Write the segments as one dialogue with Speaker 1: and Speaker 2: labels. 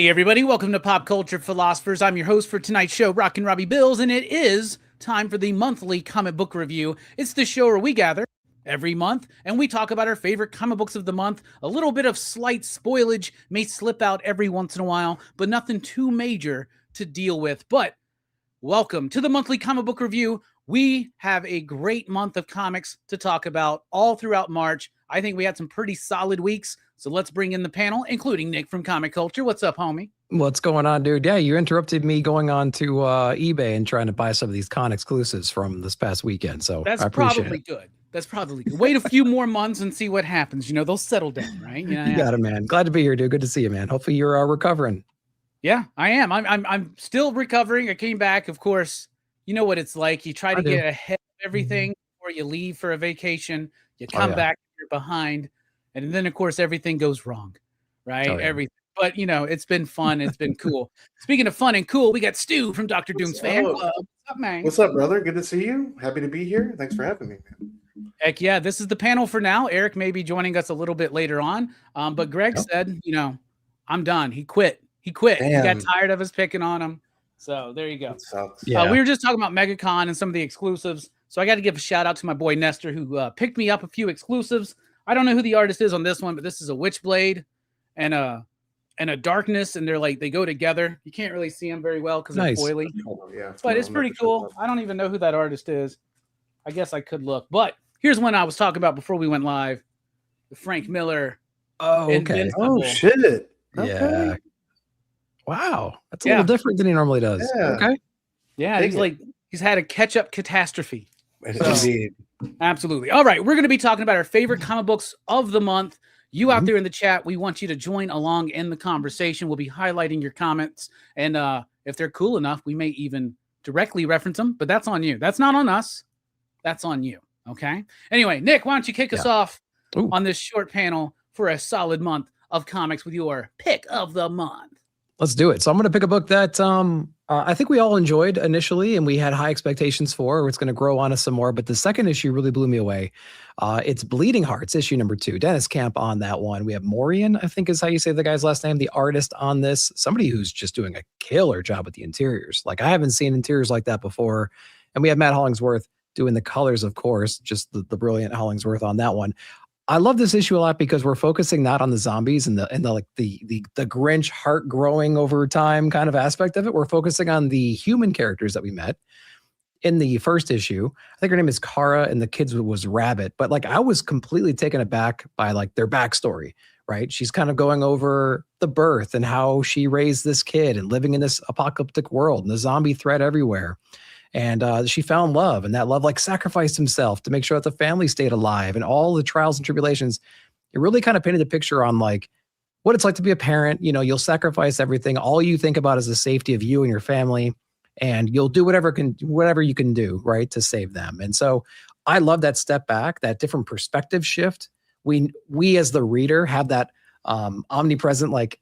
Speaker 1: Hey everybody, welcome to Pop Culture Philosophers. I'm your host for tonight's show, Rockin Robbie Billups, and it is time for the monthly comic book review. It's the show where we gather every month and we talk about our favorite comic books of the month. A little bit of slight spoilage may slip out every once in a while, but nothing too major to deal with. But welcome to the monthly comic book review. We have a great month of comics to talk about all throughout March. I think we had some pretty solid weeks. So let's bring in the panel, including Nick from Comic Culture. What's up, homie?
Speaker 2: What's going on, dude? Yeah, you interrupted me going on to eBay and trying to buy some of these con exclusives from this past weekend. So
Speaker 1: that's
Speaker 2: I appreciate
Speaker 1: probably
Speaker 2: it.
Speaker 1: good. That's probably good. Wait a few more months and see what happens. You know, they'll settle down, right?
Speaker 2: You got it, man. Glad to be here, dude. Good to see you, man. Hopefully you're recovering.
Speaker 1: Yeah, I am. I'm still recovering. I came back, of course. You know what it's like. You try to get ahead of everything before you leave for a vacation. You come back, you're behind, and then of course everything goes wrong. Right? Everything. But, you know, it's been fun. It's been cool. Speaking of fun and cool, we got Stu from Dr. Doom's Fan Club. What's up, man?
Speaker 3: What's up, brother? Good to see you. Happy to be here. Thanks for having me, man.
Speaker 1: Heck yeah. This is the panel for now. Eric may be joining us a little bit later on. But Greg said, you know, I'm done. He quit. He got tired of us picking on him. So there you go.
Speaker 2: Yeah.
Speaker 1: We were just talking about MegaCon and some of the exclusives. So I got to give a shout out to my boy Nestor, who picked me up a few exclusives. I don't know who the artist is on this one, but this is a Witchblade and a darkness, and they're like, they go together. You can't really see them very well because they're foily. But it's pretty cool. I don't even know who that artist is. I guess I could look. But here's one I was talking about before we went live. The Frank Miller.
Speaker 2: Oh, okay.
Speaker 3: Oh, shit.
Speaker 2: Okay. Yeah. Wow. That's a little different than he normally does. Yeah. Okay.
Speaker 1: Yeah, he's had a catch-up catastrophe.
Speaker 3: Indeed.
Speaker 1: Absolutely. All right, we're going to be talking about our favorite comic books of the month. You out there in the chat, we want you to join along in the conversation. We'll be highlighting your comments, and if they're cool enough, we may even directly reference them, but that's on you. That's not on us. That's on you, okay? Anyway, Nick, why don't you kick us off on this short panel for a solid month of comics with your pick of the month?
Speaker 2: Let's do it. So I'm going to pick a book that I think we all enjoyed initially and we had high expectations for. It's going to grow on us some more, but the second issue really blew me away. It's Bleeding Hearts, issue number 2. Dennis Camp on that one. We have Morian, I think is how you say the guy's last name, the artist on this. Somebody who's just doing a killer job with the interiors. Like, I haven't seen interiors like that before. And we have Matt Hollingsworth doing the colors, of course, just the brilliant Hollingsworth on that one. I love this issue a lot because we're focusing not on the zombies and the Grinch heart growing over time kind of aspect of it. We're focusing on the human characters that we met in the first issue. I think her name is Kara and the kids was Rabbit, but like, I was completely taken aback by like their backstory, right? She's kind of going over the birth and how she raised this kid and living in this apocalyptic world and the zombie threat everywhere. And she found love, and that love like sacrificed himself to make sure that the family stayed alive and all the trials and tribulations. It really kind of painted a picture on like what it's like to be a parent. You know, you'll sacrifice everything. All you think about is the safety of you and your family, and you'll do whatever you can do, right, to save them. And so I love that step back, that different perspective shift. We as the reader have that omnipresent like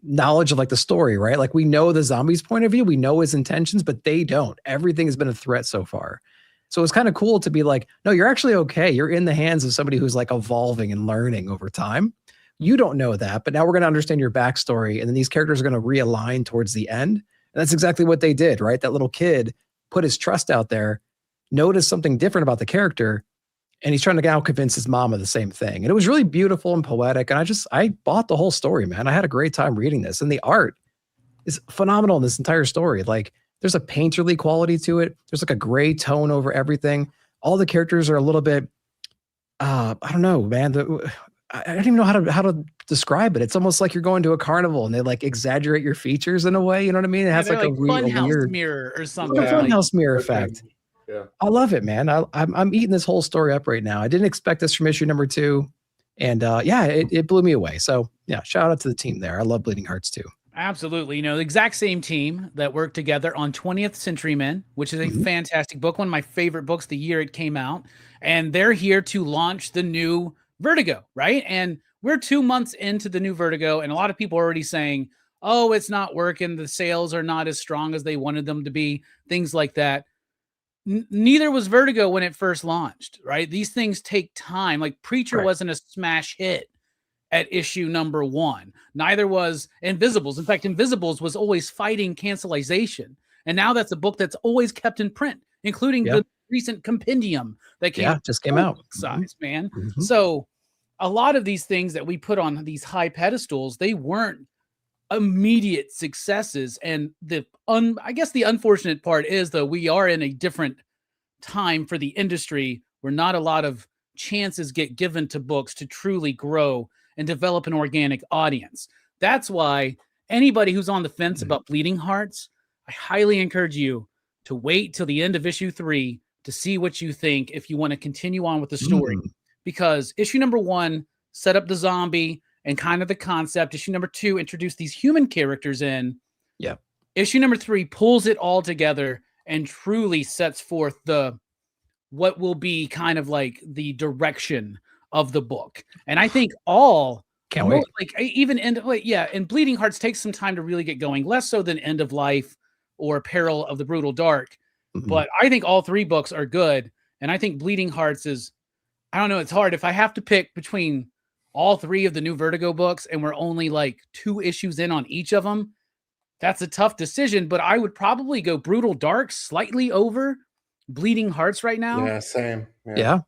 Speaker 2: knowledge of like the story, right? Like, we know the zombie's point of view, we know his intentions, but they don't. Everything has been a threat so far. So it's kind of cool to be like, no, you're actually okay. You're in the hands of somebody who's like evolving and learning over time. You don't know that, but now we're going to understand your backstory. And then these characters are going to realign towards the end. And that's exactly what they did, right? That little kid put his trust out there, noticed something different about the character, and he's trying to now convince his mom of the same thing. And it was really beautiful and poetic. And I bought the whole story, man. I had a great time reading this. And the art is phenomenal in this entire story. Like, there's a painterly quality to it. There's like a gray tone over everything. All the characters are a little bit, I don't know, man. I don't even know how to describe it. It's almost like you're going to a carnival and they like exaggerate your features in a way. You know what I mean? It has like a weird
Speaker 1: mirror or something.
Speaker 2: Funhouse mirror effect.
Speaker 3: Yeah.
Speaker 2: I love it, man. I'm eating this whole story up right now. I didn't expect this from issue number 2. And it blew me away. So yeah, shout out to the team there. I love Bleeding Hearts too.
Speaker 1: Absolutely. You know, the exact same team that worked together on 20th Century Men, which is a fantastic book. One of my favorite books the year it came out. And they're here to launch the new Vertigo, right? And we're 2 months into the new Vertigo, and a lot of people are already saying, oh, it's not working. The sales are not as strong as they wanted them to be, things like that. Neither was Vertigo when it first launched, right? These things take time. Like Preacher wasn't a smash hit. at issue number 1. Neither was Invisibles. In fact, Invisibles was always fighting cancelization. And now that's a book that's always kept in print, including the recent compendium that
Speaker 2: just came out.
Speaker 1: Size, man. So a lot of these things that we put on these high pedestals, they weren't immediate successes. And I guess the unfortunate part is, though, we are in a different time for the industry where not a lot of chances get given to books to truly grow and develop an organic audience. That's why anybody who's on the fence about Bleeding Hearts, I highly encourage you to wait till the end of issue 3 to see what you think if you want to continue on with the story. Because issue number 1 set up the zombie and kind of the concept. Issue number 2 introduced these human characters in.
Speaker 2: Yeah.
Speaker 1: Issue number 3 pulls it all together and truly sets forth what will be kind of like the direction of the book. And I think
Speaker 2: can't wait.
Speaker 1: Like even and Bleeding Hearts takes some time to really get going, less so than End of Life or Peril of the Brutal Dark. But I think all 3 books are good. And I think Bleeding Hearts is, I don't know, it's hard. If I have to pick between all 3 of the new Vertigo books and we're only like 2 issues in on each of them, that's a tough decision. But I would probably go Brutal Dark slightly over Bleeding Hearts right now.
Speaker 3: Yeah, same.
Speaker 2: Yeah.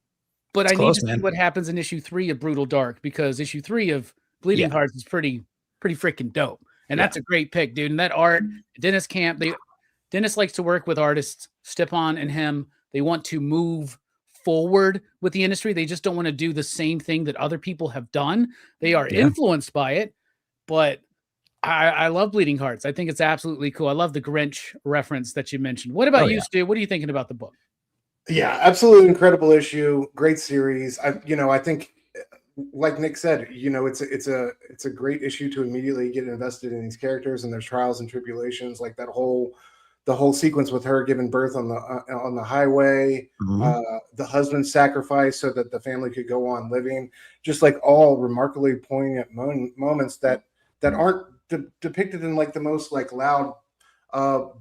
Speaker 1: But I need to see what happens in issue 3 of Brutal Dark, because issue 3 of Bleeding Hearts is pretty freaking dope. And that's a great pick, dude. And that art, Dennis Dennis likes to work with artists, Stepan and him. They want to move forward with the industry. They just don't want to do the same thing that other people have done. They are influenced by it, but I love Bleeding Hearts. I think it's absolutely cool. I love the Grinch reference that you mentioned. What about you, Stu? What are you thinking about the book?
Speaker 3: Yeah, absolutely incredible issue. Great series. I think, like Nick said, it's a great issue to immediately get invested in these characters and their trials and tribulations. Like the whole sequence with her giving birth on the highway, the husband's sacrifice so that the family could go on living, just like all remarkably poignant moments that aren't depicted in like the most like loud,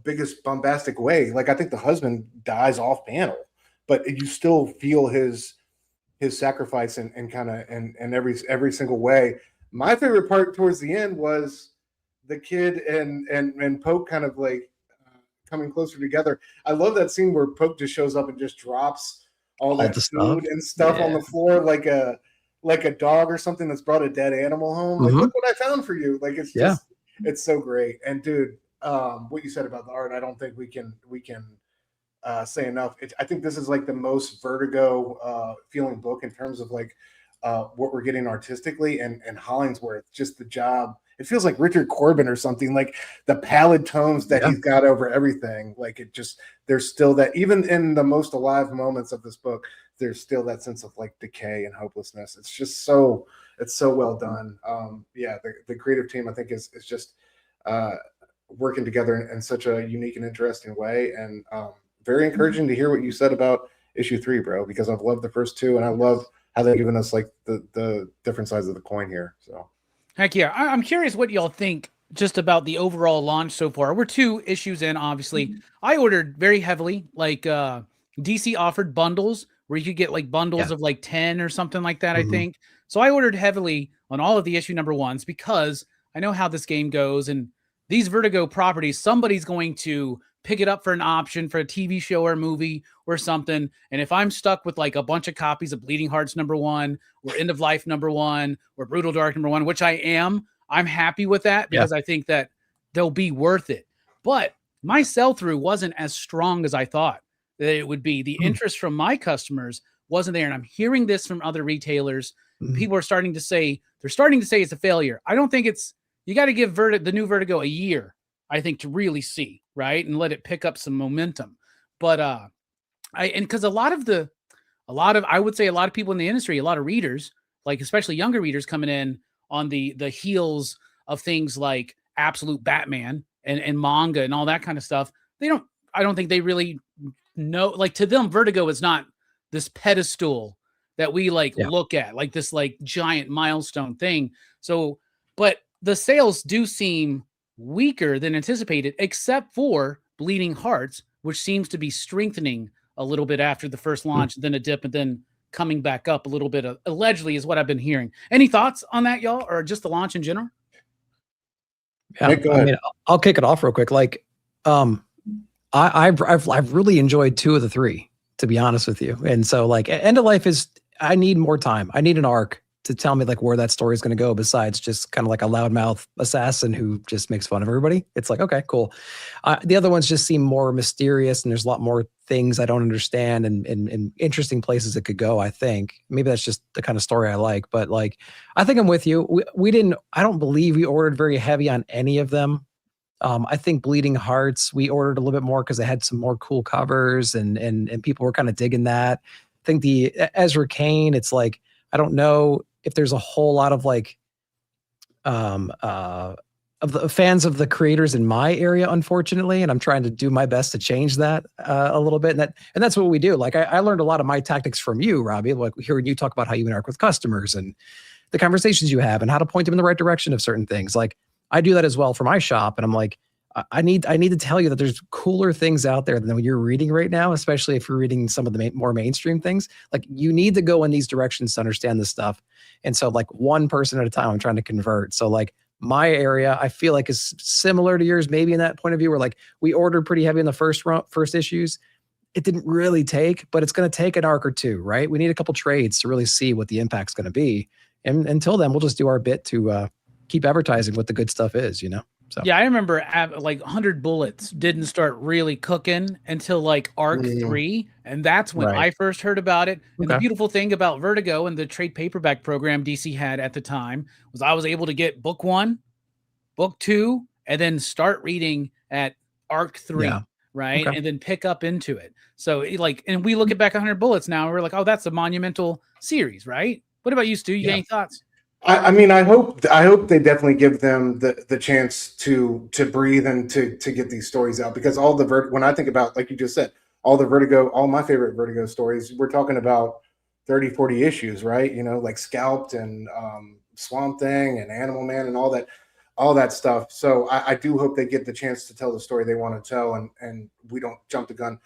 Speaker 3: biggest bombastic way. Like I think the husband dies off panel, but you still feel his sacrifice and kind of and every single way. My favorite part towards the end was the kid and Poke kind of like coming closer together. I love that scene where Poke just shows up and just drops all that food and stuff on the floor like a dog or something that's brought a dead animal home. Like, look what I found for you. Like it's just it's so great. And dude, what you said about the art, I don't think we can say enough. I think this is like the most Vertigo feeling book in terms of like what we're getting artistically, and Hollingsworth, just the job. It feels like Richard Corbin or something, like the pallid tones that he's got over everything. Like it just, there's still that, even in the most alive moments of this book, there's still that sense of like decay and hopelessness. It's just it's so well done. The creative team, I think is just working together in such a unique and interesting way. And very encouraging to hear what you said about issue 3, bro, because I've loved the first 2 and I love how they've given us like the different sides of the coin here. So
Speaker 1: heck yeah. I'm curious what y'all think just about the overall launch so far. We're 2 issues in, obviously. I ordered very heavily, like DC offered bundles where you could get like bundles of like 10 or something like that, I think. So I ordered heavily on all of the issue number 1s because I know how this game goes, and these Vertigo properties, somebody's going to pick it up for an option for a TV show or movie or something. And if I'm stuck with like a bunch of copies of Bleeding Hearts number 1 or End of Life number 1 or Brutal Dark number 1, which I am, I'm happy with that because I think that they'll be worth it. But my sell-through wasn't as strong as I thought that it would be. The interest from my customers wasn't there. And I'm hearing this from other retailers. People are starting to say, it's a failure. I don't think you got to give the new Vertigo a year, I think, to really see, right? And let it pick up some momentum. But because a lot of I would say a lot of people in the industry, a lot of readers, like especially younger readers coming in on the heels of things like Absolute Batman and manga and all that kind of stuff. I don't think they really know, like to them, Vertigo is not this pedestal that we look at, like this like giant milestone thing. So, but the sales do seem weaker than anticipated, except for Bleeding Hearts, which seems to be strengthening a little bit after the first launch, then a dip, and then coming back up a little bit, allegedly, is what I've been hearing. Any thoughts on that, y'all, or just the launch in general?
Speaker 2: Yeah,
Speaker 3: Nick, go
Speaker 2: I
Speaker 3: ahead.
Speaker 2: mean, I'll kick it off real quick. Like, I've really enjoyed 2 of the 3, to be honest with you. And so, like, End of Life is, I need more time. I need an arc to tell me like where that story is going to go, besides just kind of like a loudmouth assassin who just makes fun of everybody. It's like, okay, cool. The other ones just seem more mysterious, and there's a lot more things I don't understand, and interesting places it could go. I think maybe that's just the kind of story I like. But like, I think I'm with you. We didn't. I don't believe we ordered very heavy on any of them. I think Bleeding Hearts, we ordered a little bit more because they had some more cool covers, and people were kind of digging that. I think the Ezra Kane, it's like, I don't know if there's a whole lot of like of the fans of the creators in my area, unfortunately, and I'm trying to do my best to change that a little bit. And that's what we do. Like, I learned a lot of my tactics from you, Robbie, like hearing you talk about how you interact with customers and the conversations you have and how to point them in the right direction of certain things. Like, I do that as well for my shop. And I'm like, I need to tell you that there's cooler things out there than what you're reading right now, especially if you're reading some of the more mainstream things. Like, you need to go in these directions to understand this stuff. And so, like, one person at a time, I'm trying to convert. So like, my area, I feel like, is similar to yours, maybe in that point of view, where like we ordered pretty heavy in the first issues. It didn't really take, but it's going to take an arc or 2, right? We need a couple trades to really see what the impact's going to be. And until then, we'll just do our bit to keep advertising what the good stuff is, you know? So.
Speaker 1: Yeah, I remember like 100 Bullets didn't start really cooking until like arc 3. And that's when I first heard about it. And the beautiful thing about Vertigo and the trade paperback program DC had at the time was I was able to get book 1, book 2, and then start reading at arc 3. Yeah. Right. Okay. And then pick up into it. So and we look at back 100 Bullets now and we're like, oh, that's a monumental series, right? What about you, Stu? You got any thoughts?
Speaker 3: I mean, I hope they definitely give them the chance to breathe and to get these stories out, because all the when I think about, like you just said, all my favorite Vertigo stories, we're talking about 30, 40 issues, right? You know, like Scalped and Swamp Thing and Animal Man and all that stuff. So I do hope they get the chance to tell the story they want to tell, and we don't jump the gun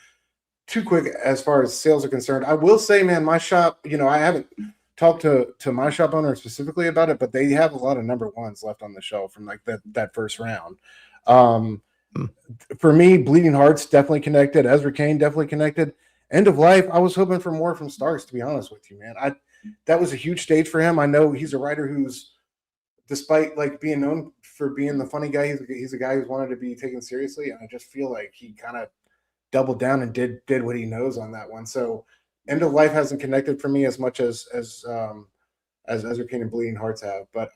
Speaker 3: too quick as far as sales are concerned. I will say, man, my shop, you know, I haven't talked to my shop owner specifically about it, but they have a lot of number 1s left on the shelf from like that first round. For me, Bleeding Hearts definitely connected. Ezra Kane definitely connected. End of Life, I was hoping for more from Starks, to be honest with you, man. That was a huge stage for him. I know he's a writer who's, despite like being known for being the funny guy, he's a guy who's wanted to be taken seriously, and I just feel like he kind of doubled down and did what he knows on that one. So End of Life hasn't connected for me as much as Ezra Kane and Bleeding Hearts have. But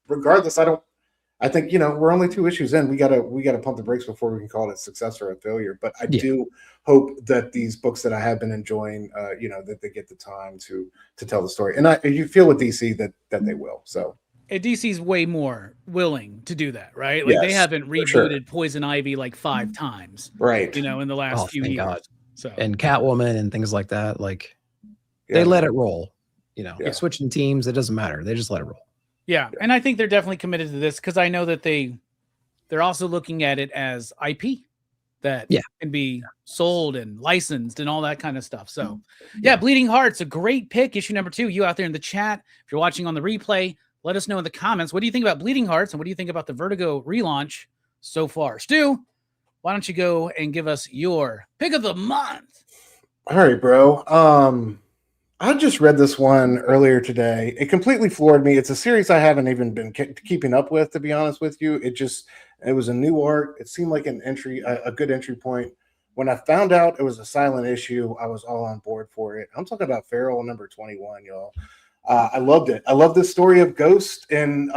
Speaker 3: regardless, I think, you know, we're only 2 issues in. We gotta pump the brakes before we can call it a success or a failure. But I do hope that these books that I have been enjoying, you know, that they get the time to tell the story. And you feel with DC that they will. So
Speaker 1: DC's way more willing to do that, right? Like, they haven't rebooted Poison Ivy like 5 times,
Speaker 3: right?
Speaker 1: You know, in the last few years. God. So,
Speaker 2: and Catwoman and things like that, like they let it roll. You know, switching teams, it doesn't matter. They just let it roll.
Speaker 1: Yeah, and I think they're definitely committed to this, because I know that they're also looking at it as IP that can be sold and licensed and all that kind of stuff. So, Bleeding Hearts, a great pick. Issue number 2. You out there in the chat, if you're watching on the replay, let us know in the comments. What do you think about Bleeding Hearts, and what do you think about the Vertigo relaunch so far? Stu, why don't you go and give us your pick of the month?
Speaker 3: All right, bro. I just read this one earlier today. It completely floored me. It's a series I haven't even been keeping up with, to be honest with you. It was a new art. It seemed like a good entry point. When I found out it was a silent issue, I was all on board for it. I'm talking about Frell number 21, y'all. I loved it. I love the story of Ghost and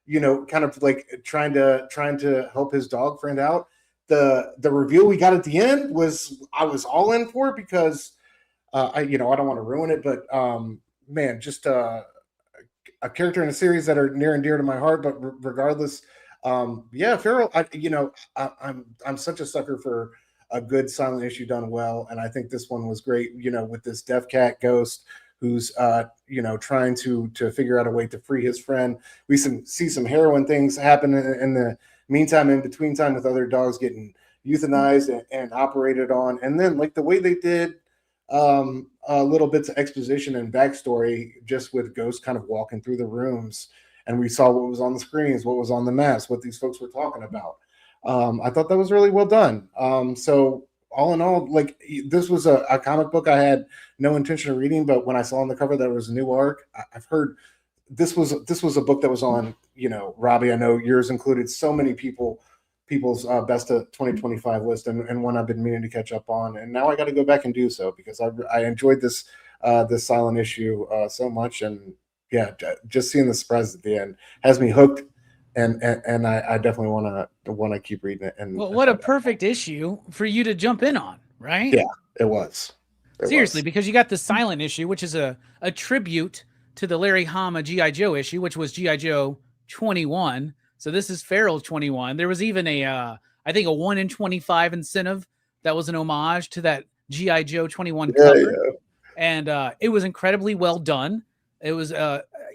Speaker 3: you know, kind of like trying to help his dog friend out. The reveal we got at the end I was all in for it, because I don't want to ruin it, but man, just a character in a series that are near and dear to my heart. But regardless, Farrell, I'm such a sucker for a good silent issue done well, and I think this one was great. You know, with this deaf cat Ghost who's trying to figure out a way to free his friend. We see some heroin things happen in the meantime, in between time, with other dogs getting euthanized and operated on. And then like the way they did little bits of exposition and backstory just with Ghost kind of walking through the rooms, and we saw what was on the screens, what was on the maps, what these folks were talking about. I thought that was really well done. So all in all, like, this was a comic book I had no intention of reading, but when I saw on the cover that it was a new arc, I've heard this was a book that was on, Robbie, I know yours included, so many people's best of 2025 list, and one I've been meaning to catch up on, and now I got to go back and do so because I enjoyed this silent issue so much, and yeah, just seeing the surprise at the end has me hooked. And I definitely want to keep reading it. And
Speaker 1: what a perfect issue for you to jump in on, right?
Speaker 3: Yeah, it was.
Speaker 1: Seriously, because you got the silent issue, which is a tribute to the Larry Hama G.I. Joe issue, which was G.I. Joe 21. So this is Farrell 21. There was even I think a 1 in 25 incentive that was an homage to that G.I. Joe 21 cover. Yeah. And it was incredibly well done. It was,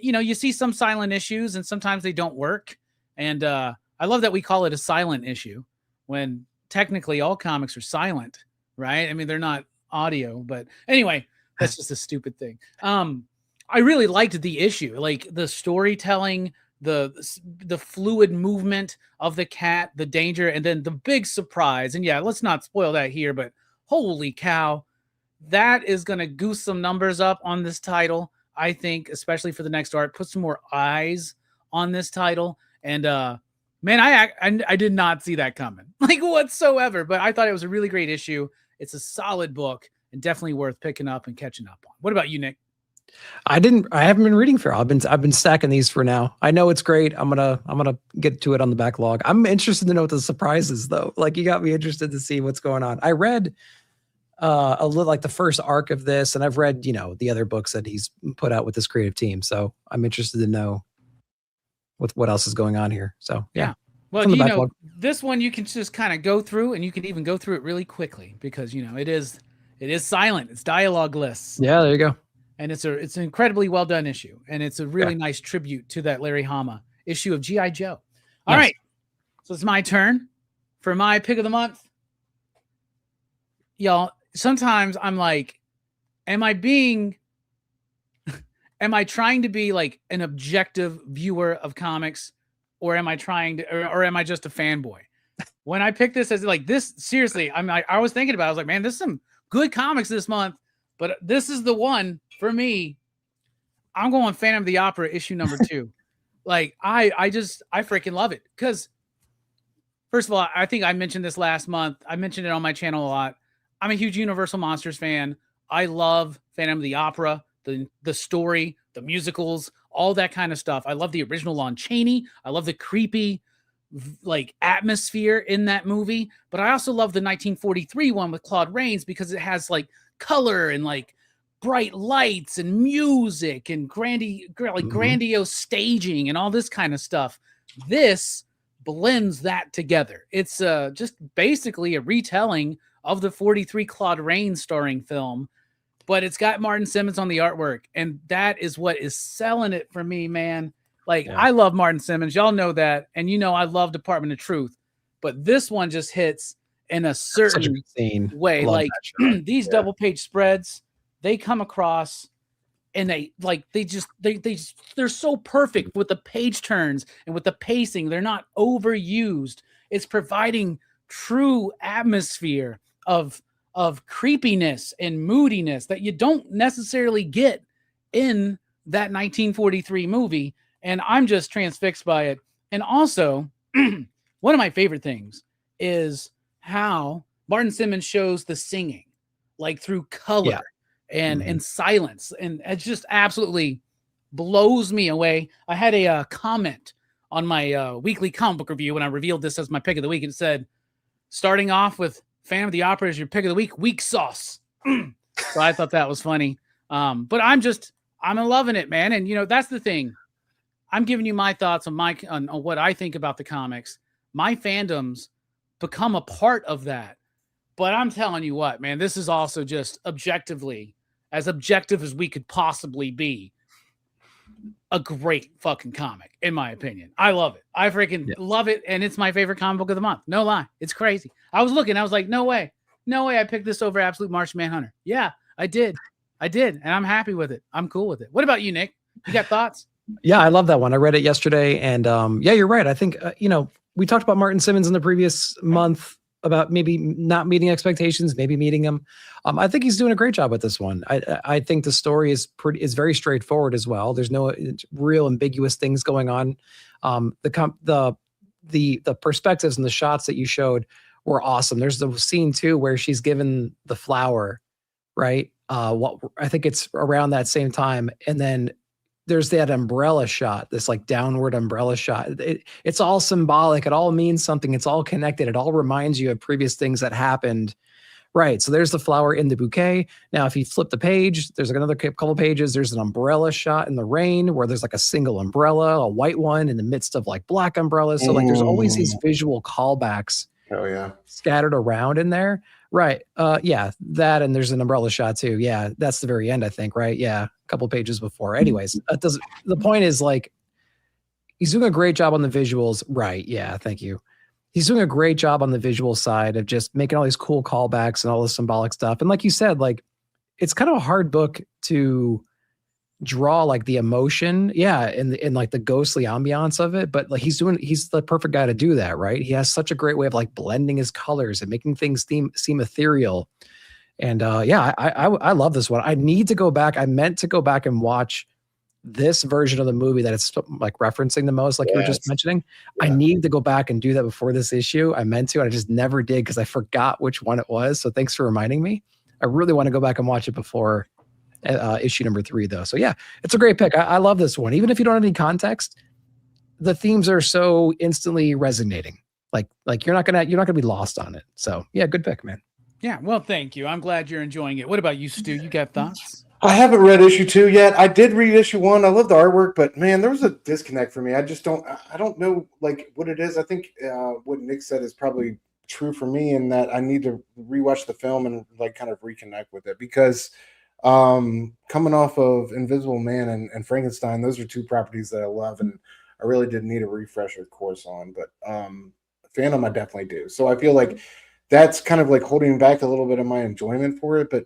Speaker 1: you see some silent issues and sometimes they don't work. And I love that we call it a silent issue when technically all comics are silent, right? I mean, they're not audio, but anyway, that's just a stupid thing. I really liked the issue, like the storytelling, the fluid movement of the cat, the danger, and then the big surprise. And yeah, let's not spoil that here, but holy cow, that is going to goose some numbers up on this title. I think, especially for the next art, put some more eyes on this title. And man, I did not see that coming, like whatsoever. But I thought it was a really great issue. It's a solid book and definitely worth picking up and catching up on. What about you, Nick?
Speaker 2: I haven't been reading Frell. I've been stacking these for now. I know it's great. I'm gonna get to it on the backlog. I'm interested to know what the surprise is though. Like, you got me interested to see what's going on. I read a little, like, the first arc of this, and I've read, the other books that he's put out with this creative team. So I'm interested to know what else is going on here. So yeah.
Speaker 1: Well, this one you can just kind of go through, and you can even go through it really quickly because it is silent. It's dialogue-less.
Speaker 2: Yeah, there you go.
Speaker 1: And it's an incredibly well done issue, and it's a really nice tribute to that Larry Hama issue of G.I. Joe. All right, so it's my turn for my pick of the month. Y'all, sometimes I'm like, am I trying to be like an objective viewer of comics, or am I trying to, or am I just a fanboy? When I picked this as like this, seriously, I was thinking about it. I was like, man, there's some good comics this month, but this is the one for me. I'm going Phantom of the Opera issue number 2. Like, I freaking love it. Because first of all, I think I mentioned this last month. I mentioned it on my channel a lot. I'm a huge Universal Monsters fan. I love Phantom of the Opera, the story, the musicals, all that kind of stuff. I love the original Lon Chaney. I love the creepy, like, atmosphere in that movie. But I also love the 1943 one with Claude Rains because it has like color and like bright lights and music and grandiose staging and all this kind of stuff. This blends that together. It's just basically a retelling of the 43 Claude Rains starring film, but it's got Martin Simmons on the artwork, and that is what is selling it for me, man. Like, I love Martin Simmons. Y'all know that, and I love Department of Truth, but this one just hits in a certain way. Like, these double page spreads, they come across and they're so perfect with the page turns and with the pacing. They're not overused. It's providing true atmosphere of creepiness and moodiness that you don't necessarily get in that 1943 movie. And I'm just transfixed by it. And also, one of my favorite things is how Martin Simmons shows the singing, like, through color and silence. And it just absolutely blows me away. I had a comment on my weekly comic book review when I revealed this as my pick of the week. It said, starting off with Phantom of the Opera as your pick of the week sauce. So I thought that was funny. But I'm loving it, man. And that's the thing. I'm giving you my thoughts on what I think about the comics. My fandoms become a part of that. But I'm telling you what, man, this is also just objectively, as objective as we could possibly be, a great fucking comic, in my opinion. I love it. I freaking love it. And it's my favorite comic book of the month. No lie. It's crazy. I was looking, I was like, no way I picked this over Absolute Martian Manhunter. Yeah, I did, and I'm happy with it. I'm cool with it. What about you, Nick? You got thoughts?
Speaker 2: Yeah, I love that one. I read it yesterday, and yeah, you're right. I think we talked about Martin Simmons in the previous month about maybe not meeting expectations, maybe meeting them. I think he's doing a great job with this one. I think the story is very straightforward as well. There's no real ambiguous things going on. The perspectives and the shots that you showed were awesome. There's the scene too where she's given the flower, right? What I think it's around that same time, and then there's that umbrella shot, this like downward umbrella shot. It's all symbolic. It all means something. It's all connected. It all reminds you of previous things that happened. Right. So there's the flower in the bouquet. Now, if you flip the page, there's another couple pages. There's an umbrella shot in the rain where there's like a single umbrella, a white one in the midst of like black umbrellas. So like there's always these visual callbacks scattered around in there. Right. Yeah, that, and there's an umbrella shot too. Yeah, that's the very end, I think, right? Yeah, a couple pages before. Anyways, the point is like he's doing a great job on the visuals. Right. Yeah, thank you. He's doing a great job on the visual side of just making all these cool callbacks and all this symbolic stuff. And like you said, like it's kind of a hard book to draw like the emotion, and like the ghostly ambiance of it, but like he's the perfect guy to do that, right? He has such a great way of like blending his colors and making things seem ethereal. And I love this one. I need to go back. I meant to go back and watch this version of the movie that it's like referencing the most, like you were just mentioning. I need to go back and do that before this issue. I meant to, and I just never did because I forgot which one it was. So thanks for reminding me. I really want to go back and watch it before issue number 3 though. So yeah, it's a great pick. I love this one. Even if you don't have any context, the themes are so instantly resonating. Like you're not gonna be lost on it. So yeah, good pick, man.
Speaker 1: Yeah, well, thank you. I'm glad you're enjoying it. What about you, Stu? You got thoughts?
Speaker 3: I haven't read issue 2 yet. I did read issue 1. I love the artwork, but man, there was a disconnect for me. I don't know like what it is. I think what Nick said is probably true for me in that I need to rewatch the film and like kind of reconnect with it because coming off of Invisible Man and Frankenstein, those are 2 properties that I love and I really did need a refresher course on, but Phantom I definitely do. So I feel like that's kind of like holding back a little bit of my enjoyment for it. But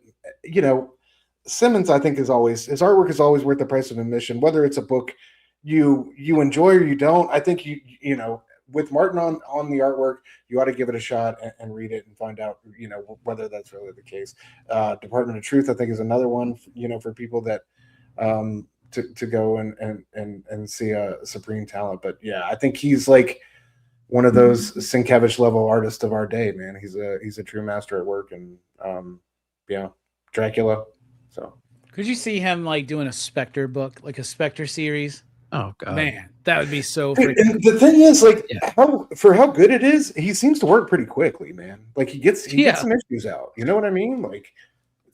Speaker 3: Simmons, I think, his artwork is always worth the price of admission, whether it's a book you enjoy or you don't. I think you know, with Martin on the artwork, you ought to give it a shot and read it and find out, whether that's really the case. Department of Truth, I think, is another one, for people that to go and see a supreme talent. But yeah, I think he's like one of those Sienkiewicz level artists of our day, man. He's a true master at work, and Dracula. So
Speaker 1: could you see him like doing a Spectre book, like a Spectre series?
Speaker 2: Oh god,
Speaker 1: man, that would be so.
Speaker 3: And the thing is, like, how good it is, he seems to work pretty quickly, man. Like he gets some issues out. You know what I mean? Like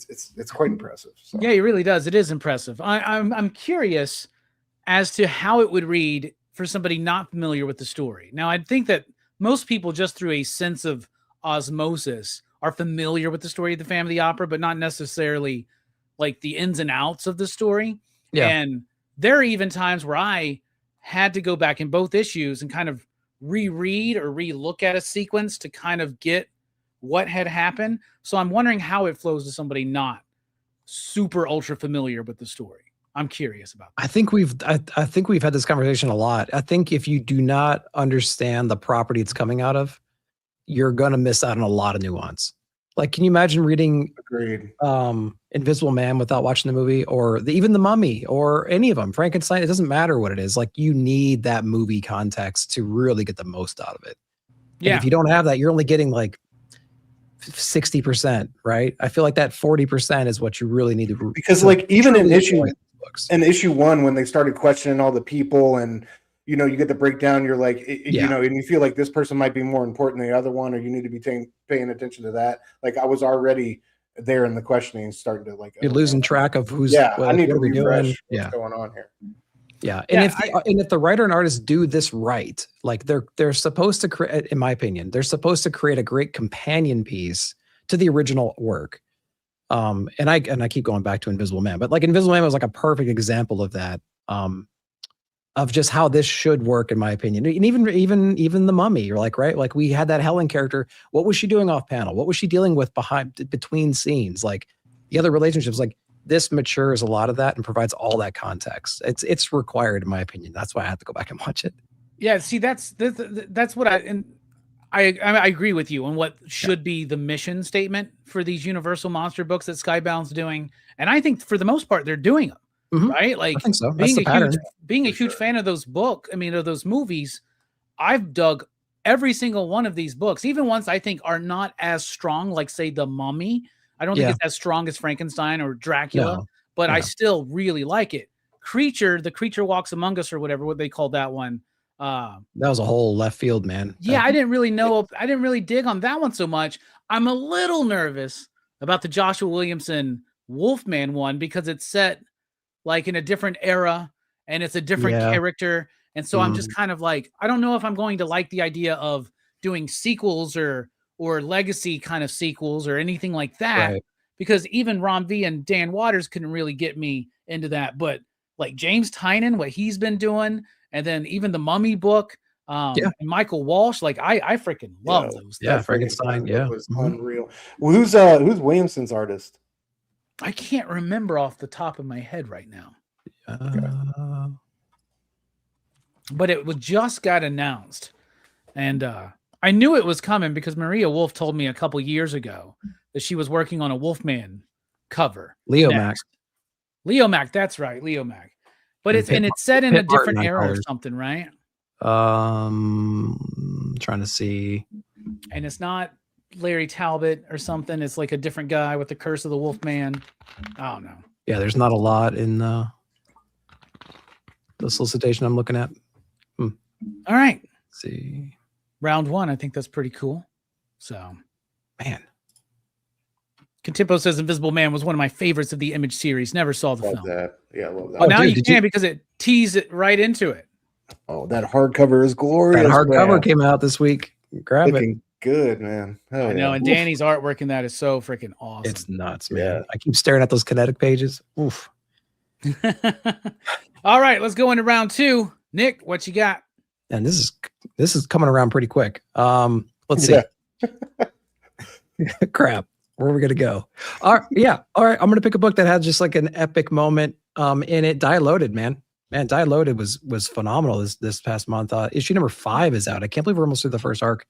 Speaker 3: it's quite impressive. So.
Speaker 1: Yeah, he really does. It is impressive. I'm curious as to how it would read for somebody not familiar with the story. Now, I think that most people, just through a sense of osmosis, are familiar with the story of the Phantom of the Opera, but not necessarily like the ins and outs of the story.
Speaker 2: Yeah.
Speaker 1: And there are even times where I had to go back in both issues and kind of reread or relook at a sequence to kind of get what had happened. So I'm wondering how it flows to somebody not super ultra familiar with the story. I'm curious about that.
Speaker 2: I think we've had this conversation a lot. I think if you do not understand the property it's coming out of, you're going to miss out on a lot of nuance. Like, can you imagine reading Invisible Man without watching the movie, or even The Mummy, or any of them, Frankenstein? It doesn't matter what it is. Like, you need that movie context to really get the most out of it. Yeah. And if you don't have that, you're only getting like 60%, right? I feel like that 40% is what you really need to.
Speaker 3: Because like even in issue 1, when they started questioning all the people and you get the breakdown, you're like, and you feel like this person might be more important than the other one, or you need to be paying attention to that. Like I was already there in the questioning, starting to like,
Speaker 2: you're losing track of who's,
Speaker 3: I need to refresh what's going on here.
Speaker 2: Yeah. And if the writer and artist do this right, like they're supposed to create, in my opinion, they're supposed to create a great companion piece to the original work. And I keep going back to Invisible Man, but like Invisible Man was like a perfect example of that. Of just how this should work, in my opinion. And even The Mummy, you're like, right? Like we had that Helen character. What was she doing off panel? What was she dealing with between scenes? Like the other relationships, like this matures a lot of that and provides all that context. It's required in my opinion. That's why I have to go back and watch it.
Speaker 1: Yeah, see, that's what I agree with you on what should be the mission statement for these Universal monster books that Skybound's doing, and I think for the most part they're doing them right. Like
Speaker 2: I think so. That's the pattern.
Speaker 1: Being a huge fan of those of those movies, I've dug every single one of these books, even ones I think are not as strong, like say The Mummy. I don't think it's as strong as Frankenstein or Dracula, but I still really like it. The Creature Walks Among Us, or whatever what they called that one.
Speaker 2: That was a whole left field, man.
Speaker 1: Yeah, I didn't really dig on that one so much. I'm a little nervous about the Joshua Williamson Wolfman one because it's set like in a different era and it's a different character. And so I'm just kind of like, I don't know if I'm going to like the idea of doing sequels or legacy kind of sequels or anything like that, because even Ron V and Dan Waters couldn't really get me into that. But like James Tynion, what he's been doing, and then even the Mummy book, and Michael Walsh, like I freaking love those.
Speaker 2: Yeah, Frankenstein. Yeah,
Speaker 3: was unreal. Well, who's Williamson's artist?
Speaker 1: I can't remember off the top of my head right now. But it was just got announced, and I knew it was coming because Maria Wolf told me a couple years ago that she was working on a Wolfman cover.
Speaker 2: Leo Mac,
Speaker 1: that's right, Leo Mac. But it's set in a different era or something, right?
Speaker 2: Trying to see.
Speaker 1: And it's not Larry Talbot or something. It's like a different guy with the Curse of the Wolfman. I don't know.
Speaker 2: Yeah, there's not a lot in the solicitation I'm looking at.
Speaker 1: All right.
Speaker 2: Let's see.
Speaker 1: Round 1. I think that's pretty cool. So,
Speaker 2: man.
Speaker 1: Contempo says Invisible Man was one of my favorites of the Image series. Never saw the film.
Speaker 3: That. Yeah, I love that.
Speaker 1: But now you can because it teased it right into it.
Speaker 3: Oh, that hardcover is glorious.
Speaker 2: That hardcover came out this week. Grab
Speaker 3: Looking good, man.
Speaker 1: I know, and Danny's artwork in that is so freaking awesome.
Speaker 2: It's nuts, man. Yeah. I keep staring at those kinetic pages. Oof.
Speaker 1: All right, let's go into round 2. Nick, what you got?
Speaker 2: And this is coming around pretty quick. Let's see. Crap. Where are we gonna go? All right. I'm gonna pick a book that had just like an epic moment in it. Die Loaded, man. Die Loaded was phenomenal this past month. Issue number 5 is out. I can't believe we're almost through the first arc.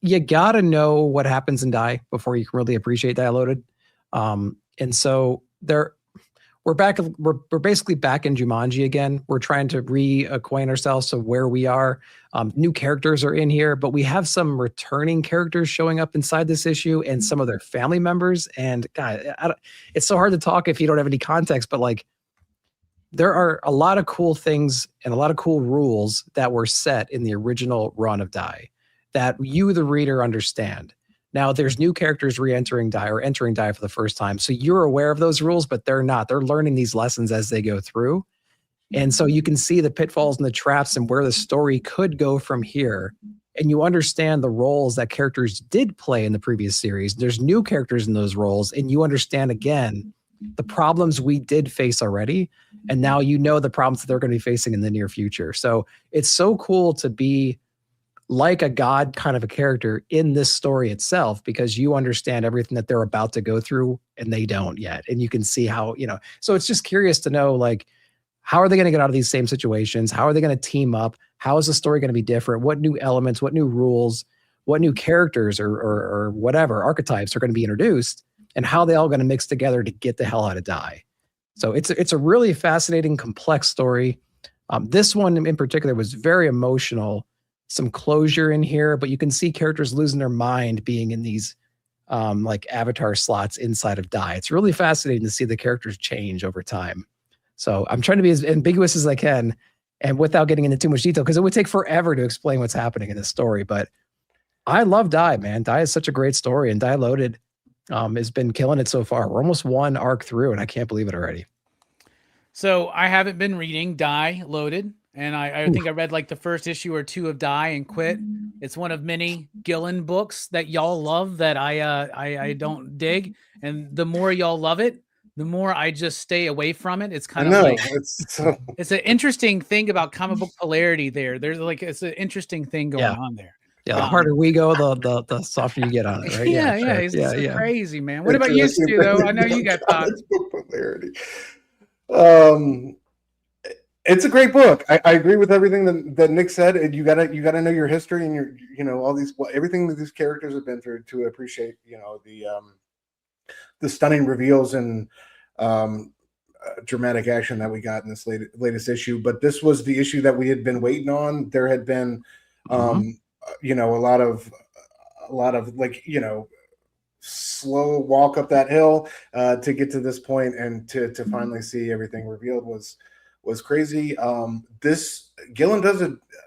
Speaker 2: You gotta know what happens in Die before you can really appreciate Die Loaded. And so we're basically back in Jumanji again. We're trying to reacquaint ourselves to where we are. New characters are in here, but we have some returning characters showing up inside this issue and some of their family members. And God, it's so hard to talk if you don't have any context, but like there are a lot of cool things and a lot of cool rules that were set in the original run of Die that you, the reader, understand. Now, there's new characters re-entering Die or entering Die for the first time. So you're aware of those rules, but they're not. They're learning these lessons as they go through. And so you can see the pitfalls and the traps and where the story could go from here. And you understand the roles that characters did play in the previous series. There's new characters in those roles. And you understand, again, the problems we did face already. And now you know the problems that they're going to be facing in the near future. So it's so cool to be like a god kind of a character in this story itself, because you understand everything that they're about to go through and they don't yet. And you can see how, so it's just curious to know, like, how are they going to get out of these same situations? How are they going to team up? How is the story going to be different? What new elements, what new rules, what new characters or whatever archetypes are going to be introduced, and how they all going to mix together to get the hell out of Die. So it's a really fascinating, complex story. This one in particular was very emotional. Some closure in here, but you can see characters losing their mind being in these like avatar slots inside of Die. It's really fascinating to see the characters change over time. So I'm trying to be as ambiguous as I can and without getting into too much detail, because it would take forever to explain what's happening in this story. But I love Die, man. Die is such a great story, and Die Loaded has been killing it so far. We're almost one arc through, and I can't believe it already.
Speaker 1: So I haven't been reading Die Loaded. And I think I read like the first issue or 2 of Die and quit. It's one of many Gillen books that y'all love that I don't dig. And the more y'all love it, the more I just stay away from it. It's kind of like it's an interesting thing about comic book polarity there. There's like it's an interesting thing going on there.
Speaker 2: Yeah, the harder we go, the softer you get on it, right?
Speaker 1: Yeah,
Speaker 2: Sure.
Speaker 1: It's so crazy, man. What about you,
Speaker 3: Interesting
Speaker 1: Stu, though? I know you got thoughts.
Speaker 3: book popularity. It's a great book. I agree with everything that Nick said. And you gotta know your history and all these everything that these characters have been through to appreciate the stunning reveals and dramatic action that we got in this latest issue. But this was the issue that we had been waiting on. There had been a lot of slow walk up that hill to get to this point, and to finally see everything revealed was crazy. This Gillen does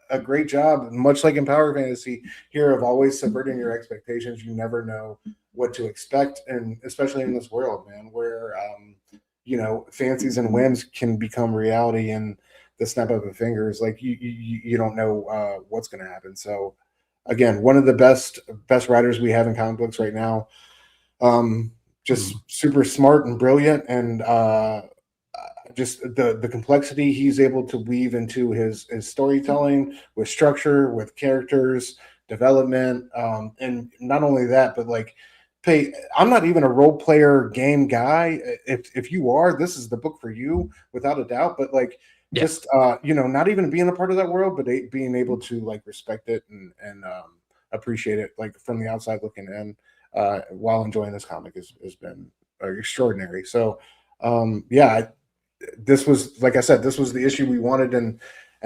Speaker 3: a great job, much like in Power Fantasy here, of always subverting your expectations. You never know what to expect, and especially in this world, man, where fancies and whims can become reality in the snap of a finger. Is like you don't know what's going to happen. So again, one of the best writers we have in comic books right now. Just super smart and brilliant, and just the complexity he's able to weave into his storytelling, with structure, with characters, development, and not only that, but I'm not even a role player game guy. If you are, this is the book for you without a doubt. But just not even being a part of that world, but being able to respect it and appreciate it from the outside looking in, while enjoying this comic has been extraordinary. So this was, like I said, this was the issue we wanted, and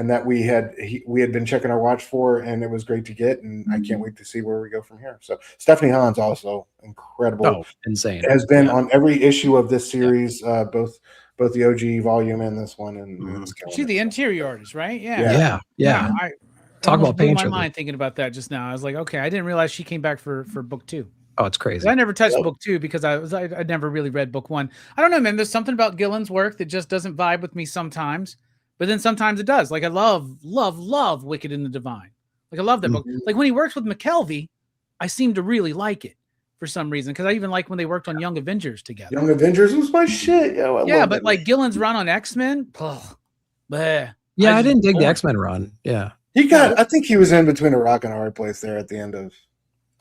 Speaker 3: that we had been checking our watch for, and it was great to get, and I can't wait to see where we go from here. So Stephanie Hahn's also incredible,
Speaker 2: insane,
Speaker 3: has been on every issue of this series, both the OG volume and this one, and
Speaker 1: she's the interior artist, right?
Speaker 2: Yeah.
Speaker 1: I
Speaker 2: talk about
Speaker 1: blew
Speaker 2: pain.
Speaker 1: My mind thinking about that just now. I was like, okay, I didn't realize she came back for book 2.
Speaker 2: Oh, it's crazy.
Speaker 1: I never touched book 2 because I never really read book 1. I don't know, man. There's something about Gillen's work that just doesn't vibe with me sometimes, but then sometimes it does. I love Wicked and the Divine. I love that book. When he works with McKelvey, I seem to really like it for some reason, because I even like when they worked on Young Avengers together.
Speaker 3: Young Avengers was my shit.
Speaker 1: But Gillen's run on X-Men, I
Speaker 2: didn't dig the X-Men run. Yeah.
Speaker 3: I think he was in between a rock and a hard place there at the end of.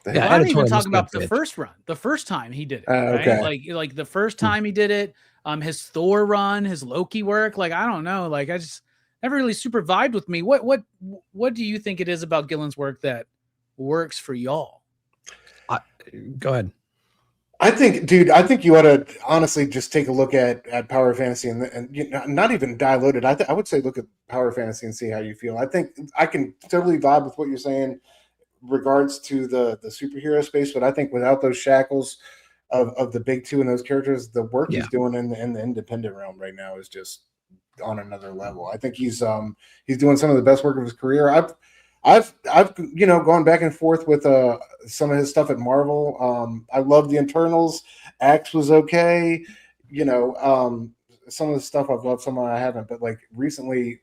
Speaker 1: I'm even talking about the first run, the first time he did it.
Speaker 3: Okay.
Speaker 1: Right? The first time he did it, his Thor run, his Loki work. I don't know. I just never really super vibed with me. What do you think it is about Gillen's work that works for y'all?
Speaker 2: Go ahead.
Speaker 3: I think you ought to honestly just take a look at Power Fantasy and not even download it. I would say look at Power Fantasy and see how you feel. I think I can totally vibe with what you're saying regards to the superhero space, but I think without those shackles of the big two and those characters, the work he's doing in the independent realm right now is just on another level. I think he's doing some of the best work of his career. I've gone back and forth with some of his stuff at Marvel. I love the Internals. Axe was okay. Some of the stuff I've loved, some I haven't. But recently,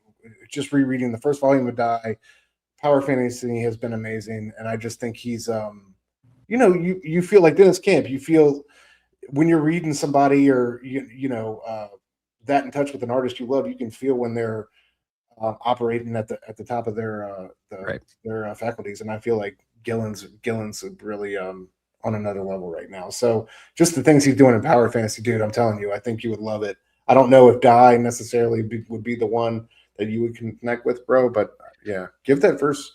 Speaker 3: just rereading the first volume of Die, Power Fantasy has been amazing, and I just think he's you feel like Dennis Camp. You feel when you're reading somebody or that in touch with an artist you love, you can feel when they're operating at the top of their faculties, and I feel like Gillen's really on another level right now. So just the things he's doing in Power Fantasy, dude, I'm telling you, I think you would love it. I don't know if Die necessarily would be the one that you would connect with, bro, but yeah, give that first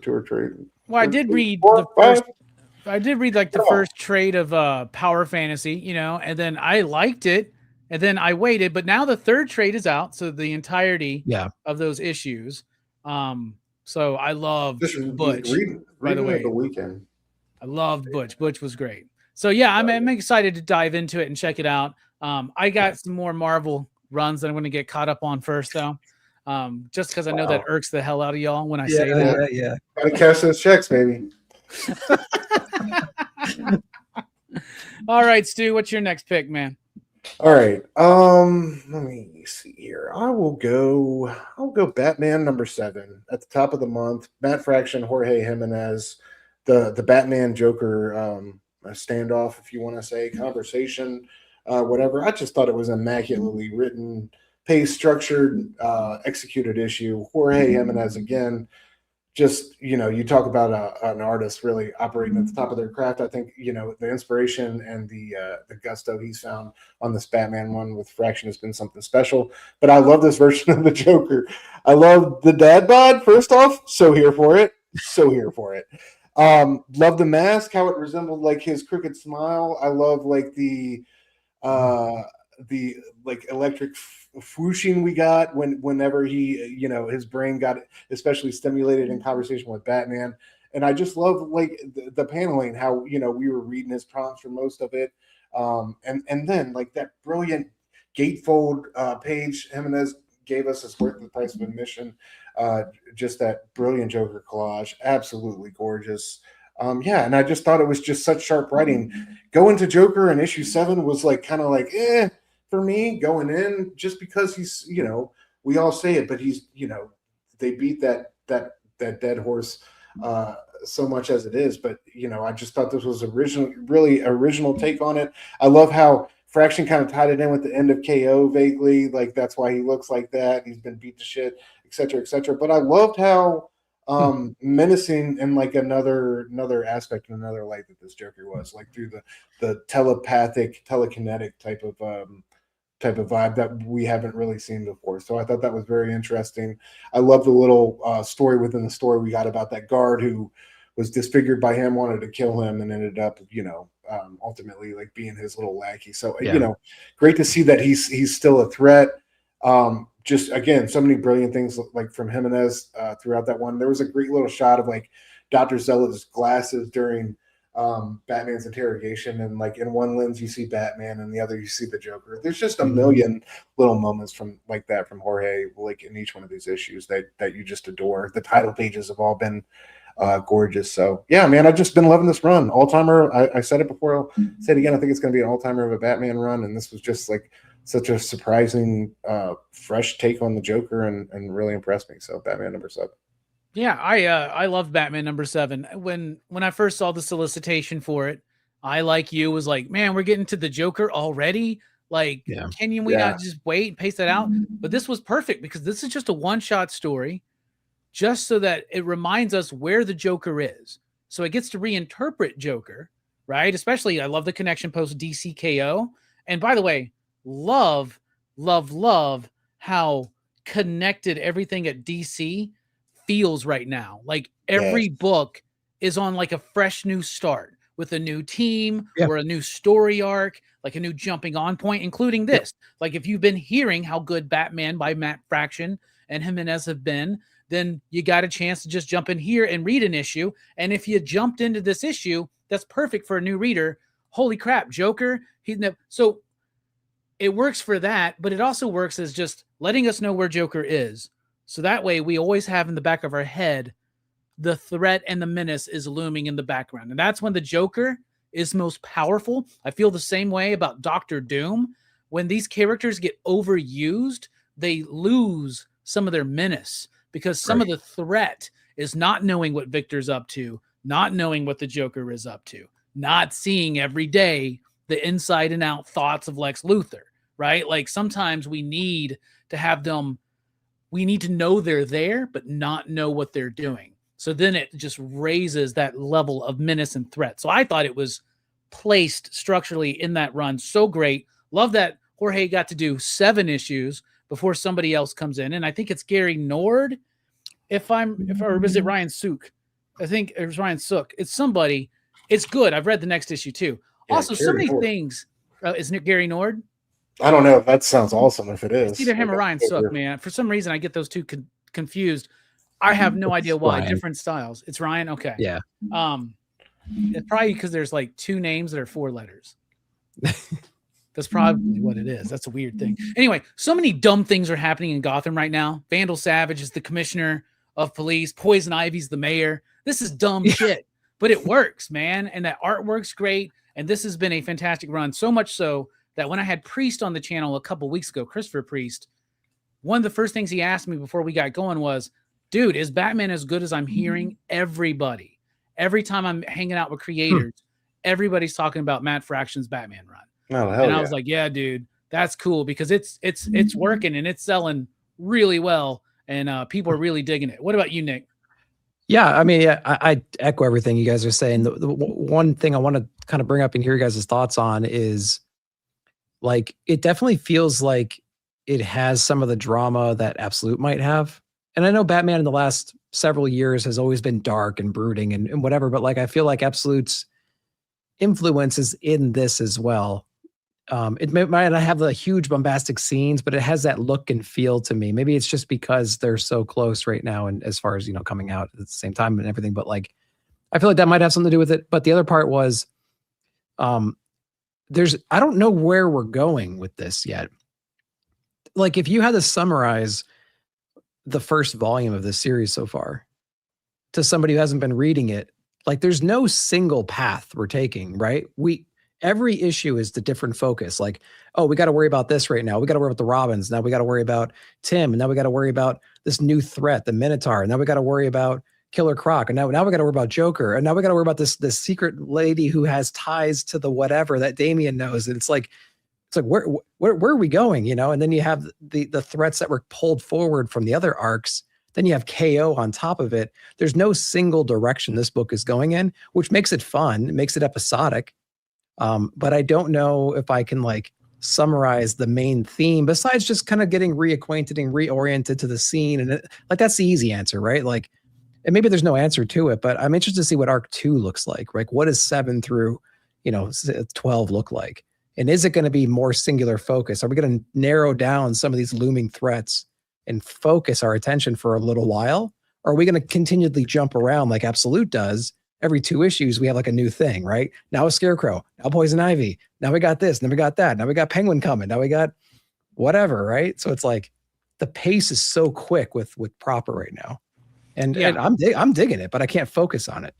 Speaker 3: tour trade.
Speaker 1: Well, I did read the first trade of Power Fantasy, and then I liked it, and then I waited, but now the third trade is out, so the entirety of those issues. So I loved Butch.
Speaker 3: By the way, the weekend.
Speaker 1: I loved Butch. Butch was great. So yeah, I'm excited to dive into it and check it out. I got some more Marvel runs that I'm going to get caught up on first, though. Just because I know that irks the hell out of y'all when I say that.
Speaker 3: Yeah. Gotta cash those checks, baby.
Speaker 1: All right, Stu, what's your next pick, man?
Speaker 3: All right. Let me see here. I'll go Batman #7 at the top of the month. Matt Fraction, Jorge Jimenez, the Batman Joker standoff, if you want to say, conversation, whatever. I just thought it was immaculately written, paced, structured, executed issue. Jorge Jimenez again, just, you talk about an artist really operating at the top of their craft. I think, the inspiration and the gusto he's found on this Batman one with Fraction has been something special. But I love this version of the Joker. I love the dad bod, first off. So here for it. So here for it. Love the mask, how it resembled like his crooked smile. I love like the like electric whooshing we got whenever he, his brain got especially stimulated in conversation with Batman. And I just love like the paneling, how, we were reading his prompts for most of it. And then like that brilliant gatefold page Jimenez gave us is worth the price of admission. Just that brilliant Joker collage, absolutely gorgeous. And I just thought it was just such sharp writing. Going to Joker in issue 7 was like kind of like for me going in, just because he's, we all say it, but he's, they beat that dead horse so much as it is. But I just thought this was really original take on it. I love how Fraction kind of tied it in with the end of KO vaguely, like that's why he looks like that. He's been beat to shit, etc., etc. But I loved how menacing in like another aspect and another light that this Joker was, like through the telepathic, telekinetic type of vibe that we haven't really seen before. So I thought that was very interesting. I love the little story within the story we got about that guard who was disfigured by him, wanted to kill him, and ended up, ultimately like being his little lackey. So, great to see that he's still a threat. Just again, so many brilliant things like from Jimenez throughout that one. There was a great little shot of like Dr. Zealot's glasses during Batman's interrogation, and like in one lens you see Batman and the other you see the Joker. There's just a million little moments from like that from Jorge, like in each one of these issues that you just adore. The title pages have all been gorgeous. So yeah, man, I've just been loving this run. All-timer. I said it before, I'll say it again. I think it's going to be an all-timer of a Batman run, and this was just like such a surprising fresh take on the Joker, and really impressed me. So Batman number 7.
Speaker 1: Yeah, I love Batman number 7. When I first saw the solicitation for it, I, like you, was like, man, we're getting to the Joker already. Like, can we not just wait and pace that out? But this was perfect because this is just a one-shot story, just so that it reminds us where the Joker is. So it gets to reinterpret Joker, right? Especially, I love the connection post DCKO. And by the way, love how connected everything at DC feels right now. Like every book is on like a fresh new start with a new team or a new story arc, like a new jumping on point, including this. Like if you've been hearing how good Batman by Matt Fraction and Jimenez have been, then you got a chance to just jump in here and read an issue. And if you jumped into this issue, that's perfect for a new reader. Holy crap, Joker. So it works for that, but it also works as just letting us know where Joker is. So that way we always have in the back of our head, the threat and the menace is looming in the background. And that's when the Joker is most powerful. I feel the same way about Dr. Doom. When these characters get overused, they lose some of their menace, because some of the threat is not knowing what Victor's up to, not knowing what the Joker is up to, not seeing every day the inside and out thoughts of Lex Luthor, right? Like sometimes we need to have them, we need to know they're there, but not know what they're doing. So then it just raises that level of menace and threat. So I thought it was placed structurally in that run so great. Love that Jorge got to do 7 issues before somebody else comes in. And I think it's Gary Nord, or is it Ryan Sook? I think it was Ryan Sook. It's somebody. It's good. I've read the next issue too.
Speaker 3: Yeah,
Speaker 1: also, so many things. Isn't it Gary Nord?
Speaker 3: I don't know. That sounds awesome if it is.
Speaker 1: It's either him or Ryan Sook, man. For some reason, I get those two confused. I have no idea why.
Speaker 2: Ryan.
Speaker 1: Different styles. It's Ryan? Okay.
Speaker 2: Yeah.
Speaker 1: It's probably because there's like 2 names that are 4 letters. That's probably what it is. That's a weird thing. Anyway, so many dumb things are happening in Gotham right now. Vandal Savage is the commissioner of police. Poison Ivy's the mayor. This is dumb shit, but it works, man. And that artwork's great. And this has been a fantastic run. So much so that when I had Priest on the channel a couple weeks ago, Christopher Priest, one of the first things he asked me before we got going was, dude, is Batman as good as I'm hearing everybody? Every time I'm hanging out with creators, everybody's talking about Matt Fraction's Batman run.
Speaker 3: Oh, hell
Speaker 1: and
Speaker 3: yeah.
Speaker 1: I was like, yeah, dude, that's cool, because it's working and it's selling really well, and people are really digging it. What about you, Nick?
Speaker 2: Yeah, I mean, yeah, I echo everything you guys are saying. The one thing I want to kind of bring up and hear you guys' thoughts on is like it definitely feels like it has some of the drama that Absolute might have. And I know Batman in the last several years has always been dark and brooding and whatever, but like I feel like Absolute's influence is in this as well. It might not have the huge bombastic scenes, but it has that look and feel to me. Maybe it's just because they're so close right now, and as far as coming out at the same time and everything. But like, I feel like that might have something to do with it. But the other part was, I don't know where we're going with this yet. Like, if you had to summarize the first volume of this series so far to somebody who hasn't been reading it, like, there's no single path we're taking, right? Every issue is the different focus. Like, oh, we got to worry about this right now. We got to worry about the Robins. Now we got to worry about Tim. And now we got to worry about this new threat, the Minotaur. And now we got to worry about Killer Croc. And now we got to worry about Joker. And now we got to worry about this secret lady who has ties to the whatever that Damian knows. And it's like where are we going? And then you have the threats that were pulled forward from the other arcs. Then you have KO on top of it. There's no single direction this book is going in, which makes it fun. It makes it episodic. But I don't know if I can like summarize the main theme besides just kind of getting reacquainted and reoriented to the scene. And like, that's the easy answer, right? Like, and maybe there's no answer to it, but I'm interested to see what arc 2 looks like. Like, what does 7 through, 12 look like? And is it going to be more singular focus? Are we going to narrow down some of these looming threats and focus our attention for a little while? Or are we going to continually jump around like Absolute does? Every 2 issues, we have like a new thing, right? Now a Scarecrow, now Poison Ivy, now we got this, now we got that, now we got Penguin coming, now we got whatever, right? So it's like the pace is so quick with Proper right now, and I'm digging it, but I can't focus on it,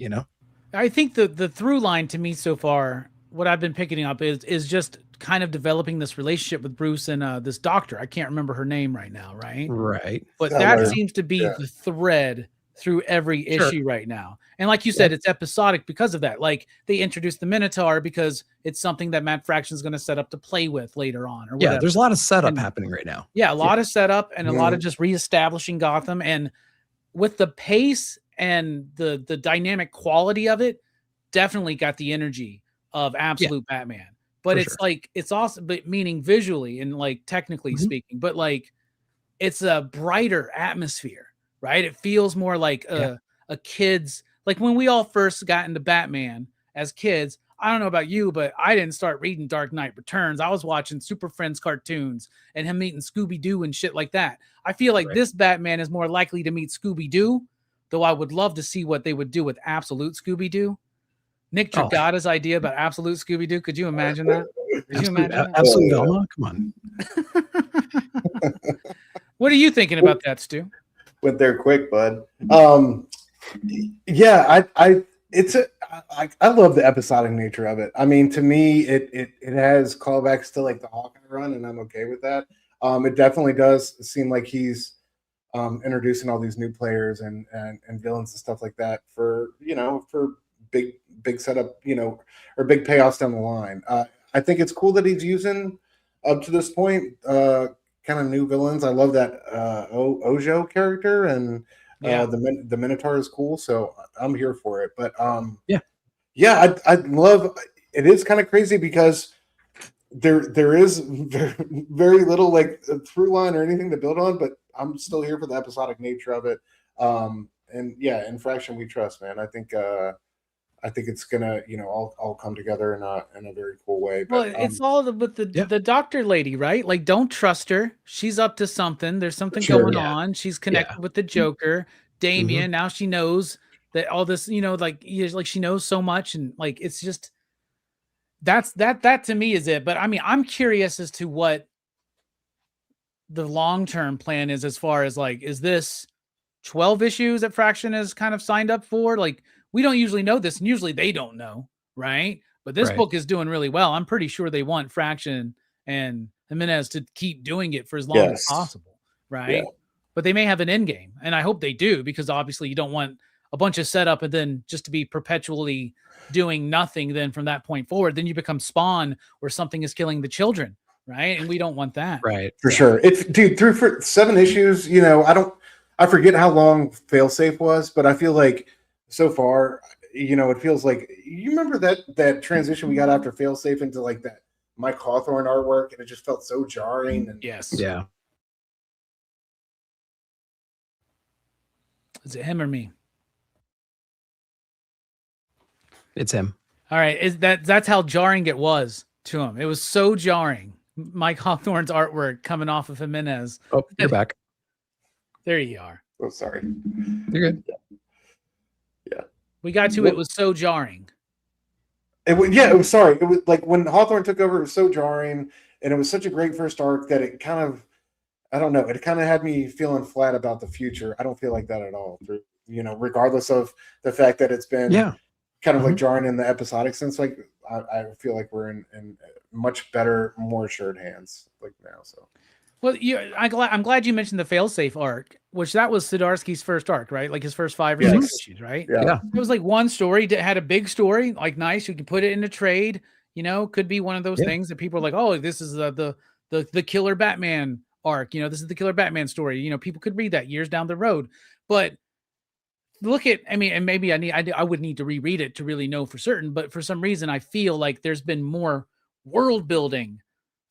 Speaker 1: I think the through line to me so far, what I've been picking up is just kind of developing this relationship with Bruce and this doctor. I can't remember her name right now, right?
Speaker 2: Right.
Speaker 1: But that seems to be the thread through every issue right now. And like you said, it's episodic because of that. Like, they introduced the Minotaur because it's something that Matt Fraction is going to set up to play with later on. Or whatever.
Speaker 2: Yeah, there's a lot of setup happening right now.
Speaker 1: Yeah, a lot of setup and a lot of just reestablishing Gotham. And with the pace and the dynamic quality of it, definitely got the energy of Absolute Batman. But it's like, it's also, but meaning visually and like technically speaking, but like, it's a brighter atmosphere. Right? It feels more like a kid's, like when we all first got into Batman as kids. I don't know about you, but I didn't start reading Dark Knight Returns. I was watching Super Friends cartoons and him meeting Scooby-Doo and shit like that. I feel like this Batman is more likely to meet Scooby-Doo, though I would love to see what they would do with Absolute Scooby-Doo. Nick Dragata's idea about Absolute Scooby-Doo. Could you imagine that? Could you imagine that?
Speaker 2: Absolute Velma? Come on.
Speaker 1: What are you thinking about that, Stu?
Speaker 4: Went there quick, bud.
Speaker 3: Yeah, I love the episodic nature of it. I mean, to me, it has callbacks to like the Hawkeye run, and I'm okay with that. It definitely does seem like he's introducing all these new players and villains and stuff like that for big setup, or big payoffs down the line. I think it's cool that he's using up to this point kind of new villains. I love that Ojo character, and the Minotaur is cool, so I'm here for it. But I love it. Is kind of crazy because there is very little like through line or anything to build on, but I'm still here for the episodic nature of it. And yeah, in Fraction we trust, man. I think it's gonna, all come together in a very cool way. But,
Speaker 1: well, it's all with the doctor lady, right? Like, don't trust her. She's up to something. There's something going on. She's connected with the Joker, Damian. Now she knows that all this, like she knows so much, and like it's just that to me is it. But I mean, I'm curious as to what the long-term plan is as far as like, is this 12 issues that Fraction is kind of signed up for? Like, we don't usually know this, and usually they don't know, right? But this book is doing really well. I'm pretty sure they want Fraction and Jimenez to keep doing it for as long as possible, right? Yeah. But they may have an end game, and I hope they do, because obviously you don't want a bunch of setup and then just to be perpetually doing nothing then from that point forward. Then you become Spawn, where something is killing the children, right? And we don't want that.
Speaker 2: Right.
Speaker 3: For sure. It's, dude, through for 7 issues, I I forget how long Failsafe was, but I feel like so far, it feels like you remember that transition we got after Failsafe into like that Mike Hawthorne artwork, and it just felt so jarring. And
Speaker 1: Yes.
Speaker 2: Yeah.
Speaker 1: Is it him or me?
Speaker 2: It's him.
Speaker 1: All right. That's how jarring it was to him. It was so jarring. Mike Hawthorne's artwork coming off of Jimenez.
Speaker 2: Oh, you're back.
Speaker 1: There you are.
Speaker 3: oh, sorry.
Speaker 2: You're good.
Speaker 1: We got to it was so jarring.
Speaker 3: It was sorry. It was like when Hawthorne took over, it was so jarring, and it was such a great first arc that it kind of, I don't know, it kind of had me feeling flat about the future. I don't feel like that at all. Regardless of the fact that it's been kind of like jarring in the episodic sense. Like I feel like we're in much better, more assured hands like now. So.
Speaker 1: Well, I'm glad you mentioned the Failsafe arc, which that was Zdarsky's first arc, right? Like his first 5 or 6 issues, right?
Speaker 3: Yeah.
Speaker 1: It was like one story that had a big story, like nice. You could put it in a trade, could be one of those things that people are like, oh, this is the Killer Batman arc. This is the Killer Batman story. People could read that years down the road. But look at, and maybe I would need to reread it to really know for certain. But for some reason, I feel like there's been more world building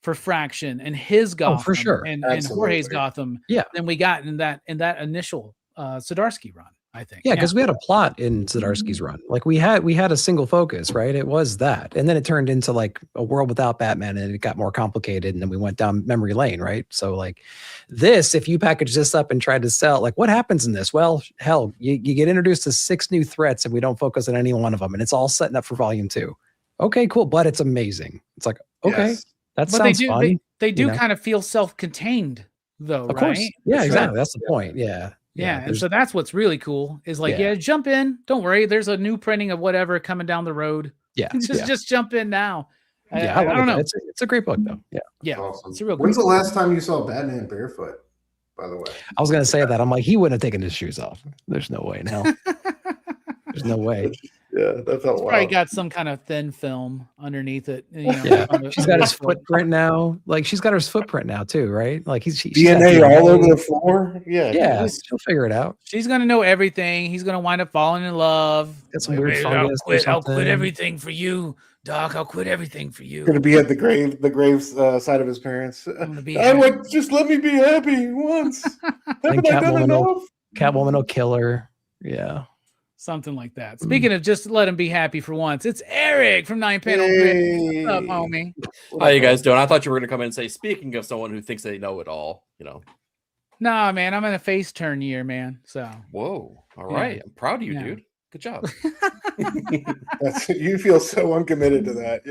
Speaker 1: for Fraction and his Gotham,
Speaker 2: for sure,
Speaker 1: and Jorge's Gotham, than we got in that initial Zdarsky run. I think,
Speaker 2: because we had a plot in Zdarsky's run. Like we had a single focus, right? It was that, and then it turned into like a world without Batman, and it got more complicated, and then we went down memory lane, right? So like this, if you package this up and try to sell, like what happens in this? Well, hell, you get introduced to 6 new threats, and we don't focus on any one of them, and it's all setting up for volume 2. Okay, cool, but it's amazing. It's like okay.
Speaker 3: Yes.
Speaker 2: That sounds fun.
Speaker 1: They do kind of feel self-contained, though,
Speaker 2: of
Speaker 1: right?
Speaker 2: course. Yeah, exactly. That's the point. Yeah.
Speaker 1: And so that's what's really cool is like, jump in. Don't worry. There's a new printing of whatever coming down the road.
Speaker 2: Yeah.
Speaker 1: Just jump in now.
Speaker 2: I
Speaker 1: don't know.
Speaker 2: It's a great book, though. Yeah.
Speaker 1: Yeah.
Speaker 3: Awesome.
Speaker 1: It's a real
Speaker 3: When's
Speaker 1: great
Speaker 3: the last time you saw Batman barefoot, by the way?
Speaker 2: I was going to say that. I'm like, he wouldn't have taken his shoes off. There's no way in hell. There's no way.
Speaker 3: Yeah, that felt wild.
Speaker 1: Probably got some kind of thin film underneath it.
Speaker 2: She's got his footprint now. Like she's got her footprint now too, right? Like she's
Speaker 3: DNA all over the floor. Yeah,
Speaker 2: she'll figure it out.
Speaker 1: She's gonna know everything. He's gonna wind up falling in love.
Speaker 2: Got some weird fungus.
Speaker 1: I'll quit everything for you, Doc. I'll quit everything for you.
Speaker 3: Gonna be at the grave side of his parents. Just let me be happy once. Haven't I done enough?
Speaker 2: Catwoman will kill her. Yeah.
Speaker 1: Something like that. Speaking of just let him be happy for once, it's Eric from 9 Panel Grid. What's up, homie?
Speaker 5: How you guys doing? I thought you were going to come in and say, speaking of someone who thinks they know it all,
Speaker 1: Nah, man, I'm in a face turn year, man. So.
Speaker 5: Whoa. All right. I'm proud of you, dude. Good job.
Speaker 3: You feel so uncommitted to that.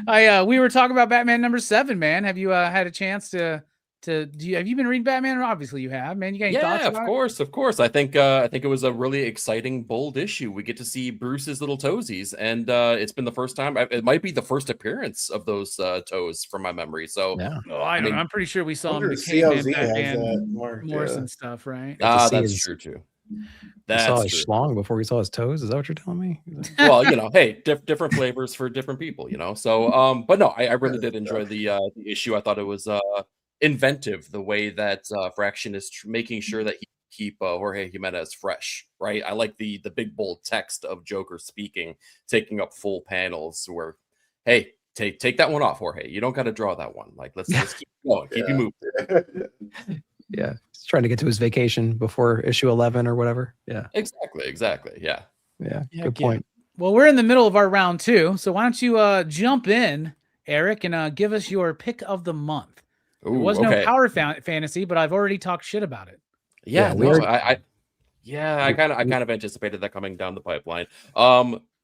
Speaker 1: Yeah. We were talking about Batman #7, man. Have you had a chance to have you been reading Batman? Obviously you have, man. You got any thoughts about it?
Speaker 5: Of course. I think it was a really exciting, bold issue. We get to see Bruce's little toesies, and it's been the first time. It might be the first appearance of those toes from my memory. So
Speaker 1: I'm pretty sure we saw him in Batman Morrison stuff, right?
Speaker 5: That's true too.
Speaker 2: We saw his schlong before we saw his toes. Is that what you're telling me?
Speaker 5: Well, hey, different flavors for different people, So, but no, I really did enjoy the issue. I thought it was inventive the way that Fraction is making sure that he keep Jorge Jimenez fresh, right? I like the big bold text of Joker speaking, taking up full panels where, hey, take that one off, Jorge. You don't got to draw that one. Like let's keep going, keep you moving.
Speaker 2: Yeah, he's trying to get to his vacation before issue 11 or whatever. Yeah,
Speaker 5: exactly. Yeah,
Speaker 2: good point.
Speaker 1: Well, we're in the middle of our round 2, so why don't you jump in, Eric, and give us your pick of the month. There was no power fantasy, but I've already talked shit about it.
Speaker 5: I kind of anticipated that coming down the pipeline.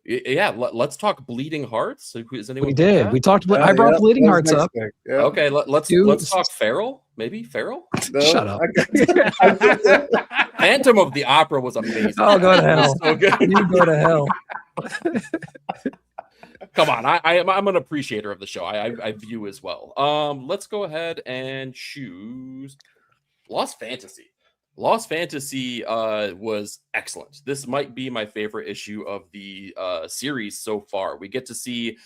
Speaker 5: Let's talk Bleeding Hearts. Is anyone?
Speaker 2: We did. We talked. I brought Bleeding Hearts up.
Speaker 5: Yeah. Okay, let's talk Feral. Maybe Feral.
Speaker 2: No, shut up.
Speaker 5: Phantom of the Opera was amazing.
Speaker 2: Oh, go to hell. So good. You go to hell.
Speaker 5: Come on, I'm an appreciator of the show. I view as well. Let's go ahead and choose Lost Fantasy. Lost Fantasy was excellent. This might be my favorite issue of the series so far. We get to see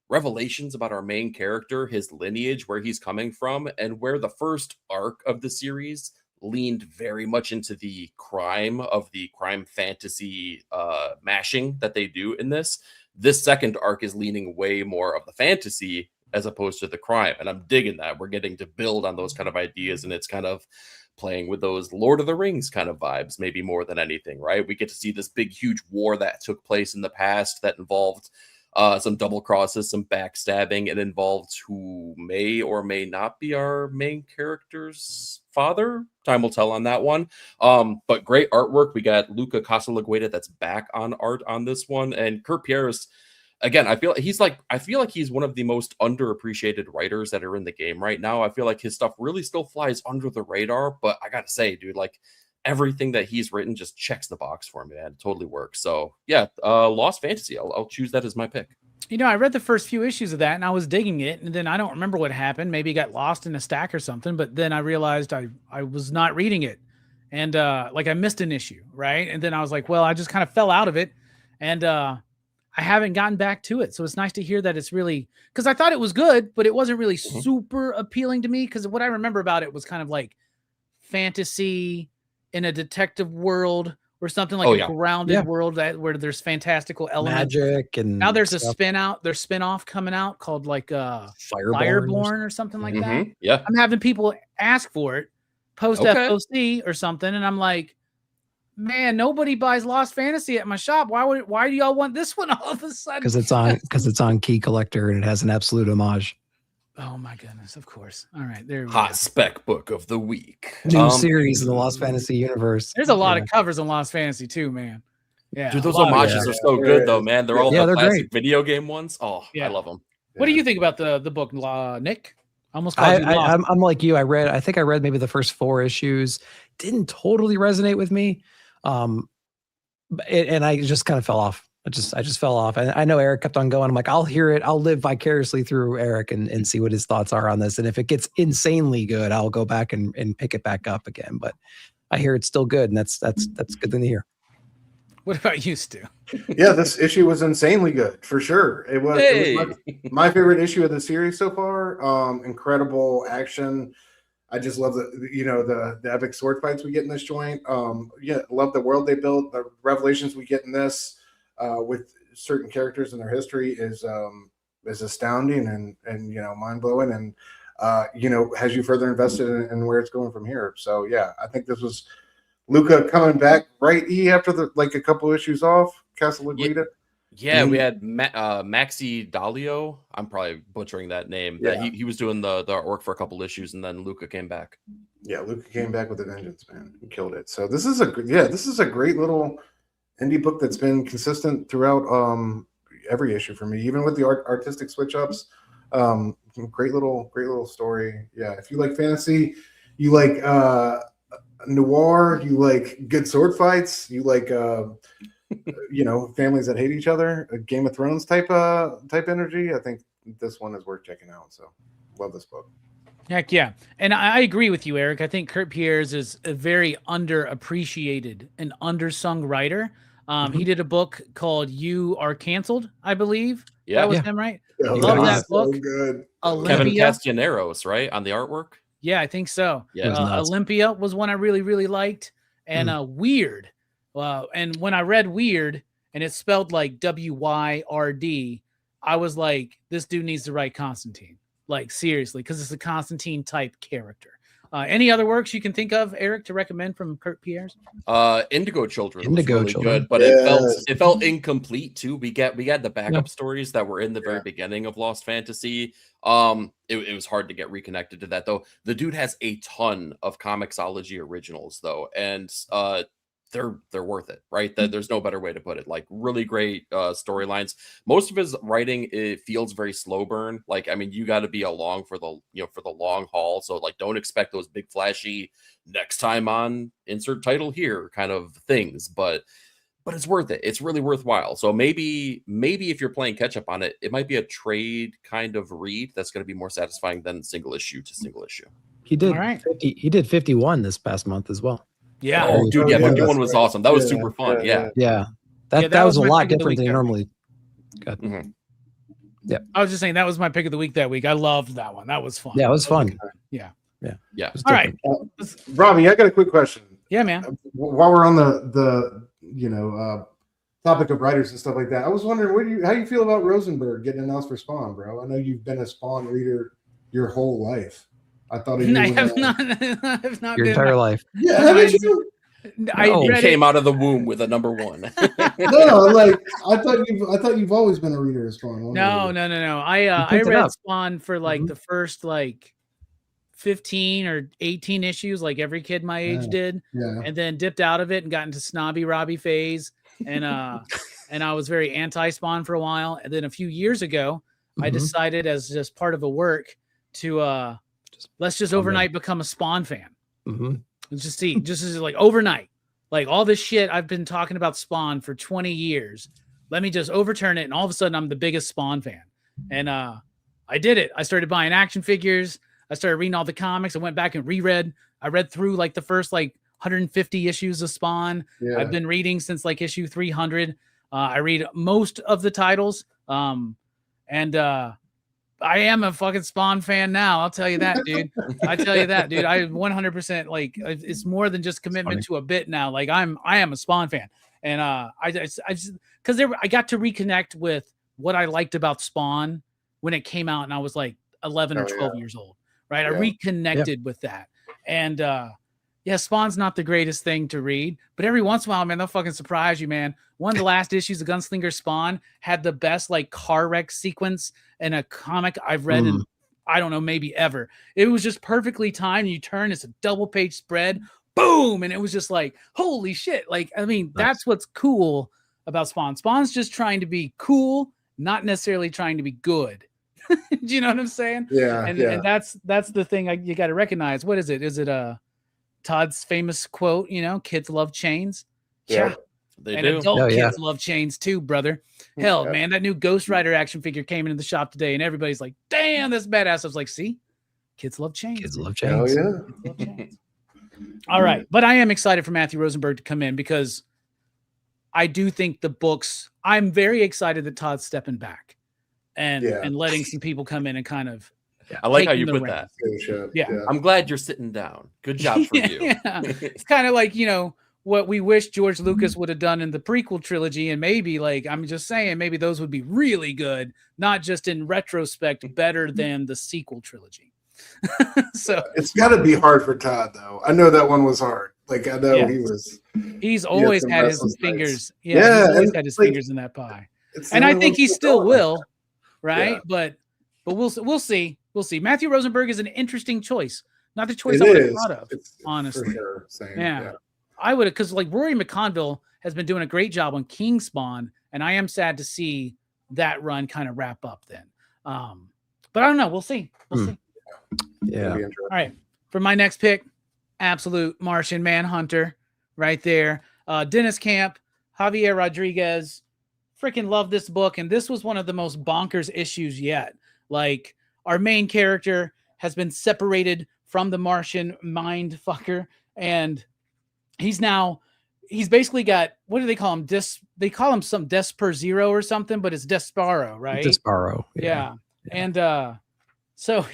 Speaker 5: revelations about our main character, his lineage, where he's coming from, and where the first arc of the series leaned very much into the crime fantasy mashing that they do in this. This second arc is leaning way more of the fantasy as opposed to the crime, and I'm digging that. We're getting to build on those kind of ideas, and it's kind of playing with those Lord of the Rings kind of vibes, maybe more than anything, right? We get to see this big, huge war that took place in the past that involved some double crosses, some backstabbing. It involved who may or may not be our main character's father. Time will tell on that one. But great artwork. We got Luca Casalegüeda that's back on art on this one, and Kurt Pierre's. Again, I feel like he's one of the most underappreciated writers that are in the game right now. I feel like his stuff really still flies under the radar, but I gotta say, dude, like everything that he's written just checks the box for me, man. It totally works. So yeah, Lost Fantasy. I'll choose that as my pick.
Speaker 1: You know, I read the first few issues of that and I was digging it, and then I don't remember what happened. Maybe it got lost in a stack or something, but then I realized I was not reading it. And like I missed an issue, right? And then I was like, well, I just kind of fell out of it. And I haven't gotten back to it. So it's nice to hear that it's really, because I thought it was good, but it wasn't really super appealing to me, because what I remember about it was kind of like fantasy in a detective world or something, like a grounded world where there's fantastical elements. Magic, and now there's stuff. There's spin-off coming out called like Fireborn or something like that.
Speaker 5: Yeah.
Speaker 1: I'm having people ask for it post FOC or something, and I'm like, man, nobody buys Lost Fantasy at my shop. Why do y'all want this one all of a sudden?
Speaker 2: Because it's on Key Collector and it has an absolute homage.
Speaker 1: Oh my goodness, of course. All right, there we
Speaker 5: Hot
Speaker 1: go.
Speaker 5: spec book of the week.
Speaker 2: New series in the Lost Fantasy universe.
Speaker 1: There's a lot of covers on Lost Fantasy too, man. Yeah.
Speaker 5: Dude, those homages are so good though, man. They're all the classic
Speaker 2: great
Speaker 5: video game ones. Oh, I love them.
Speaker 1: What do you think about the book, Nick? Almost
Speaker 2: I'm like you. I think I read maybe the first 4 issues. Didn't totally resonate with me. And I just kind of fell off. I just fell off. And I know Eric kept on going. I'm like, I'll hear it. I'll live vicariously through Eric and see what his thoughts are on this. And if it gets insanely good, I'll go back and pick it back up again. But I hear it's still good, and that's good thing to hear.
Speaker 1: What about you, Stu?
Speaker 3: Yeah, this issue was insanely good for sure. It was my favorite issue of the series so far. Incredible action. I just love the epic sword fights we get in this joint. Love the world they built. The revelations we get in this with certain characters and their history is astounding and mind blowing, and has you further invested in where it's going from here. So yeah, I think this was Luca coming back right after a couple issues off. Casalegüeda.
Speaker 5: Yeah, we had Maxi Dalio. I'm probably butchering that name. Yeah, he was doing the artwork for a couple issues, and then Luca came back. Yeah, Luca came back with a vengeance, man. He killed it. So this is a great little indie book that's been consistent throughout every issue for me, even with the artistic switch ups. Great little story. Yeah, if you like fantasy, you like noir, you like good sword fights, you like families that hate each other, a Game of Thrones type energy, I think this one is worth checking out. So love this book.
Speaker 1: Heck yeah. And I agree with you, Eric. I think Kurt Pierre's is a very underappreciated and undersung writer. He did a book called You Are Canceled, I believe.
Speaker 5: Yeah.
Speaker 1: That was him, right?
Speaker 3: Yeah,
Speaker 1: love that book.
Speaker 3: So good.
Speaker 5: Kevin Castellanos, right? On the artwork?
Speaker 1: Yeah, I think so.
Speaker 5: Yeah.
Speaker 1: Olympia was one I really, really liked. And Weird. And when I read Weird and it's spelled like WYRD, I was like, this dude needs to write Constantine. Like, seriously, because it's a Constantine type character. Any other works you can think of, Eric, to recommend from Kurt Pierre's?
Speaker 5: Indigo Children was really good, but it felt incomplete too. We had the backup stories that were in the very beginning of Lost Fantasy. It was hard to get reconnected to that though. The dude has a ton of Comixology originals though, and they're worth it, right? There's no better way to put it. Like, really great storylines. Most of his writing, it feels very slow burn. Like, I mean, you got to be along for the long haul. So like, don't expect those big flashy next time on insert title here kind of things. But it's worth it. It's really worthwhile. So maybe if you're playing catch up on it, it might be a trade kind of read that's going to be more satisfying than single issue to single issue.
Speaker 2: He did 50, he did 51 this past month as well.
Speaker 1: Yeah.
Speaker 5: Oh, dude, 51 was awesome. That was super fun. Yeah.
Speaker 2: That was a lot different than you normally got.
Speaker 1: I was just saying that was my pick of the week that week. I loved that one. That was fun.
Speaker 2: Yeah, it was fun.
Speaker 1: Yeah.
Speaker 5: Yeah.
Speaker 2: It was
Speaker 1: All right.
Speaker 2: different.
Speaker 3: Robbie, I got a quick question.
Speaker 1: Yeah, man.
Speaker 3: While we're on the topic of writers and stuff like that, I was wondering how you feel about Rosenberg getting announced for Spawn, bro? I know you've been a Spawn reader your whole life. I thought
Speaker 1: I have not. I have not
Speaker 2: Your
Speaker 1: been
Speaker 2: entire life.
Speaker 3: Yeah, haven't you?
Speaker 1: I
Speaker 2: No.
Speaker 5: He
Speaker 1: read
Speaker 5: came out of the womb with a number 1.
Speaker 3: No, like I thought you've always been a reader of Spawn.
Speaker 1: No. I
Speaker 2: picked it
Speaker 1: read
Speaker 2: up.
Speaker 1: Spawn for like
Speaker 2: Mhm.
Speaker 1: the first like 15 or 18 issues, like every kid my age did,
Speaker 3: Yeah.
Speaker 1: and then dipped out of it and got into snobby Robbie phase, and and I was very anti-Spawn for a while, and then a few years ago, I
Speaker 2: Mhm.
Speaker 1: decided as just part of a work to let's just overnight become a Spawn fan.
Speaker 2: Mhm.
Speaker 1: Let's just see, just as like overnight, like all this shit I've been talking about Spawn for 20 years. Let me just overturn it, and all of a sudden I'm the biggest Spawn fan. And I did it. I started buying action figures. I started reading all the comics. I went back and reread. I read through like the first like 150 issues of Spawn.
Speaker 3: Yeah.
Speaker 1: I've been reading since like issue 300. I read most of the titles. And I am a fucking Spawn fan now. I'll tell you that, dude. I tell you that, dude. I 100% like it's more than just commitment to a bit now. Like I am a Spawn fan, and I just because I got to reconnect with what I liked about Spawn when it came out, and I was like 11 or 12 years old, right? I reconnected with that, and yeah, Spawn's not the greatest thing to read, but every once in a while, man, they'll fucking surprise you, man. One of the last issues of Gunslinger Spawn had the best like car wreck sequence in a comic I've read in, I don't know, maybe ever. It was just perfectly timed. You turn, it's a double page spread, boom. And it was just like, holy shit. Like, I mean, that's what's cool about Spawn. Spawn's just trying to be cool, not necessarily trying to be good. Do you know what I'm saying?
Speaker 3: Yeah.
Speaker 1: And that's the thing you got to recognize. What is it? Is it Todd's famous quote, kids love chains?
Speaker 3: Yeah.
Speaker 5: They
Speaker 1: and
Speaker 5: do.
Speaker 1: adult kids love chains too, brother. Hell, man, that new Ghost Rider action figure came into the shop today, and everybody's like, "Damn, that's badass!" I was like, "See, kids love chains.
Speaker 2: Kids love
Speaker 3: Oh
Speaker 2: chains.
Speaker 3: yeah.
Speaker 1: Kids love chains." All right, but I am excited for Matthew Rosenberg to come in because I do think the books. I'm very excited that Todd's stepping back and letting some people come in and kind of.
Speaker 5: I like how
Speaker 1: taking
Speaker 5: you
Speaker 1: the
Speaker 5: put
Speaker 1: reins.
Speaker 5: that.
Speaker 1: Yeah.
Speaker 5: I'm glad you're sitting down. Good job for you.
Speaker 1: Yeah. It's kind of like, what we wish George Lucas would have done in the prequel trilogy. And maybe I'm just saying, maybe those would be really good, not just in retrospect, better than the sequel trilogy. So
Speaker 3: it's got to be hard for Todd, though. I know that one was hard. Like, I know
Speaker 1: he's always
Speaker 3: some
Speaker 1: had his
Speaker 3: wrestling
Speaker 1: fingers.
Speaker 3: fights.
Speaker 1: He's always had his fingers in that pie. And I think he still will. Right.
Speaker 3: Yeah.
Speaker 1: But we'll see. We'll see. Matthew Rosenberg is an interesting choice. Not the choice I would have thought of, honestly.
Speaker 3: For sure. Same.
Speaker 1: Yeah. I would have, because like Rory McConville has been doing a great job on King Spawn, and I am sad to see that run kind of wrap up then. But I don't know. We'll see. We'll see.
Speaker 2: Yeah.
Speaker 3: All
Speaker 1: right. For my next pick, absolute Martian Manhunter right there. Dennis Camp, Javier Rodriguez. Freaking love this book. And this was one of the most bonkers issues yet. Like, our main character has been separated from the Martian mind fucker, and he's basically got, what do they call him? They call him some Desper Zero or something, but it's Desparo, right?
Speaker 2: Desparo.
Speaker 1: Yeah. And so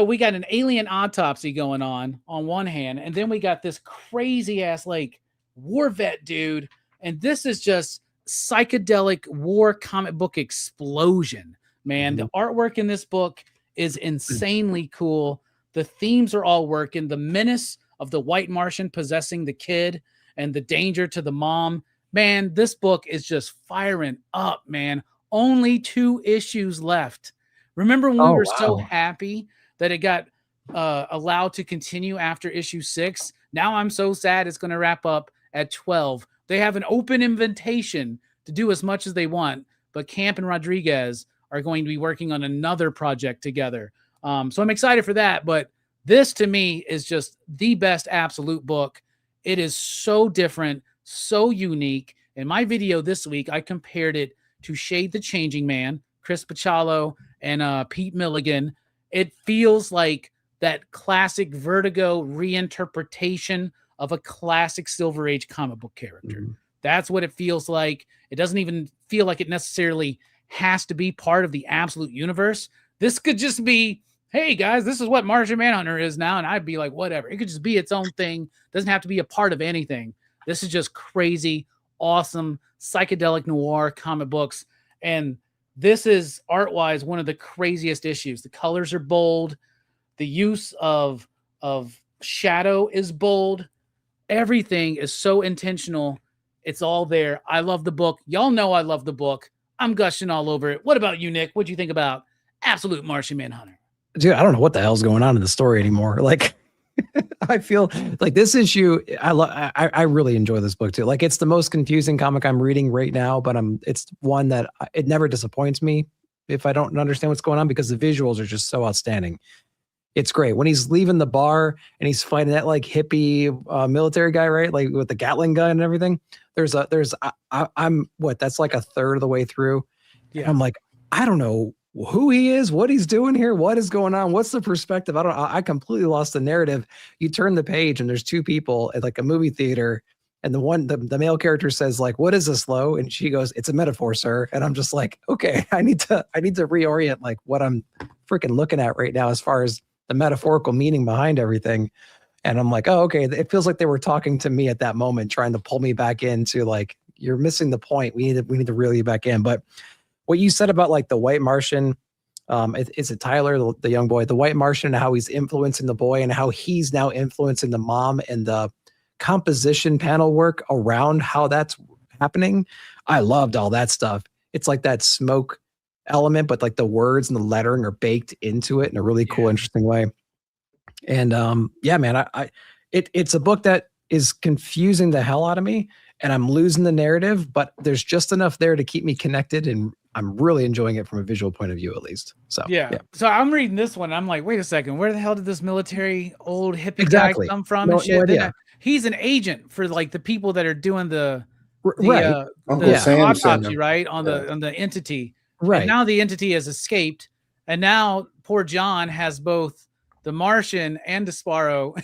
Speaker 1: we got an alien autopsy going on one hand, and then we got this crazy ass like war vet dude, and this is just psychedelic war comic book explosion, man. The artwork in this book is insanely cool. The themes are all working. The menace of the white Martian possessing the kid and the danger to the mom. Man, this book is just firing up, man. Only 2 issues left. Remember when we were so happy that it got allowed to continue after issue 6? Now I'm so sad it's going to wrap up at 12. They have an open invitation to do as much as they want, but Camp and Rodriguez are going to be working on another project together. So I'm excited for that, but this to me is just the best absolute book. It is so different, so unique. In my video this week, I compared it to Shade the Changing Man, Chris Pachalo, and Pete Milligan. It feels like that classic Vertigo reinterpretation of a classic Silver Age comic book character. That's what it feels like. It doesn't even feel like it necessarily has to be part of the absolute universe. This could just be, hey guys, this is what Martian Manhunter is now, and I'd be like, whatever. It could just be its own thing. Doesn't have to be a part of anything. This is just crazy, awesome, psychedelic noir comic books, and this is art-wise one of the craziest issues. The colors are bold. The use of shadow is bold. Everything is so intentional. It's all there. I love the book. Y'all know I love the book. I'm gushing all over it. What about you, Nick? What do you think about Absolute Martian Manhunter?
Speaker 2: Dude, I don't know what the hell's going on in the story anymore. Like, I feel like this issue, I really enjoy this book too. Like, it's the most confusing comic I'm reading right now, but it's one that it never disappoints me if I don't understand what's going on, because the visuals are just so outstanding. It's great when he's leaving the bar and he's fighting that like hippie military guy, right? Like with the Gatling gun and everything. I'm that's like a third of the way through. Yeah. And I'm like, I don't know who he is, what he's doing here, what is going on, what's the perspective? I completely lost the narrative. You turn the page and there's two people at like a movie theater, and the male character says like, "What is this, Lo?" And she goes, "It's a metaphor, sir." And I'm just like, okay, I need to reorient like what I'm freaking looking at right now as far as the metaphorical meaning behind everything. And I'm like, oh, okay. It feels like they were talking to me at that moment, trying to pull me back into like, you're missing the point. We need to reel you back in. But what you said about like the white Martian, is it Tyler, the young boy, the white Martian, and how he's influencing the boy and how he's now influencing the mom, and the composition panel work around how that's happening. I loved all that stuff. It's like that smoke element, but like the words and the lettering are baked into it in a really cool, interesting way. And yeah, man, it's a book that is confusing the hell out of me, and I'm losing the narrative, but there's just enough there to keep me connected, and I'm really enjoying it from a visual point of view, at least. So
Speaker 1: yeah. So I'm reading this one. I'm like, wait a second, where the hell did this military old hippie guy come from?
Speaker 2: No,
Speaker 1: and shit?
Speaker 2: no idea.
Speaker 1: He's an agent for like the people that are doing the
Speaker 3: Uncle Sam
Speaker 1: autopsy, right, on the entity.
Speaker 2: Right.
Speaker 1: And now the entity has escaped, and now poor John has both the Martian and the Sparrow.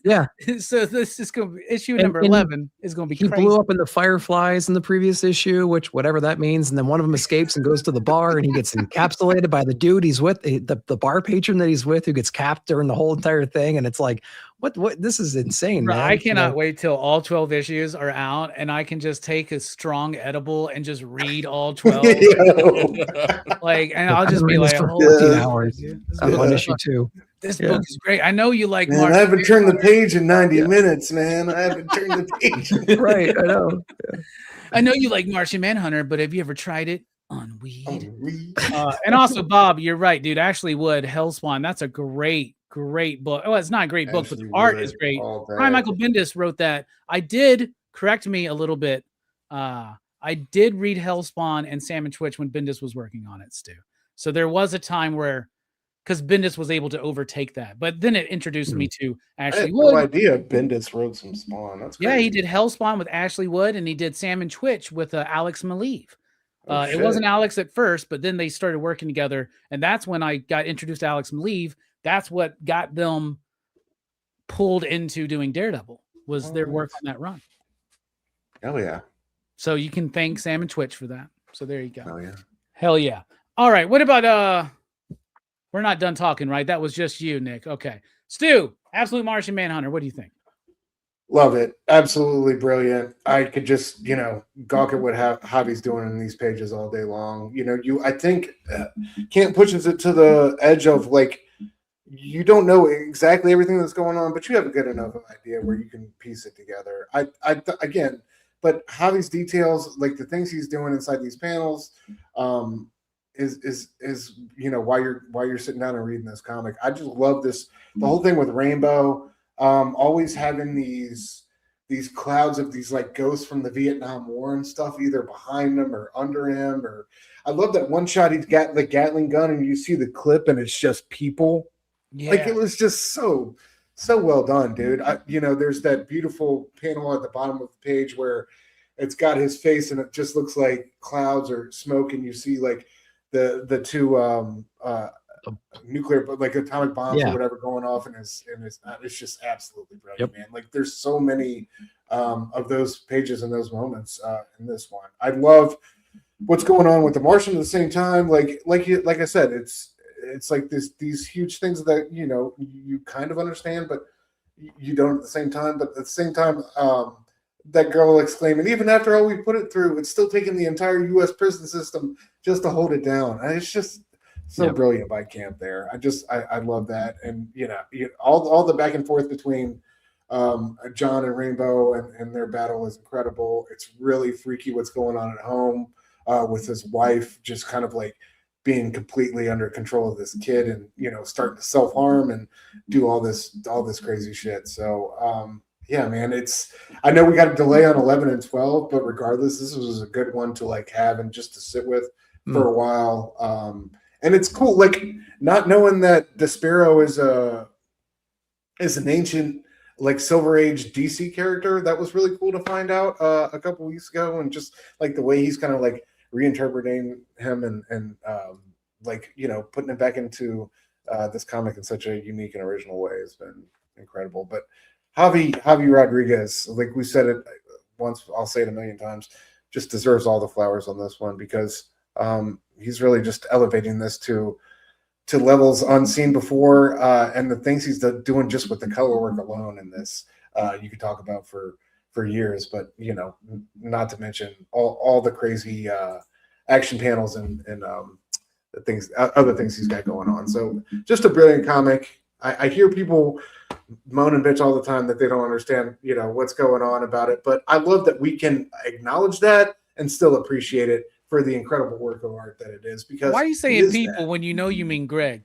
Speaker 2: Yeah.
Speaker 1: So this is going to be issue number 11 is going to be
Speaker 2: he
Speaker 1: crazy.
Speaker 2: blew up in the Fireflies in the previous issue, which whatever that means. And then one of them escapes and goes to the bar, and he gets encapsulated by the dude he's with, the bar patron that he's with, who gets capped during the whole entire thing. And it's like, what, this is insane, man.
Speaker 1: I cannot wait till all 12 issues are out, and I can just take a strong edible and just read all 12. Like, and I'll just be like,
Speaker 2: 14 hours on issue 2.
Speaker 1: This book is great. I know you like
Speaker 3: Martian. I haven't turned the page in 90 minutes, man. I haven't turned the page.
Speaker 2: Right, I know. Yeah.
Speaker 1: I know you like Martian Manhunter, but have you ever tried it on weed? And also, Bob, you're right, dude. Ashley Wood, Hellspawn. That's a great book. Oh, it's not a great book, but the art is great. Brian Michael Bendis wrote that. I did, correct me a little bit. I did read Hellspawn and Salmon Twitch when Bendis was working on it, Stu. So there was a time where, because Bendis was able to overtake that, but then it introduced me to Ashley Wood.
Speaker 3: No idea Bendis wrote some Spawn. That's crazy.
Speaker 1: Yeah, he did Hellspawn with Ashley Wood, and he did Salmon Twitch with Alex Maleev. It wasn't Alex at first, but then they started working together, and that's when I got introduced to Alex Maleev. That's what got them pulled into doing Daredevil, was their work on that run.
Speaker 3: Hell yeah.
Speaker 1: So you can thank Salmon Twitch for that. So there you go.
Speaker 3: Hell yeah.
Speaker 1: Hell yeah. All right. What about we're not done talking, right? That was just you, Nick. Okay. Stu, Absolute Martian Manhunter. What do you think?
Speaker 3: Love it. Absolutely brilliant. I could just, gawk at what Javi's doing in these pages all day long. I think Kent pushes it to the edge of like, you don't know exactly everything that's going on, but you have a good enough idea where you can piece it together. Again, but Javi's details, like the things he's doing inside these panels, is why you're sitting down and reading this comic. I just love this, the whole thing with Rainbow, always having these clouds of these like ghosts from the Vietnam War and stuff, either behind him or under him. Or I love that one shot he's got the Gatling gun and you see the clip and it's just people. Yeah. Like it was just so well done, dude. There's that beautiful panel at the bottom of the page where it's got his face and it just looks like clouds or smoke, and you see like the two nuclear, like atomic bombs or whatever going off in his it's just absolutely brilliant, man. Like there's so many of those pages and those moments in this one. I love what's going on with the Martian at the same time. Like I said, it's like these huge things that you kind of understand, but you don't at the same time. But at the same time, that girl exclaiming, even after all we put it through, it's still taking the entire U.S. prison system just to hold it down. And it's just so brilliant by Camp there. I love that, and all the back and forth between John and Rainbow and their battle is incredible. It's really freaky what's going on at home with his wife just kind of like being completely under control of this kid and starting to self-harm and do all this crazy shit. So yeah, man, I know we got a delay on 11 and 12, but regardless, this was a good one to like have and just to sit with for a while. And it's cool, like not knowing that Despero is an ancient like Silver Age DC character. That was really cool to find out a couple weeks ago, and just like the way he's kind of like reinterpreting him and like putting it back into this comic in such a unique and original way has been incredible. But Javi Rodriguez, like we said it once, I'll say it a million times, just deserves all the flowers on this one, because he's really just elevating this to levels unseen before, and the things he's doing just with the color work alone in this, you could talk about for years. But not to mention all the crazy action panels and the things, other things he's got going on. So just a brilliant comic. I hear people moan and bitch all the time that they don't understand what's going on about it, but I love that we can acknowledge that and still appreciate it for the incredible work of art that it is. Because
Speaker 1: why are you saying people when you mean Greg?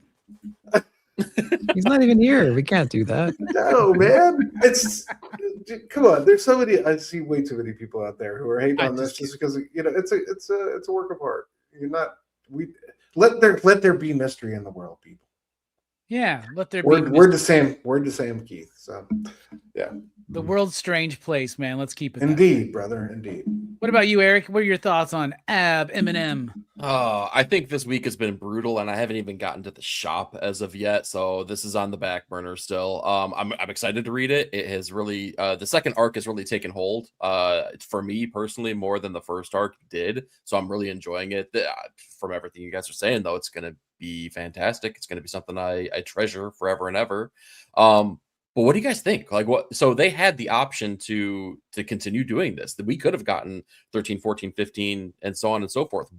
Speaker 2: He's not even here. We can't do that.
Speaker 3: No, man. Come on. There's so many. I see way too many people out there who are hating on this just because it's a work of art. Let there be mystery in the world, people.
Speaker 1: Yeah, let there be.
Speaker 3: We're the same, Keith. So, yeah.
Speaker 1: The world's strange place, man. Let's keep it.
Speaker 3: Indeed, brother. Indeed.
Speaker 1: What about you, Eric? What are your thoughts on Eminem?
Speaker 5: I think this week has been brutal, and I haven't even gotten to the shop as of yet. So this is on the back burner still. I'm excited to read it. It has really the second arc has really taken hold. For me personally, more than the first arc did. So I'm really enjoying it. From everything you guys are saying, though, it's gonna be fantastic. It's gonna be something I treasure forever and ever. But what do you guys think? Like, what? So they had the option to continue doing this. That we could have gotten 13, 14, 15, and so on and so forth.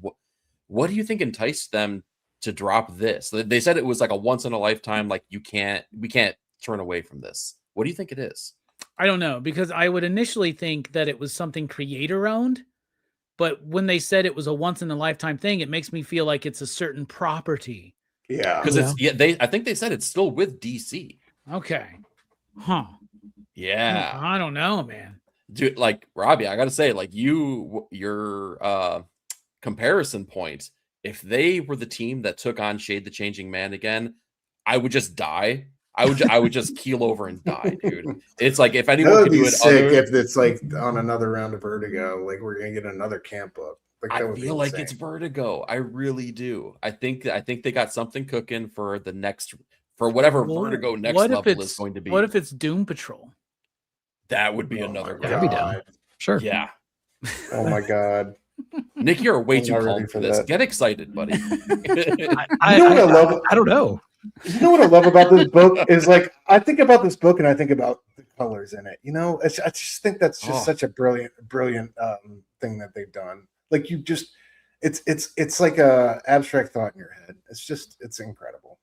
Speaker 5: What do you think enticed them to drop this? They said it was like a once in a lifetime. Like we can't turn away from this. What do you think it is?
Speaker 1: I don't know, because I would initially think that it was something creator owned, but when they said it was a once in a lifetime thing, it makes me feel like it's a certain property.
Speaker 3: Yeah,
Speaker 5: because I think they said it's still with DC.
Speaker 1: Okay. Huh.
Speaker 5: Yeah.
Speaker 1: I don't know, man.
Speaker 5: Dude, like Robbie, I gotta say, like your comparison point, if they were the team that took on Shade the Changing Man again, I would just die. I would just keel over and die, dude. It's like if anyone could do it,
Speaker 3: if it's like on another round of Vertigo, like we're gonna get another camp book. Like,
Speaker 5: I feel like it's Vertigo. I really do. I think they got something cooking for the next. For whatever Vertigo next level is going to be.
Speaker 1: What if it's Doom Patrol?
Speaker 5: That would be another good.
Speaker 2: That'd be down. Sure.
Speaker 5: Yeah.
Speaker 3: Oh my God.
Speaker 5: Nick, you're way too calm for this. Get excited, buddy.
Speaker 2: I don't know.
Speaker 3: You know what I love about this book is, like, I think about this book and I think about the colors in it. I just think that's just such a brilliant thing that they've done. Like it's like a abstract thought in your head. It's incredible.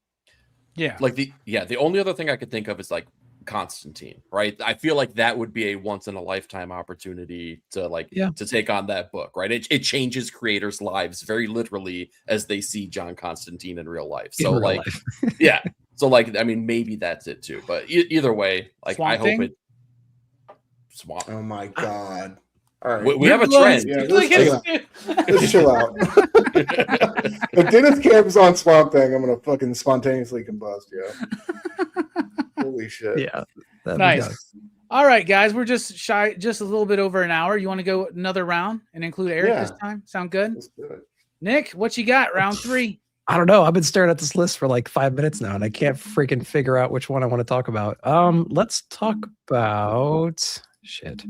Speaker 1: Yeah.
Speaker 5: Like the only other thing I could think of is like Constantine, right? I feel like that would be a once in a lifetime opportunity to take on that book, right? It changes creators' lives very literally as they see John Constantine in real life. So yeah. So like, I mean, maybe that's it too. But either way, like
Speaker 1: Swamp
Speaker 5: I hope
Speaker 1: Thing?
Speaker 5: it. Swamp.
Speaker 3: Oh my God. All right.
Speaker 5: We have a trend.
Speaker 3: Yeah, let's chill out. If Dennis Camp's on Swamp Thing, I'm gonna fucking spontaneously combust, Holy shit.
Speaker 2: Yeah.
Speaker 1: Nice. All right, guys. We're just a little bit over an hour. You want to go another round and include Eric this time? Sound good?
Speaker 3: Let's do it.
Speaker 1: Nick, what you got? Round 3.
Speaker 2: I don't know. I've been staring at this list for like 5 minutes now, and I can't freaking figure out which one I want to talk about. Let's talk about shit.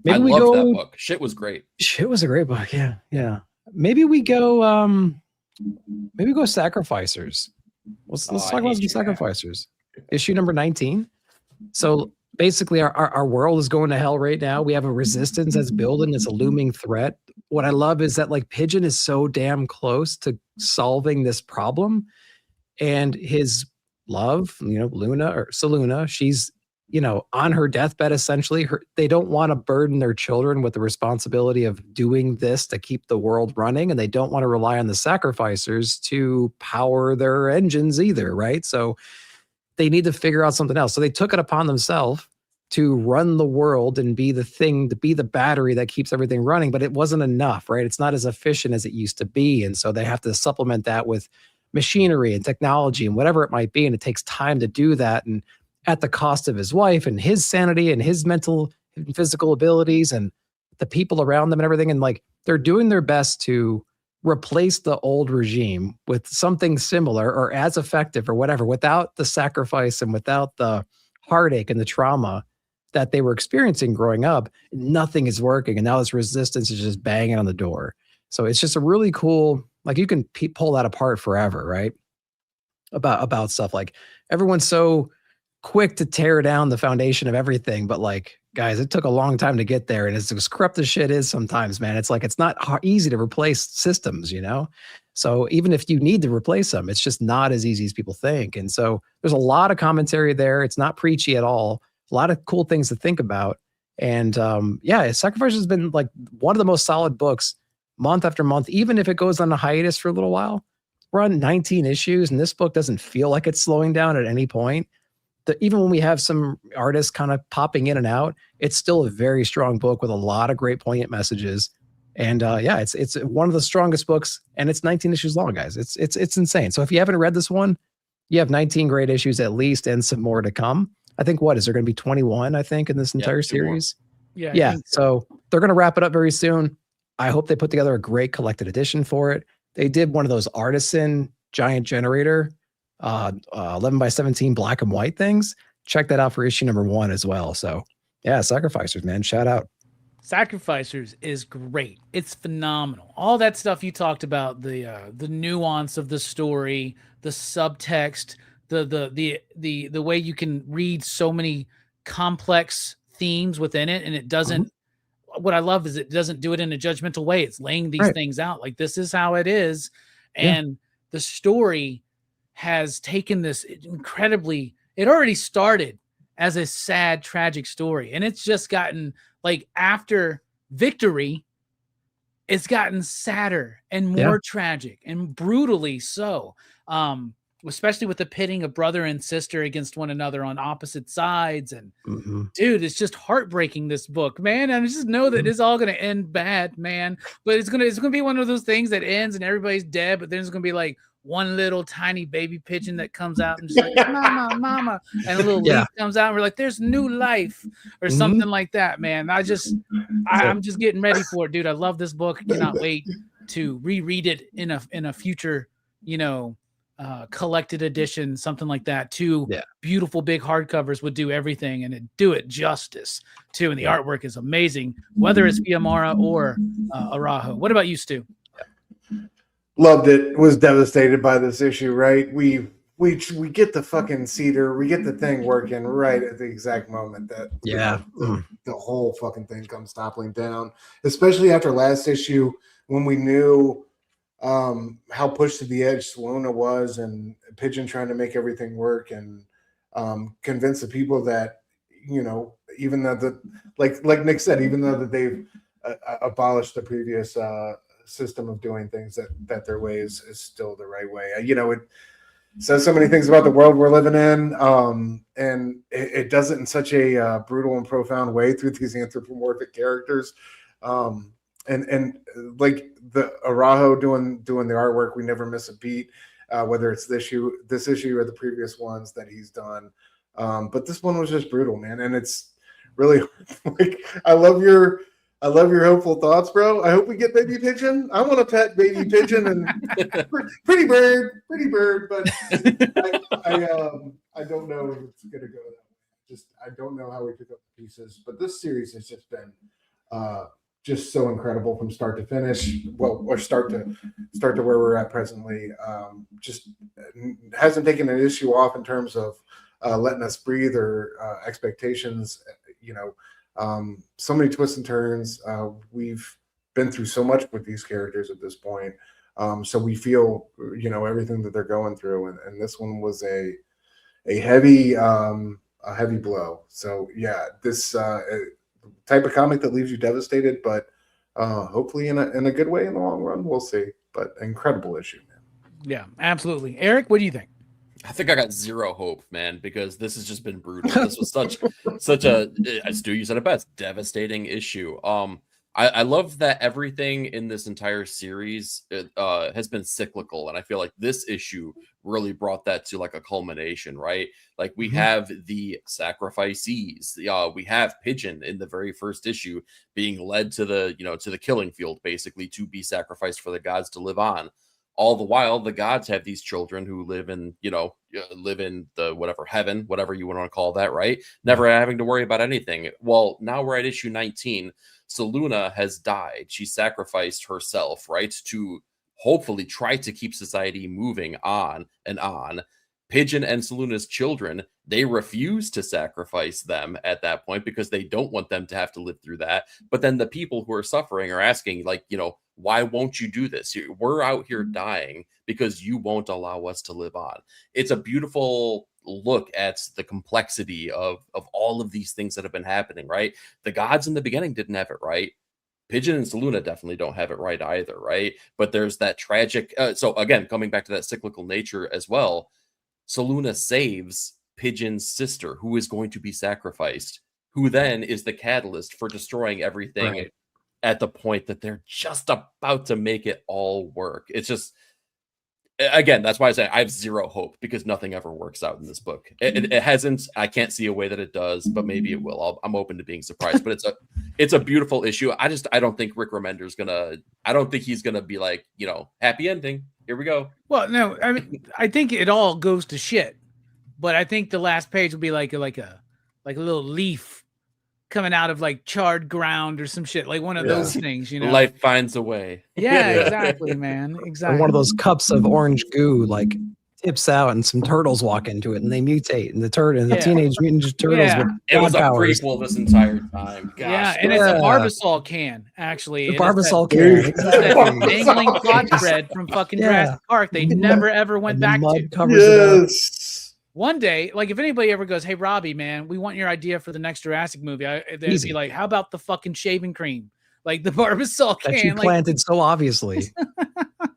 Speaker 2: Maybe
Speaker 5: I
Speaker 2: we
Speaker 5: loved
Speaker 2: go.
Speaker 5: that book. Shit was great.
Speaker 2: Shit was a great book. Yeah. Maybe we go. Maybe we go Sacrificers. Let's
Speaker 5: Oh,
Speaker 2: talk
Speaker 5: I
Speaker 2: about
Speaker 5: hate
Speaker 2: some
Speaker 5: you.
Speaker 2: Sacrificers. Issue number 19. So basically, our world is going to hell right now. We have a resistance that's building. It's a looming threat. What I love is that like Pigeon is so damn close to solving this problem, and his love, Luna or Saluna, she's on her deathbed essentially. They don't want to burden their children with the responsibility of doing this to keep the world running, and they don't want to rely on the Sacrificers to power their engines either, right? So they need to figure out something else. So they took it upon themselves to run the world and be the thing, to be the battery that keeps everything running, but it wasn't enough, right? It's not as efficient as it used to be. And so they have to supplement that with machinery and technology and whatever it might be. And it takes time to do that. And at the cost of his wife and his sanity and his mental and physical abilities and the people around them and everything. And like, they're doing their best to replace the old regime with something similar or as effective or whatever, without the sacrifice and without the heartache and the trauma that they were experiencing growing up. Nothing is working. And now this resistance is just banging on the door. So it's just a really cool, like you can pull that apart forever, right? About stuff like everyone's so quick to tear down the foundation of everything, but like, guys, it took a long time to get there. And as corrupt as shit is sometimes, man, it's like, it's not easy to replace systems, So even if you need to replace them, it's just not as easy as people think. And so there's a lot of commentary there. It's not preachy at all. A lot of cool things to think about. And Sacrifice has been like one of the most solid books month after month, even if it goes on a hiatus for a little while. We're on 19 issues and this book doesn't feel like it's slowing down at any point. Even when we have some artists kind of popping in and out, it's still a very strong book with a lot of great poignant messages. And it's one of the strongest books, and it's 19 issues long, guys. It's insane. So if you haven't read this one, you have 19 great issues at least, and some more to come. I think is there going to be 21? I think in this entire series. Yeah. So they're going to wrap it up very soon. I hope they put together a great collected edition for it. They did one of those artisan giant generator 11 by 17 black and white things. Check that out for issue number 1 as well. So yeah, Sacrificers, man, shout out.
Speaker 1: Sacrificers is great. It's phenomenal. All that stuff you talked about, the nuance of the story, the subtext, the way you can read so many complex themes within it, and it doesn't. What I love is it doesn't do it in a judgmental way. It's laying these things out like this is how it is, and the story has taken this incredibly. It already started as a sad, tragic story, and it's just gotten like after victory, it's gotten sadder and more tragic and brutally so. Especially with the pitting of brother and sister against one another on opposite sides. And dude, it's just heartbreaking, this book, man. And I just know that it's all going to end bad, man. But it's going to be one of those things that ends and everybody's dead. But then there's going to be like one little tiny baby pigeon that comes out and just like, mama, mama. And a little leaf comes out and we're like, there's new life or something like that, man. I'm just getting ready for it, dude. I love this book. I cannot wait to reread it in a future, collected edition, something like that. Two beautiful big hardcovers would do everything, and it do it justice too. And the artwork is amazing, whether it's Fiamara or Araujo. What about you, Stu?
Speaker 3: Loved it. Was devastated by this issue. Right, we get the fucking cedar, we get the thing working right at the exact moment that the whole fucking thing comes toppling down. Especially after last issue when we knew how pushed to the edge Saluna was, and Pigeon trying to make everything work and convince the people that even though like Nick said, even though that they've abolished the previous system of doing things, that their way is still the right way. It says so many things about the world we're living in, and it does it in such a brutal and profound way through these anthropomorphic characters. And like the Araujo doing the artwork, we never miss a beat, whether it's this issue or the previous ones that he's done. But this one was just brutal, man, and it's really like I love your hopeful thoughts, bro. I hope we get baby pigeon. I want to pet baby pigeon and pretty bird, but I don't know if it's gonna go that way. I don't know how we pick up the pieces, but this series has just been just so incredible from start to finish. Well, or start to where we're at presently. Just hasn't taken an issue off in terms of letting us breathe or expectations. So many twists and turns. We've been through so much with these characters at this point. So we feel, everything that they're going through, and this one was a heavy blow. So yeah, this type of comic that leaves you devastated, but hopefully in a good way in the long run. We'll see. But incredible issue, man.
Speaker 1: Yeah, absolutely. Eric, what do you think?
Speaker 5: I think I got zero hope, man, because this has just been brutal. This was such a, as Stu, you said it best, devastating issue. I love that everything in this entire series has been cyclical, and I feel like this issue really brought that to like a culmination, right? Like we have the sacrificees, we have Pigeon in the very first issue being led to the killing field, basically to be sacrificed for the gods to live on. All the while, the gods have these children who live in the whatever heaven, whatever you want to call that, right? Never having to worry about anything. Well, now we're at issue 19. Seluna has died. She sacrificed herself, right, to hopefully try to keep society moving on and on. Pigeon and Seluna's children, they refuse to sacrifice them at that point because they don't want them to have to live through that. But then the people who are suffering are asking, like, why won't you do this? We're out here dying because you won't allow us to live on. It's a beautiful look at the complexity of all of these things that have been happening, right? The gods in the beginning didn't have it right. Pigeon and Seluna definitely don't have it right either, right? But there's that tragic... so again, coming back to that cyclical nature as well, Seluna saves Pigeon's sister, who is going to be sacrificed, who then is the catalyst for destroying everything, right, at the point that they're just about to make it all work. It's just... Again, that's why I say I have zero hope, because nothing ever works out in this book. It hasn't. I can't see a way that it does, but maybe it will. I'm open to being surprised. But it's a beautiful issue. I don't think Rick Remender's gonna. I don't think he's gonna be like, happy ending. Here we go.
Speaker 1: Well, no, I mean, I think it all goes to shit, but I think the last page will be like a little leaf coming out of like charred ground or some shit, like one of those things,
Speaker 5: Life finds a way.
Speaker 1: Yeah, exactly, man. Exactly.
Speaker 2: And one of those cups of orange goo like tips out, and some turtles walk into it, and they mutate, and the Teenage Mutant Turtles.
Speaker 1: Yeah.
Speaker 5: It was a prequel this entire time. Gosh,
Speaker 1: yeah, and it's a Barbasol can, actually.
Speaker 2: The Barbasol can.
Speaker 1: That dangling plot thread from fucking Jurassic Park. They never ever went back to.
Speaker 3: Yes.
Speaker 1: One day, like if anybody ever goes, "Hey Robbie, man, we want your idea for the next Jurassic movie," they'd be like, "How about the fucking shaving cream, like the Barbasol can
Speaker 2: that you planted so obviously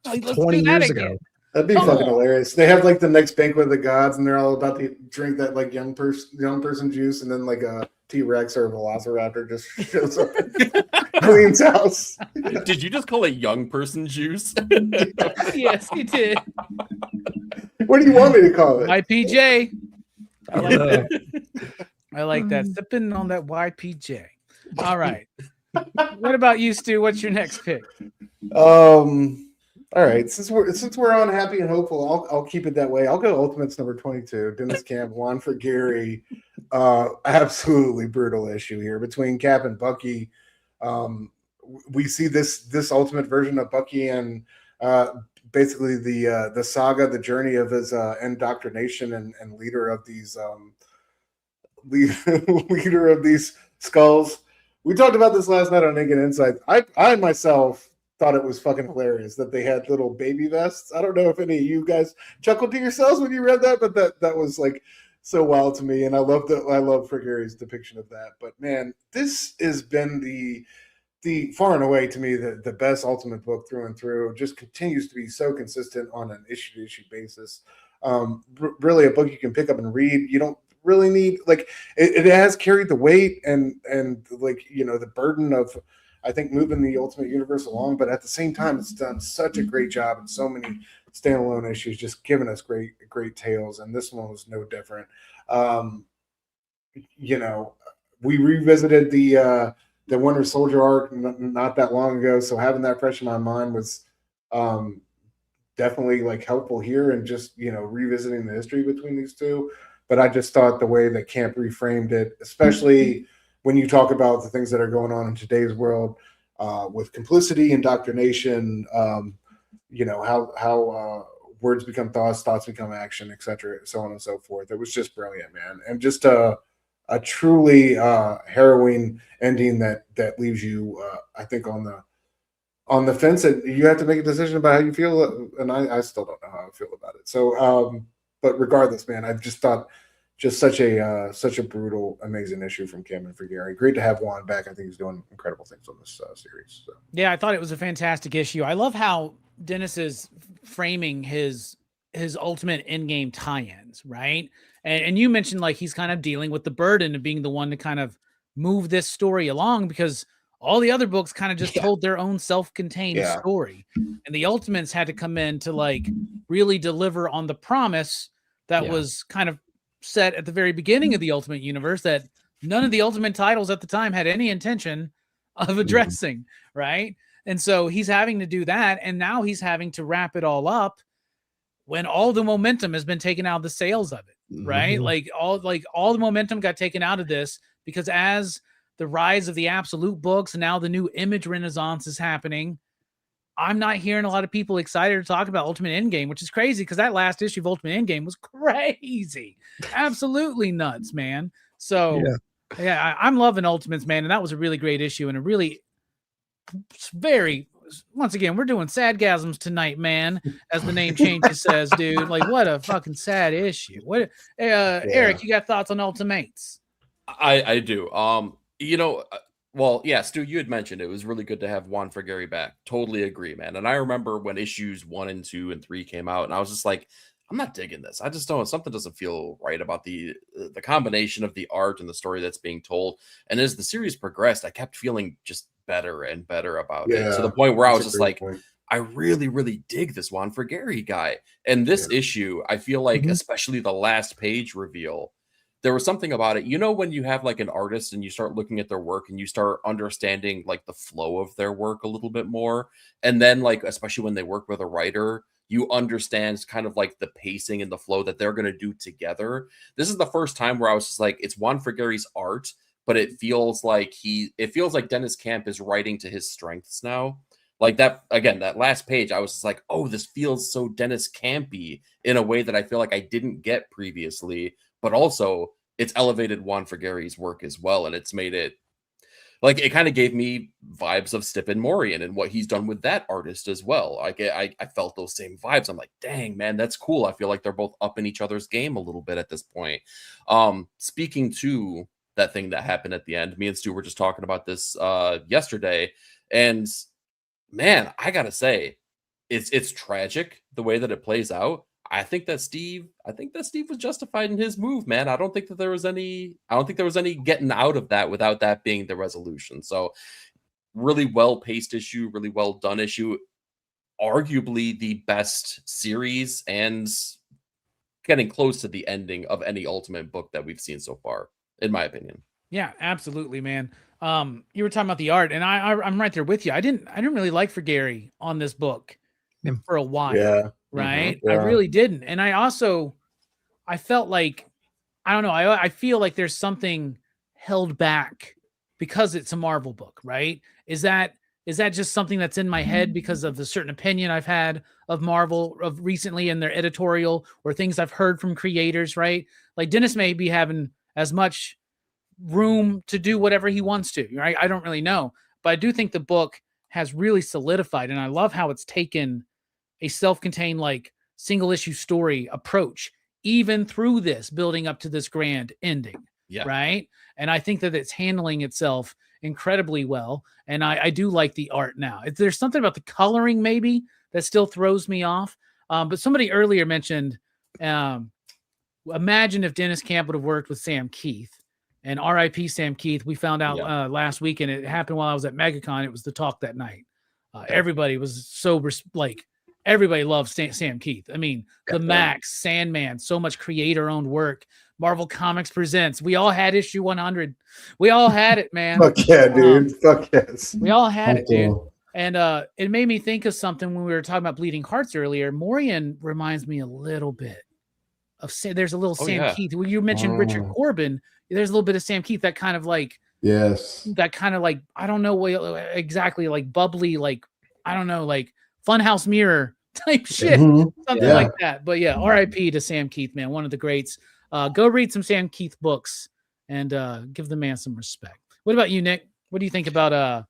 Speaker 1: like,
Speaker 2: 20 years ago?"
Speaker 3: That'd be fucking hilarious. They have like the next banquet of the gods, and they're all about to drink that like young person juice, and then like a T-Rex or a Velociraptor just shows up at Queen's house.
Speaker 5: Did you just call it young person juice?
Speaker 1: Yes, he did.
Speaker 3: What do you want me to call it?
Speaker 1: YPJ. I like that. I like that. Sipping on that YPJ. All right. What about you, Stu? What's your next pick?
Speaker 3: All right. Since we're on happy and hopeful, I'll keep it that way. I'll go Ultimates number 22. Dennis Camp, Juan for Gary. Absolutely brutal issue here between Cap and Bucky. We see this ultimate version of Bucky and basically the saga, the journey of his indoctrination and leader of these leader of these skulls. We talked about this last night on Naked Insight. I myself thought it was fucking hilarious that they had little baby vests. I don't know if any of you guys chuckled to yourselves when you read that, but that was like so wild to me, and I love Frank Gary's depiction of that. But man, this has been the far and away to me the best Ultimate book through and through. Just continues to be so consistent on an issue to issue basis. Really a book you can pick up and read. You don't really need like it has carried the weight and like the burden of, I think, moving the Ultimate Universe along, but at the same time, it's done such a great job in so many standalone issues, just giving us great tales, and this one was no different. We revisited the Winter Soldier arc not that long ago, so having that fresh in my mind was definitely like helpful here, and just revisiting the history between these two. But I just thought the way that Camp reframed it, especially when you talk about the things that are going on in today's world with complicity, indoctrination, how words become thoughts, thoughts become action, etc., so on and so forth. It was just brilliant, man, and just a truly harrowing ending that leaves you, I think, on the fence, and you have to make a decision about how you feel. And I still don't know how I feel about it. So, but regardless, man, I just thought such a brutal, amazing issue from Cameron for Gary. Great to have Juan back. I think he's doing incredible things on this series. So.
Speaker 1: Yeah, I thought it was a fantastic issue. I love how Dennis is framing his ultimate endgame tie-ins, right? And you mentioned like he's kind of dealing with the burden of being the one to kind of move this story along, because all the other books kind of just told their own self-contained story. And the Ultimates had to come in to like really deliver on the promise that was kind of set at the very beginning of the Ultimate Universe that none of the Ultimate titles at the time had any intention of addressing, right? And so he's having to do that, and now he's having to wrap it all up when all the momentum has been taken out of the sales of it, right? Like all the momentum got taken out of this, because as the rise of the absolute books and now the new Image renaissance is happening, I'm not hearing a lot of people excited to talk about Ultimate Endgame, which is crazy because that last issue of Ultimate Endgame was crazy. Absolutely nuts, man. So yeah, I'm loving Ultimates, man. And that was a really great issue, and a really very, once again, we're doing sadgasms tonight, man, as the name changes says, dude. Like, what a fucking sad issue. What Eric, you got thoughts on Ultimates?
Speaker 5: I do. Well, yeah, Stu, you had mentioned it was really good to have Juan for Gary back. Totally agree, man. And I remember when issues 1 and 2 and 3 came out, and I was just like, I'm not digging this. I just don't. Something doesn't feel right about the combination of the art and the story that's being told. And as the series progressed, I kept feeling just better and better about it, to the point where I was just like, I really, really dig this Juan for Gary guy. And this issue, I feel like, especially the last page reveal, there was something about it. You know, when you have like an artist and you start looking at their work and you start understanding like the flow of their work a little bit more. And then like, especially when they work with a writer, you understand kind of like the pacing and the flow that they're going to do together. This is the first time where I was just like, it's Juan for Gary's art, but it feels like Dennis Camp is writing to his strengths now. Like that, again, that last page, I was just like, oh, this feels so Dennis Campy in a way that I feel like I didn't get previously. But also, it's elevated Juan for Gary's work as well, and it's made it like it kind of gave me vibes of Stephen Morian and what he's done with that artist as well. Like I felt those same vibes. I'm like, dang, man, that's cool. I feel like they're both up in each other's game a little bit at this point. Speaking to that thing that happened at the end, me and Stu were just talking about this yesterday, and man, I gotta say, it's tragic the way that it plays out. I think that Steve was justified in his move, man. I don't think there was any getting out of that without that being the resolution. So really well-paced issue, really well done issue, arguably the best series and getting close to the ending of any Ultimate book that we've seen so far, in my opinion.
Speaker 1: Yeah, absolutely, man. You were talking about the art, and I'm right there with you. I didn't really like for Gary on this book for a while.
Speaker 4: Yeah.
Speaker 1: Right. I really didn't. And I felt like, I don't know. I feel like there's something held back because it's a Marvel book, right? Is that just something that's in my head because of the certain opinion I've had of Marvel of recently in their editorial, or things I've heard from creators, right? Like Dennis may be having as much room to do whatever he wants to, right? I don't really know, but I do think the book has really solidified, and I love how it's taken a self-contained, like, single issue story approach, even through this building up to this grand ending. Yeah. Right. And I think that it's handling itself incredibly well. And I do like the art now. There's something about the coloring maybe that still throws me off. But somebody earlier mentioned, imagine if Dennis Camp would have worked with Sam Keith, and RIP Sam Keith. We found out last week, and it happened while I was at MegaCon. It was the talk that night. Everybody was so everybody loves Sam Keith. I mean, the Max, Sandman, so much creator-owned work. Marvel Comics Presents. We all had issue 100. We all had it, man.
Speaker 3: Fuck yeah, dude. Fuck yes.
Speaker 1: We all had it, dude. And it made me think of something when we were talking about Bleeding Hearts earlier. Morian reminds me a little bit of there's a little Sam Keith. When you mentioned Richard Corbin, there's a little bit of Sam Keith, that kind of like
Speaker 6: Yes.
Speaker 1: that kind of like, I don't know what exactly, like bubbly, like, I don't know, like Funhouse Mirror type shit,
Speaker 6: Mhm.
Speaker 1: something
Speaker 6: Yeah.
Speaker 1: like that. But yeah, RIP to Sam Keith, man, one of the greats. Go read some Sam Keith books and give the man some respect. What about you, Nick? What do you think about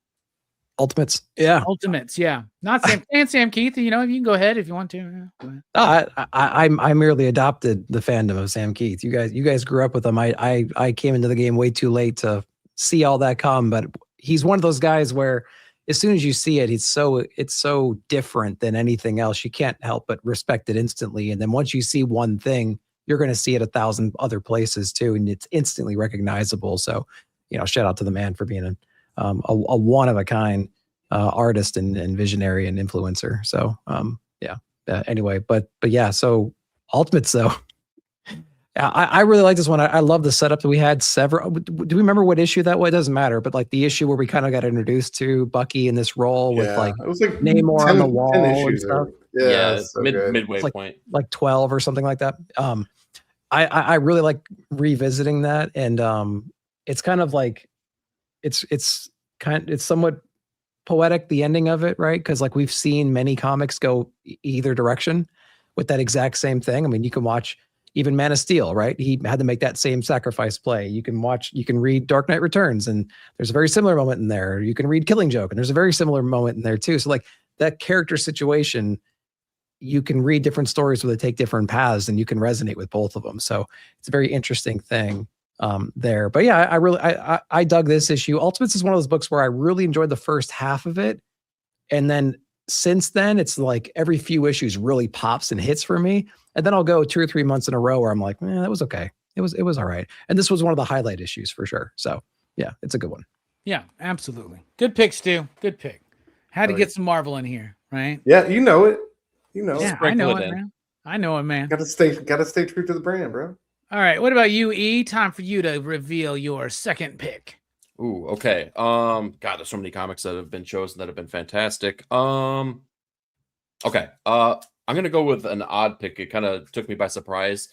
Speaker 2: Ultimates. Yeah.
Speaker 1: Ultimates? Yeah, not Sam and Sam Keith. You know, you can go ahead if you want to. Yeah, go ahead.
Speaker 2: I merely adopted the fandom of Sam Keith. You guys grew up with him. I came into the game way too late to see all that come, but he's one of those guys where as soon as you see it, it's so different than anything else. You can't help but respect it instantly. And then once you see one thing, you're going to see it 1,000 other places too, and it's instantly recognizable. So, shout out to the man for being a one of a kind artist and visionary and influencer. So, anyway, but yeah, so Ultimates though. I really like this one. I love the setup that we had. Several. Do we remember what issue that was? It doesn't matter. But like the issue where we kind of got introduced to Bucky in this role with like
Speaker 3: it was like
Speaker 2: Namor
Speaker 3: 10
Speaker 2: on the wall
Speaker 3: 10
Speaker 2: and
Speaker 3: issues
Speaker 2: stuff.
Speaker 3: there. So good.
Speaker 5: midway
Speaker 2: It's
Speaker 5: point.
Speaker 2: like 12 or something like that. I really like revisiting that, and it's kind of like it's somewhat poetic, the ending of it, right? Because like we've seen many comics go either direction with that exact same thing. I mean, you can watch even Man of Steel, right? He had to make that same sacrifice play. You can read Dark Knight Returns, and there's a very similar moment in there. You can read Killing Joke, and there's a very similar moment in there too. So like that character situation, you can read different stories where they take different paths, and you can resonate with both of them. So it's a very interesting thing there. But yeah, I dug this issue. Ultimates is one of those books where I really enjoyed the first half of it, and then since then it's like every few issues really pops and hits for me, and then I'll go 2 or 3 months in a row where I'm like, man, that was okay. It was all right. And this was one of the highlight issues for sure. So yeah, it's a good one.
Speaker 1: Yeah, absolutely. Good pick, Stu. Good pick. Had to get some Marvel in here, right?
Speaker 3: Yeah, you know it. You know.
Speaker 1: Yeah, I
Speaker 5: sprinkle
Speaker 1: know
Speaker 5: it
Speaker 1: it,
Speaker 5: in.
Speaker 1: man. I know it, man.
Speaker 3: Gotta stay true to the brand, bro.
Speaker 1: All right. What about you, E? Time for you to reveal your second pick.
Speaker 5: Ooh, okay. God, there's so many comics that have been chosen that have been fantastic. Okay. I'm gonna go with an odd pick. It kind of took me by surprise.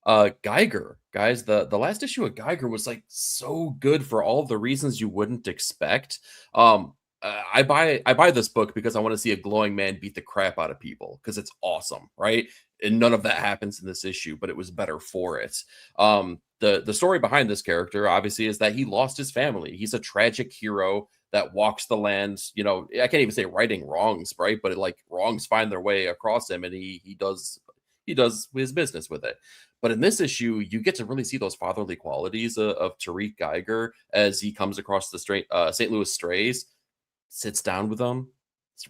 Speaker 5: Geiger, guys. The last issue of Geiger was like so good for all the reasons you wouldn't expect. I buy this book because I want to see a glowing man beat the crap out of people because it's awesome, right? And none of that happens in this issue, but it was better for it. The story behind this character obviously is that he lost his family. He's a tragic hero that walks the land. I can't even say righting wrongs, right? But wrongs find their way across him, and he does his business with it. But in this issue, you get to really see those fatherly qualities of Tariq Geiger as he comes across the St. Louis strays, sits down with them,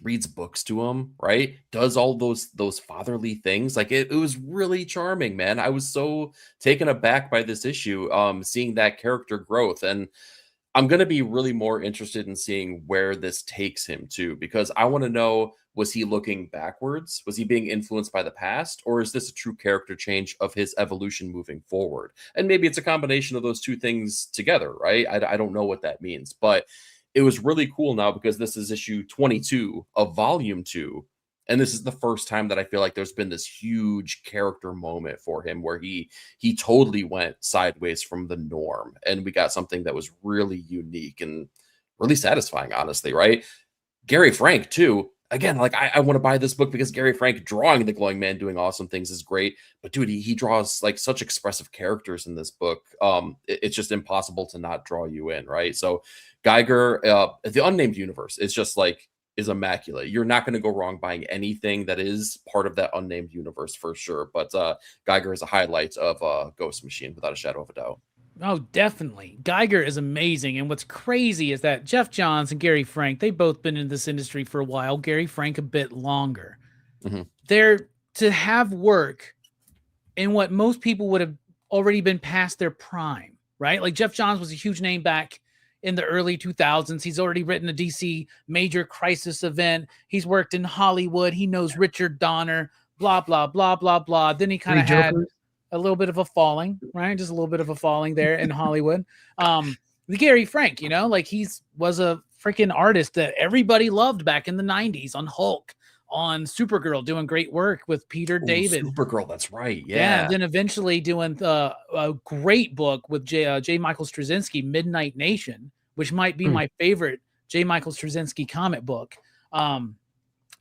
Speaker 5: reads books to him, right? Does all those fatherly things. Like it was really charming, man. I was so taken aback by this issue, seeing that character growth. And I'm going to be really more interested in seeing where this takes him to, because I want to know, was he looking backwards? Was he being influenced by the past? Or is this a true character change of his evolution moving forward? And maybe it's a combination of those two things together, right? I don't know what that means, but it was really cool now because this is issue 22 of volume 2. And this is the first time that I feel like there's been this huge character moment for him where he totally went sideways from the norm. And we got something that was really unique and really satisfying, honestly, right? Gary Frank, too. Again, like I want to buy this book because Gary Frank drawing the glowing man doing awesome things is great. But dude, he draws like such expressive characters in this book. It's just impossible to not draw you in, right? So Geiger, the Unnamed Universe is immaculate. You're not going to go wrong buying anything that is part of that Unnamed Universe for sure. But Geiger is a highlight of Ghost Machine without a shadow of a doubt.
Speaker 1: Oh, definitely. Geiger is amazing. And what's crazy is that Jeff Johns and Gary Frank, they've both been in this industry for a while. Gary Frank a bit longer.
Speaker 5: Mm-hmm.
Speaker 1: They're to have work in what most people would have already been past their prime, right? Like Jeff Johns was a huge name back in the early 2000s. He's already written a DC major crisis event. He's worked in Hollywood. He knows Richard Donner, blah, blah, blah, blah, blah. Then he kind of had a little bit of a falling, right? Just a little bit of a falling there in Hollywood. The Gary Frank, was a freaking artist that everybody loved back in the 90s on Hulk, on Supergirl, doing great work with Peter David.
Speaker 5: Supergirl, that's right.
Speaker 1: Yeah,
Speaker 5: Yeah.
Speaker 1: then eventually doing a great book with J. Michael Straczynski, Midnight Nation, which might be my favorite J. Michael Straczynski comic book.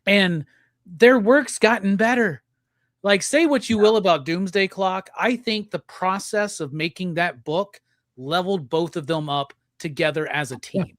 Speaker 1: And their work's gotten better. Like, say what you will about Doomsday Clock. I think the process of making that book leveled both of them up together as a team. Yeah.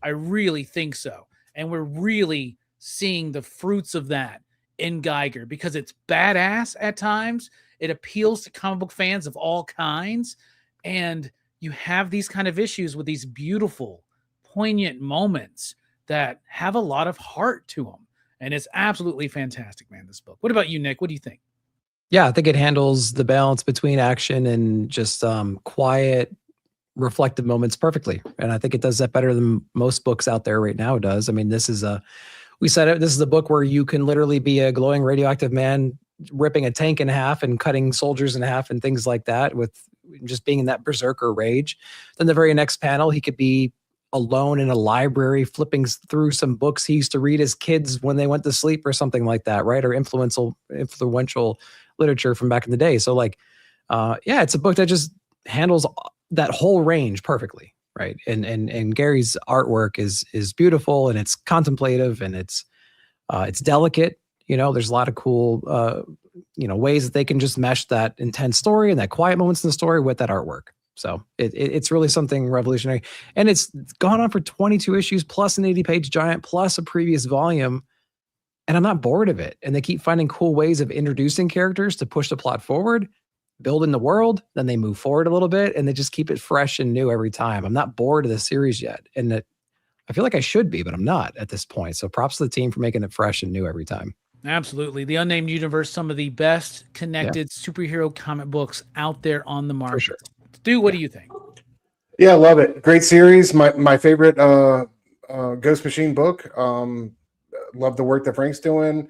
Speaker 1: I really think so. And we're really seeing the fruits of that in Geiger, because it's badass at times. It appeals to comic book fans of all kinds. And you have these kind of issues with these beautiful, poignant moments that have a lot of heart to them. And it's absolutely fantastic, man, this book. What about you, Nick? What do you think?
Speaker 2: Yeah, I think it handles the balance between action and just quiet, reflective moments perfectly. And I think it does that better than most books out there right now does. I mean, this is this is a book where you can literally be a glowing radioactive man ripping a tank in half and cutting soldiers in half and things like that, with just being in that berserker rage. Then the very next panel, he could be alone in a library flipping through some books he used to read as kids when they went to sleep or something like that, right? Or influential literature from back in the day. So like, yeah, it's a book that just handles that whole range perfectly, right? And Gary's artwork is beautiful, and it's contemplative, and it's delicate. You know, there's a lot of cool ways that they can just mesh that intense story and that quiet moments in the story with that artwork. So it's really something revolutionary, and it's gone on for 22 issues plus an 80-page giant plus a previous volume. And I'm not bored of it. And they keep finding cool ways of introducing characters to push the plot forward, building the world, then they move forward a little bit, and they just keep it fresh and new every time. I'm not bored of the series yet. And I feel like I should be, but I'm not at this point. So props to the team for making it fresh and new every time.
Speaker 1: Absolutely. The Unnamed Universe, some of the best connected superhero comic books out there on the market. For sure. Stu, what do you think?
Speaker 3: Yeah, love it. Great series. My favorite Ghost Machine book. Love the work that Frank's doing.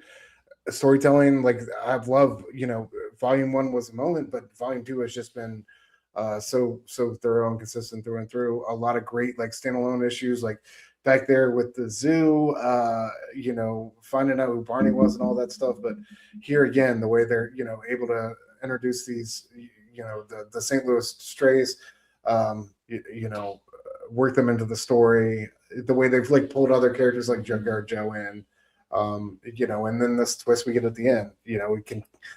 Speaker 3: Storytelling, like I've loved, volume 1 was a moment, but volume 2 has just been so thorough and consistent through and through. A lot of great like standalone issues, like back there with the zoo, finding out who Barney was and all that stuff. But here again, the way they're able to introduce these, the St. Louis strays, work them into the story. The way they've like pulled other characters like Junkyard Joe in. And then this twist we get at the end,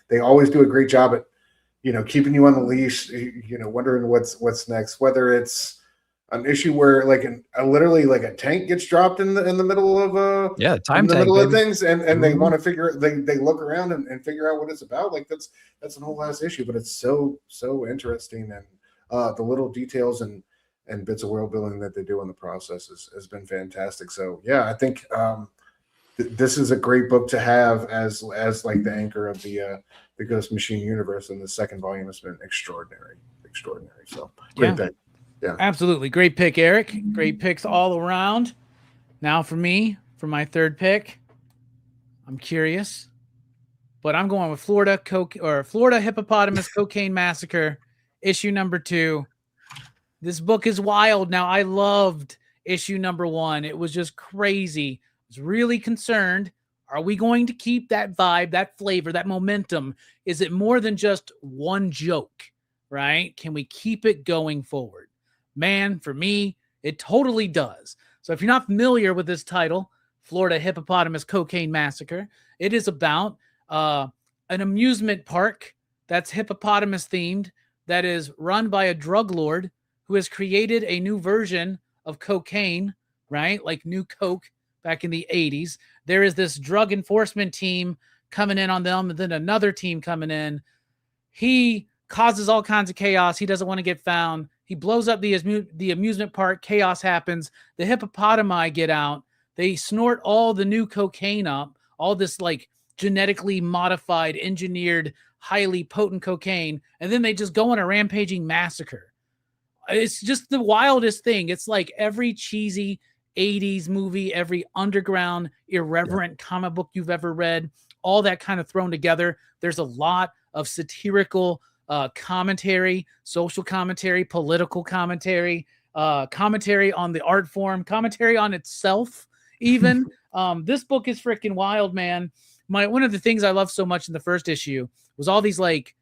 Speaker 3: they always do a great job at, keeping you on the leash, wondering what's next, whether it's an issue where like literally like a tank gets dropped in the middle of middle of things. And they want to figure, they look around and figure out what it's about. Like that's an whole last issue, but it's so interesting. And the little details and bits of world building that they do in the process has been fantastic. So yeah, I think, this is a great book to have as like the anchor of the Ghost Machine universe, and the second volume has been extraordinary. So great pick. Yeah, absolutely
Speaker 1: great pick, Eric. Great picks all around. Now for me, for my third pick, I'm curious, but I'm going with Florida Hippopotamus Cocaine Massacre, issue number 2. This book is wild. Now I loved issue number 1. It was just crazy. Was really concerned. Are we going to keep that vibe, that flavor, that momentum? Is it more than just one joke, right? Can we keep it going forward? Man, for me, it totally does. So if you're not familiar with this title, Florida Hippopotamus Cocaine Massacre, it is about an amusement park that's hippopotamus themed, that is run by a drug lord who has created a new version of cocaine, right? Like new Coke. Back in the 80s, there is this drug enforcement team coming in on them, and then another team coming in. He causes all kinds of chaos. He doesn't want to get found. He blows up the amusement park. Chaos happens. The hippopotami get out. They snort all the new cocaine up, all this like genetically modified, engineered, highly potent cocaine, and then they just go on a rampaging massacre. It's just the wildest thing. It's like every cheesy 80s movie, every underground, irreverent comic book you've ever read, all that kind of thrown together. There's a lot of satirical commentary, social commentary, political commentary, commentary on the art form, commentary on itself even. This book is freaking wild, man. one of the things I love so much in the first issue was all these like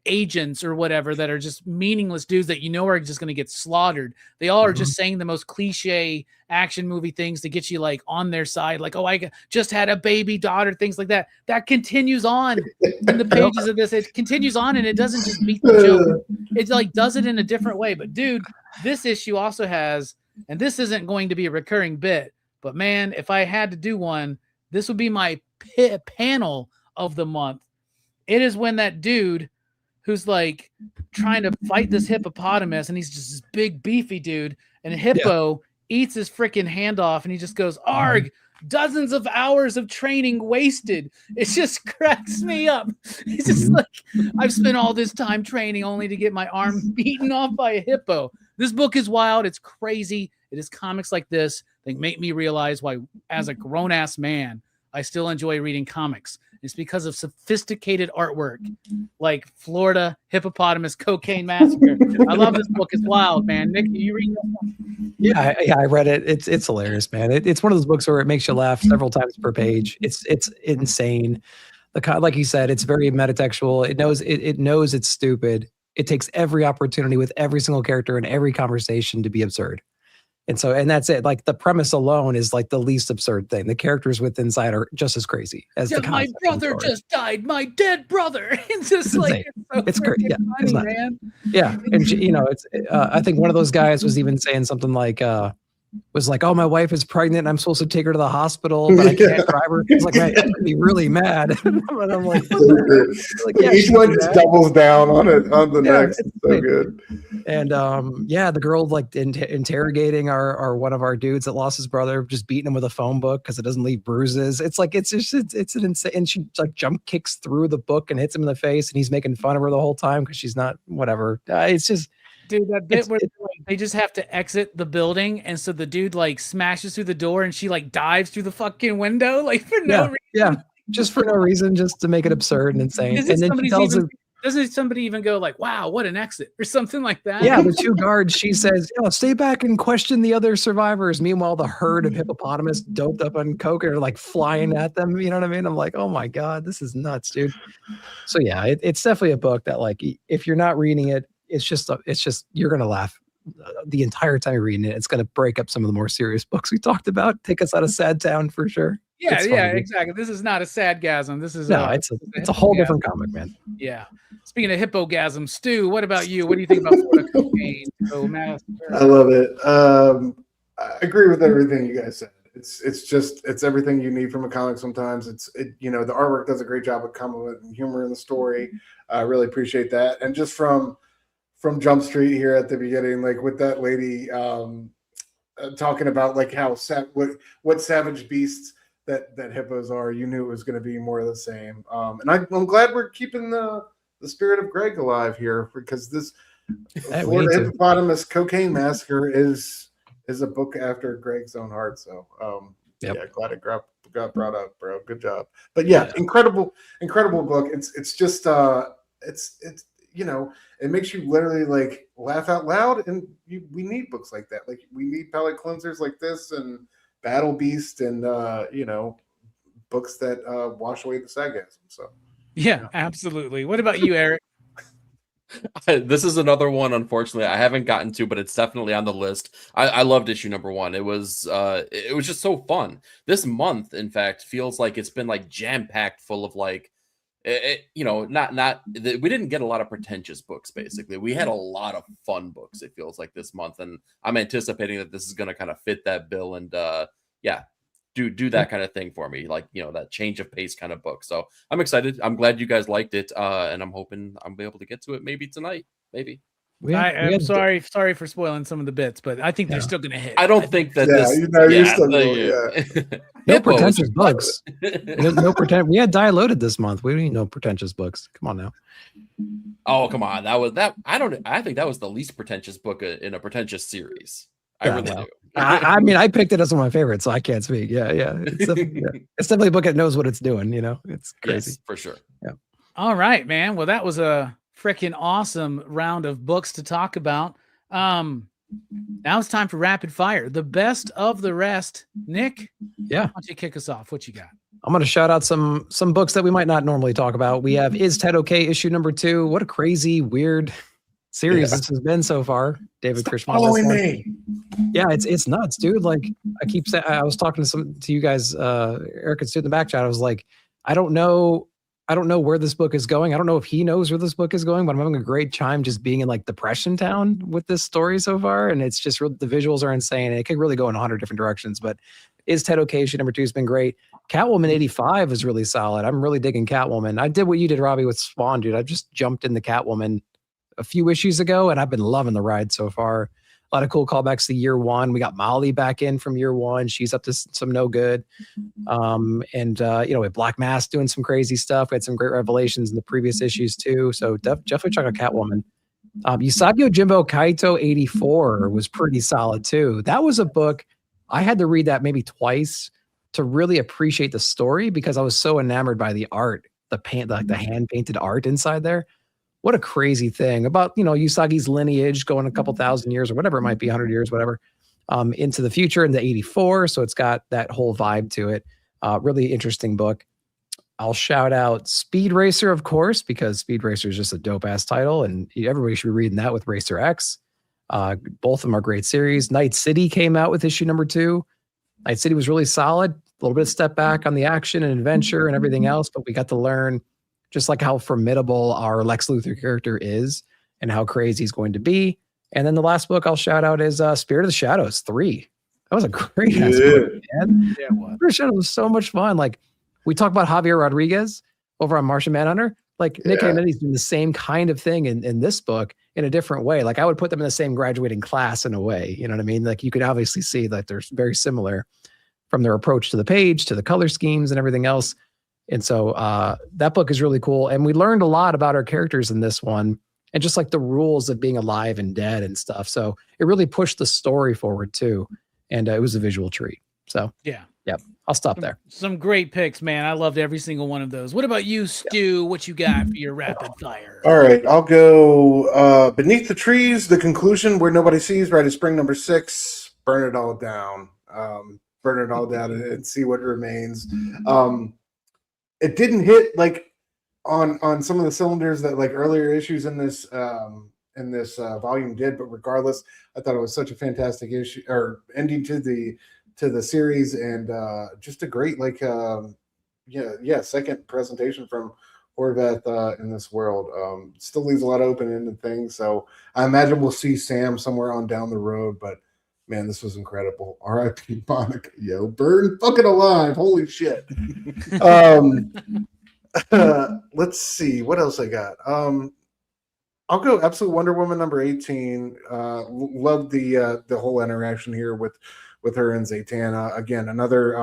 Speaker 1: agents or whatever that are just meaningless dudes that are just going to get slaughtered. They all are just saying the most cliche action movie things to get you like on their side, like, oh, I just had a baby daughter, things like that. That continues on in the pages of this. It continues on, and it doesn't just beat the joke. It like does it in a different way. But dude, this issue also has, and this isn't going to be a recurring bit, but man, if I had to do one, this would be my panel of the month. It is when that dude who's like trying to fight this hippopotamus, and he's just this big beefy dude, and Hippo eats his freaking hand off, and he just goes, "Arg, dozens of hours of training wasted." It just cracks me up. It's just like, I've spent all this time training only to get my arm beaten off by a hippo. This book is wild. It's crazy. It is comics like this that make me realize why, as a grown-ass man, I still enjoy reading comics. It's because of sophisticated artwork like Florida Hippopotamus Cocaine Massacre. I love this book. It's wild, man. Nick, you read this one?
Speaker 2: Yeah, I read it. It's hilarious, man. It's one of those books where it makes you laugh several times per page. It's insane. Like you said, it's very metatextual. It knows it's stupid. It takes every opportunity with every single character in every conversation to be absurd. And that's it. Like the premise alone is like the least absurd thing. The characters within inside are just as crazy as the
Speaker 1: my brother just died. My dead brother. It's just like,
Speaker 2: it's great. Yeah,
Speaker 1: funny,
Speaker 2: it's
Speaker 1: man.
Speaker 2: Yeah, and it's. I think one of those guys was even saying something like, was like, "Oh, my wife is pregnant. And I'm supposed to take her to the hospital, but I can't drive her." He's like, "Man, I'm gonna be really mad." And I'm like,
Speaker 3: each one just doubles down on the next. It's so good.
Speaker 2: And the girl like interrogating our one of our dudes that lost his brother, just beating him with a phone book because it doesn't leave bruises. It's like it's an insane. And she like jump kicks through the book and hits him in the face, and he's making fun of her the whole time because she's not whatever. It's just.
Speaker 1: Dude, that bit where they just have to exit the building, and so the dude like smashes through the door, and she like dives through the fucking window, like for no reason.
Speaker 2: Yeah, just for no reason, just to make it absurd and insane. And then she tells him,
Speaker 1: doesn't somebody even go like, "Wow, what an exit," or something like that?
Speaker 2: Yeah, the two guards. She says, "Stay back and question the other survivors." Meanwhile, the herd of hippopotamus doped up on coke are like flying at them. You know what I mean? I'm like, oh my god, this is nuts, dude. So yeah, it's definitely a book that like if you're not reading it. It's just you're gonna laugh the entire time you're reading it. It's gonna break up some of the more serious books we talked about. Take us out of Sad Town for sure.
Speaker 1: Yeah, exactly. This is not a sadgasm. This is
Speaker 2: it's a whole different comic, man.
Speaker 1: Yeah. Speaking of hippogasm, Stu, what about you? What do you think about Florida Cocaine?
Speaker 3: I love it. I agree with everything you guys said. It's everything you need from a comic. Sometimes the artwork does a great job of complementing humor in the story. I really appreciate that. And just from Jump Street here at the beginning, like with that lady talking about like how what savage beasts that hippos are, you knew it was going to be more of the same. And I'm glad we're keeping the spirit of Greg alive here, because this Florida Hippopotamus Cocaine Massacre is a book after Greg's own heart. So yeah, glad it got brought up, bro. Good job. But yeah, incredible book. It's just it makes you literally like laugh out loud, and we need books like that. Like we need palate cleansers like this, and Battle Beast, and books that wash away the sarcasm. So
Speaker 1: yeah, absolutely. What about you, Eric?
Speaker 5: This is another one, unfortunately, I haven't gotten to, but it's definitely on the list. I loved issue number 1. It was just so fun. This month, in fact, feels like it's been like jam-packed full of like, we didn't get a lot of pretentious books. Basically, we had a lot of fun books. It feels like this month, and I'm anticipating that this is going to kind of fit that bill, and do that kind of thing for me, like that change of pace kind of book. So I'm excited. I'm glad you guys liked it, and I'm hoping I'll be able to get to it maybe tonight. Maybe.
Speaker 1: I'm sorry for spoiling some of the bits, but I think they're still going to hit.
Speaker 5: I don't think that
Speaker 2: no pretentious books. No pretend. We had dialoaded this month. We don't need no pretentious books. Come on now.
Speaker 5: Oh, come on. I think that was the least pretentious book in a pretentious series. I really do.
Speaker 2: I mean, I picked it as one of my favorites, so I can't speak. Yeah. It's definitely a book that knows what it's doing. It's crazy.
Speaker 5: Yes, for sure.
Speaker 2: Yeah.
Speaker 1: All right, man. Well, that was a freaking awesome round of books to talk about. Now it's time for rapid fire. The best of the rest. Nick,
Speaker 2: yeah.
Speaker 1: why don't you kick us off? What you got?
Speaker 2: I'm going to shout out some books that we might not normally talk about. We have Is Ted Okay issue number 2. What a crazy, weird series this has been so far. David Krishnan.
Speaker 3: Following me.
Speaker 2: Yeah, it's nuts, dude. Like I keep saying, I was talking to you guys, Eric and Stu in the back chat. I was like, I don't know where this book is going. I don't know if he knows where this book is going, but I'm having a great time just being in like Depression Town with this story so far. And it's just the visuals are insane. And it could really go in 100 different directions, but Is Ted Okay issue number 2 has been great. Catwoman 85 is really solid. I'm really digging Catwoman. I did what you did, Robbie, with Spawn, dude. I just jumped into Catwoman a few issues ago, and I've been loving the ride so far. A lot of cool callbacks to year 1. We got Molly back in from year 1. She's up to some no good. With Black Mass doing some crazy stuff. We had some great revelations in the previous issues too. So definitely check out Catwoman. Usabio Jimbo Kaito 84 was pretty solid too. That was a book I had to read that maybe twice to really appreciate the story because I was so enamored by the art, the hand painted art inside there. What a crazy thing about, Usagi's lineage going a couple thousand years or whatever it might be, 100 years, whatever, into the future into 84. So it's got that whole vibe to it. Really interesting book. I'll shout out Speed Racer, of course, because Speed Racer is just a dope ass title and everybody should be reading that with Racer X. Both of them are great series. Night City came out with issue number 2. Night City was really solid. A little bit of step back on the action and adventure and everything else, but we got to learn just like how formidable our Lex Luthor character is and how crazy he's going to be. And then the last book I'll shout out is Spirit of the Shadows 3. That was a great ass book, man. Yeah, Spirit of the Shadows was so much fun. Like we talk about Javier Rodriguez over on Martian Manhunter. Like Nick Camendi's doing the same kind of thing in this book in a different way. Like I would put them in the same graduating class in a way. You know what I mean? Like you could obviously see that they're very similar from their approach to the page, to the color schemes and everything else. And so that book is really cool. And we learned a lot about our characters in this one and just like the rules of being alive and dead and stuff. So it really pushed the story forward too. And it was a visual treat. So yeah, I'll stop there.
Speaker 1: Some great picks, man. I loved every single one of those. What about you, Stu? What you got for your rapid fire?
Speaker 3: All right, I'll go Beneath the Trees, the conclusion where nobody sees, Rite of Spring number 6, burn it all down. Burn it all down and see what remains. It didn't hit like on some of the cylinders that like earlier issues in this volume did, but regardless, I thought it was such a fantastic issue or ending to the series and just a great second presentation from Horvath in this world. Still leaves a lot of open-ended things, so I imagine we'll see Sam somewhere on down the road, but man, this was incredible. R.I.P. Monica. Yo, burn fucking alive. Holy shit. Let's see. What else I got? I'll go Absolute Wonder Woman number 18. Love the whole interaction here with her and Zatanna. Again, another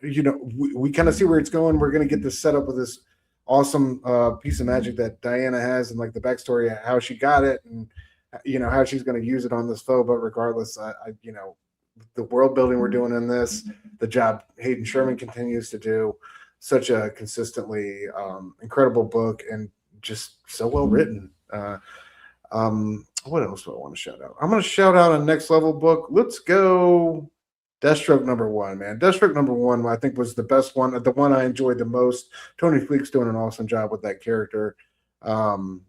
Speaker 3: we kind of see where it's going. We're gonna get this set up with this awesome piece of magic that Diana has and like the backstory, how she got it and how she's going to use it on this foe. But regardless, the world building we're doing in this, the job Hayden Sherman continues to do, such a consistently incredible book and just so well written. What else do I want to shout out? I'm going to shout out a next level book. Let's go Deathstroke number 1, man. Deathstroke number 1, I think, was the best one, the one I enjoyed the most. Tony Fleek's doing an awesome job with that character. Artwork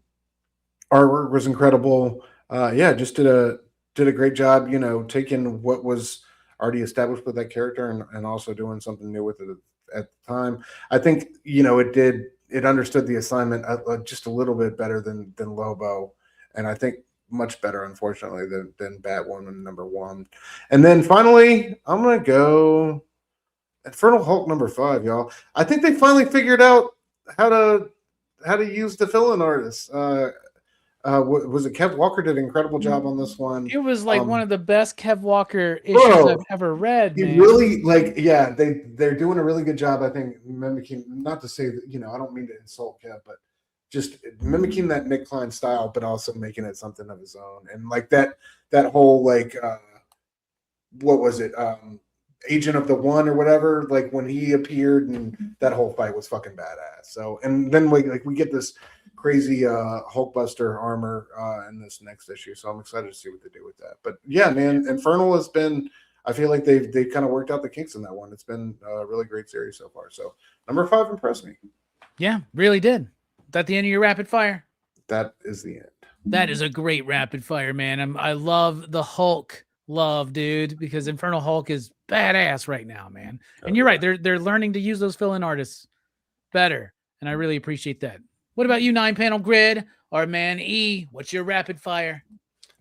Speaker 3: was incredible. Just did a great job, taking what was already established with that character and also doing something new with it at the time. I think, it understood the assignment just a little bit better than Lobo. And I think much better, unfortunately, than Batwoman number 1. And then finally, I'm going to go Infernal Hulk number 5, y'all. I think they finally figured out how to use the fill-in artists. Was it Kev Walker did an incredible job on this one?
Speaker 1: It was like one of the best Kev Walker issues I've ever read. Man.
Speaker 3: Really they're doing a really good job. I think mimicking, not to say that I don't mean to insult Kev, but just mimicking that Nick Klein style, but also making it something of his own. And like that whole what was it? Agent of the One or whatever. Like when he appeared, and that whole fight was fucking badass. So and then we get this crazy Hulkbuster armor in this next issue, so I'm excited to see what they do with that. But yeah, man, Infernal has been I feel like they've kind of worked out the kinks in that one. It's been a really great series so far. So number 5 impressed me.
Speaker 1: Yeah, really did. Is that the end of your rapid fire?
Speaker 3: That is the end.
Speaker 1: That is a great rapid fire, man. I love the Hulk love, dude, because Infernal Hulk is badass right now, man. And you're right. They're learning to use those fill-in artists better. And I really appreciate that. What about you, 9-panel grid? Our man E, what's your rapid fire?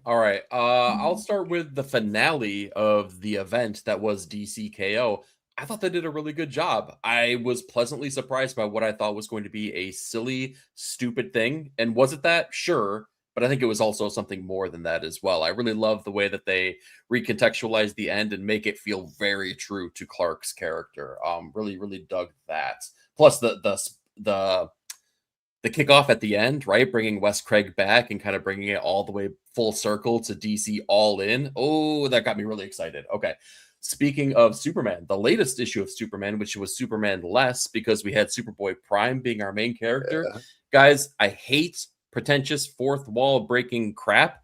Speaker 5: All right. I'll start with the finale of the event that was DCKO. I thought they did a really good job. I was pleasantly surprised by what I thought was going to be a silly, stupid thing. And was it that? Sure. But I think it was also something more than that as well. I really love the way that they recontextualize the end and make it feel very true to Clark's character. Really, really dug that. Plus the kickoff at the end, right? Bringing Wes Craig back and kind of bringing it all the way full circle to DC all in. Oh, that got me really excited. Okay. Speaking of Superman, the latest issue of Superman, which was Superman Less, because we had Superboy Prime being our main character. Yeah. Guys, I hate pretentious fourth wall breaking crap,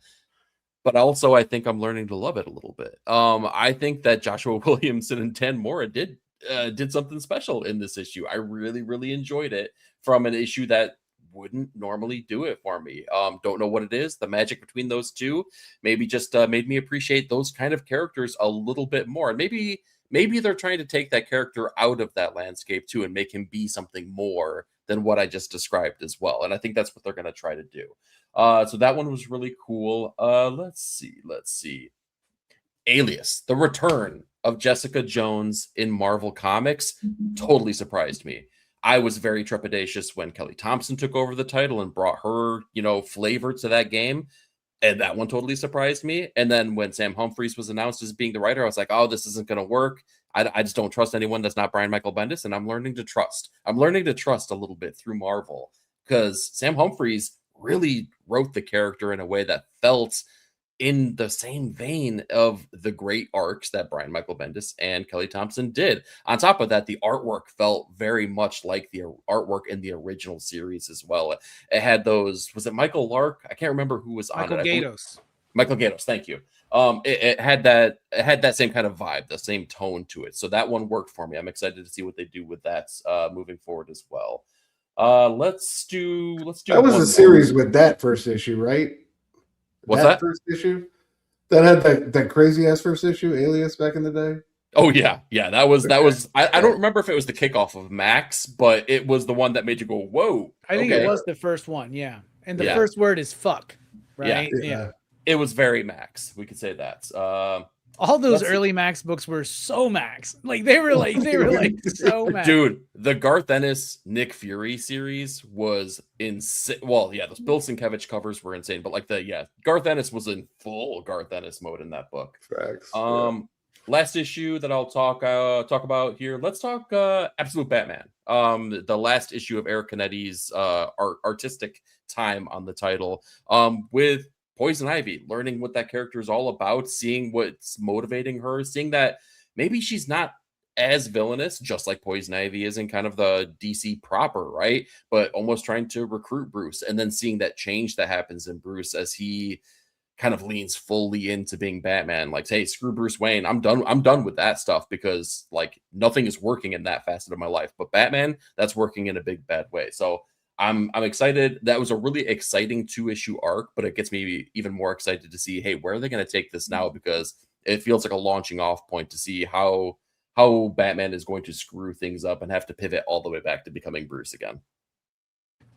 Speaker 5: but also I think I'm learning to love it a little bit. I think that Joshua Williamson and Dan Mora did something special in this issue. I really, really enjoyed it from an issue that wouldn't normally do it for me. Don't know what it is. The magic between those two maybe just made me appreciate those kind of characters a little bit more. And maybe they're trying to take that character out of that landscape too and make him be something more than what I just described as well. And I think that's what they're going to try to do. So that one was really cool. Let's see. Alias, the return of Jessica Jones in Marvel Comics totally surprised me. I was very trepidatious when Kelly Thompson took over the title and brought her, flavor to that game. And that one totally surprised me. And then when Sam Humphries was announced as being the writer, I was like, oh, this isn't going to work. I just don't trust anyone that's not Brian Michael Bendis. And I'm learning to trust. I'm learning to trust a little bit through Marvel because Sam Humphries really wrote the character in a way that felt in the same vein of the great arcs that Brian Michael Bendis and Kelly Thompson did. On top of that, the artwork felt very much like the artwork in the original series as well. It had those, was it Michael Lark? I can't remember who was on it. Michael Gatos, thank you. It had that same kind of vibe, the same tone to it. So that one worked for me. I'm excited to see what they do with that moving forward as well. Let's do.
Speaker 3: That was a series with that first issue, right?
Speaker 5: What's that?
Speaker 3: First issue? That had that crazy ass first issue, Alias, back in the day?
Speaker 5: Oh, yeah. That was I don't remember if it was the kickoff of Max, but it was the one that made you go, whoa.
Speaker 1: I think it was the first one, yeah. And the first word is fuck, right?
Speaker 5: Yeah. It was very Max. We could say that.
Speaker 1: All those early Max books were so Max. They were so Max.
Speaker 5: Dude, the Garth Ennis Nick Fury series was insane. Well, yeah, those Bill Sienkiewicz covers were insane, but Garth Ennis was in full Garth Ennis mode in that book.
Speaker 3: Facts.
Speaker 5: Last issue that I'll talk about here. Let's talk Absolute Batman. The last issue of Eric Canetti's artistic time on the title. With Poison Ivy, learning what that character is all about, seeing what's motivating her, seeing that maybe she's not as villainous, just like Poison Ivy is in kind of the DC proper, right? But almost trying to recruit Bruce, and then seeing that change that happens in Bruce as he kind of leans fully into being Batman. Like, hey, screw Bruce Wayne. I'm done with that stuff because nothing is working in that facet of my life. But Batman, that's working in a big bad way. So I'm excited. That was a really exciting 2-issue arc, but it gets me even more excited to see, hey, where are they going to take this now? Because it feels like a launching off point to see how Batman is going to screw things up and have to pivot all the way back to becoming Bruce again.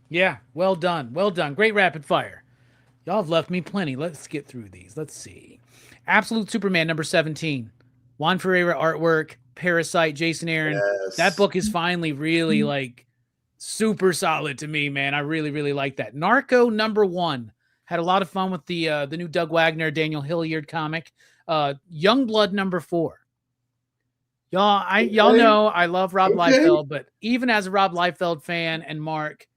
Speaker 5: Yeah,
Speaker 1: well done. Great rapid fire. Y'all have left me plenty. Let's get through these. Let's see. Absolute Superman number 17. Juan Ferreira artwork, Parasite, Jason Aaron.
Speaker 3: Yes.
Speaker 1: That book is finally really super solid to me, man. I really, really like that. Narco number 1. Had a lot of fun with the new Doug Wagner, Daniel Hilliard comic. Youngblood number 4. Y'all know I love Rob Liefeld, but even as a Rob Liefeld fan and Mark,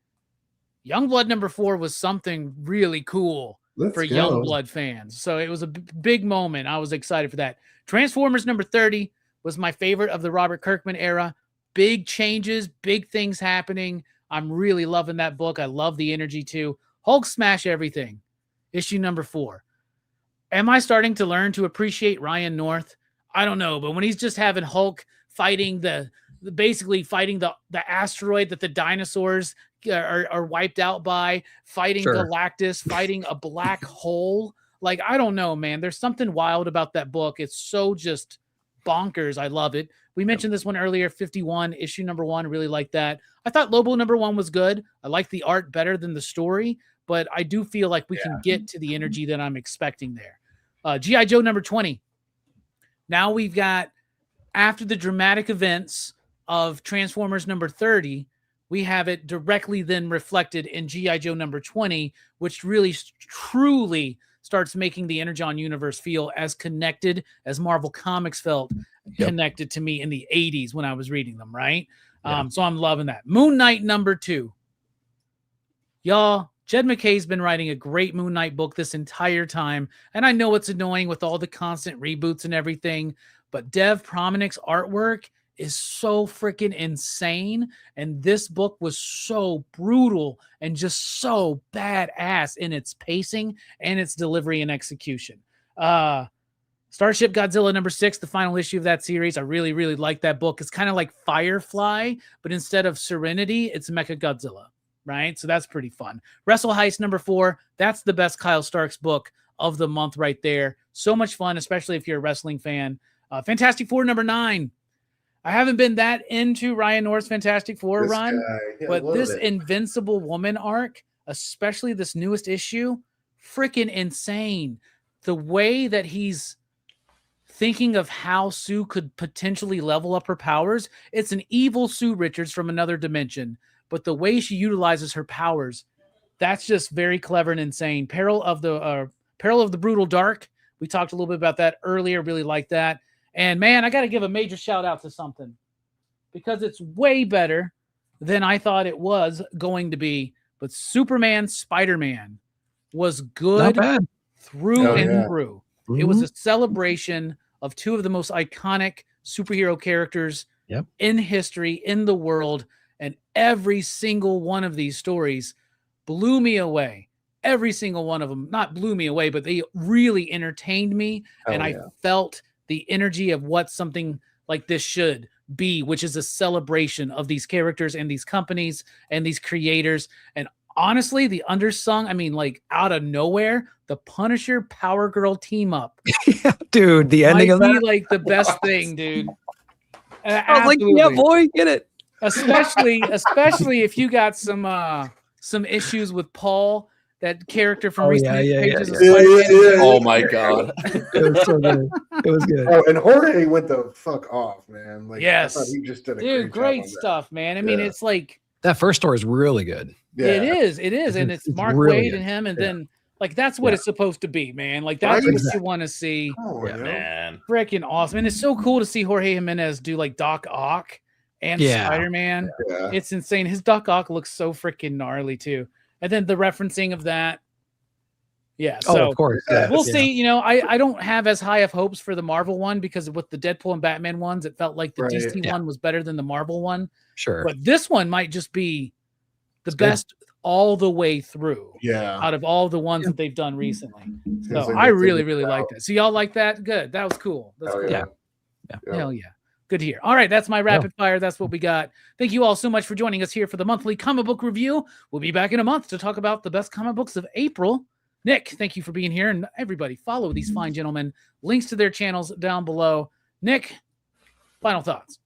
Speaker 1: Youngblood number 4 was something really cool for Youngblood fans. So it was a big moment. I was excited for that. Transformers number 30 was my favorite of the Robert Kirkman era. Big changes, big things happening. I'm really loving that book. I love the energy too. Hulk Smash Everything, issue number 4. Am I starting to learn to appreciate Ryan North? I don't know, but when he's just having Hulk fighting basically fighting the asteroid that the dinosaurs are wiped out by, fighting Galactus, fighting a black hole. Like, I don't know, man. There's something wild about that book. It's so just bonkers. I love it. We mentioned this one earlier, 51, issue number 1. Really like that. I thought Lobo number 1 was good. I like the art better than the story, but I do feel like we can get to the energy that I'm expecting there. G.I. Joe number 20. Now we've got, after the dramatic events of Transformers number 30, we have it directly then reflected in G.I. Joe number 20, which really truly starts making the Energon universe feel as connected as Marvel Comics felt connected to me in the 80s when I was reading them, right? So I'm loving that. Moon Knight number 2. Y'all, Jed McKay's been writing a great Moon Knight book this entire time, and I know it's annoying with all the constant reboots and everything, but Dev Promenix's artwork is so freaking insane, and this book was so brutal and just so badass in its pacing and its delivery and execution. Starship Godzilla number 6, the final issue of that series. I really, really like that book. It's kind of like Firefly, but instead of Serenity, it's Mecha Godzilla, right? So that's pretty fun. Wrestle Heist number 4, that's the best Kyle Starks book of the month right there. So much fun, especially if you're a wrestling fan. Fantastic Four number 9. I haven't been that into Ryan North's Fantastic Four run, but this Invincible Woman arc, especially this newest issue, freaking insane. The way that he's thinking of how Sue could potentially level up her powers. It's an evil Sue Richards from another dimension, but the way she utilizes her powers, that's just very clever and insane. Peril of the Brutal Dark. We talked a little bit about that earlier. Really like that. And man, I got to give a major shout out to something because it's way better than I thought it was going to be. But Superman Spider-Man was good through and through. Mm-hmm. It was a celebration of two of the most iconic superhero characters in history, in the world. And every single one of these stories blew me away. Every single one of them, not blew me away, but they really entertained me. I felt the energy of what something like this should be, which is a celebration of these characters and these companies and these creators. And honestly, the undersung, I mean, like out of nowhere, the Punisher Power Girl team up.
Speaker 2: Dude, the ending of that,
Speaker 1: like the best thing, dude.
Speaker 2: I was like, yeah, boy, get it.
Speaker 1: Especially if you got some issues with Paul, that character from recent pages of Spider-Man.
Speaker 5: Oh my god,
Speaker 2: it was so good. It was good.
Speaker 3: Oh, and Jorge went the fuck off, man. Like,
Speaker 1: yes,
Speaker 3: I thought he just did a
Speaker 1: great stuff, man. I mean, it's like
Speaker 2: that first story is really good.
Speaker 1: Yeah. It is, and it's Mark
Speaker 2: really
Speaker 1: Waid and him, and then like that's what it's supposed to be, man. Like that's what you want to see.
Speaker 3: Oh,
Speaker 5: man,
Speaker 1: freaking awesome, and it's so cool to see Jorge Jimenez do like Doc Ock and Spider-Man. Yeah. It's insane. His Doc Ock looks so freaking gnarly too. And then the referencing of that. Yeah. So
Speaker 2: of course.
Speaker 1: We'll see. You know, I don't have as high of hopes for the Marvel one because with the Deadpool and Batman ones, it felt like the DC one was better than the Marvel one.
Speaker 2: Sure.
Speaker 1: But this one might just be the best all the way through.
Speaker 3: Yeah.
Speaker 1: Out of all the ones that they've done recently. So I really, really like that. So y'all like that? Good. That was cool. That's cool.
Speaker 2: Yeah.
Speaker 1: Hell yeah. Good to hear. All right, that's my rapid fire. That's what we got. Thank you all so much for joining us here for the monthly comic book review. We'll be back in a month to talk about the best comic books of April. Nick, thank you for being here. And everybody, follow these fine gentlemen. Links to their channels down below. Nick, final thoughts.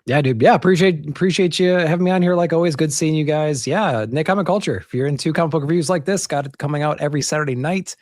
Speaker 2: Yeah, dude. Yeah, appreciate you having me on here. Like always, good seeing you guys. Yeah, Nick Comic Culture. If you're into comic book reviews like this, got it coming out every Saturday night.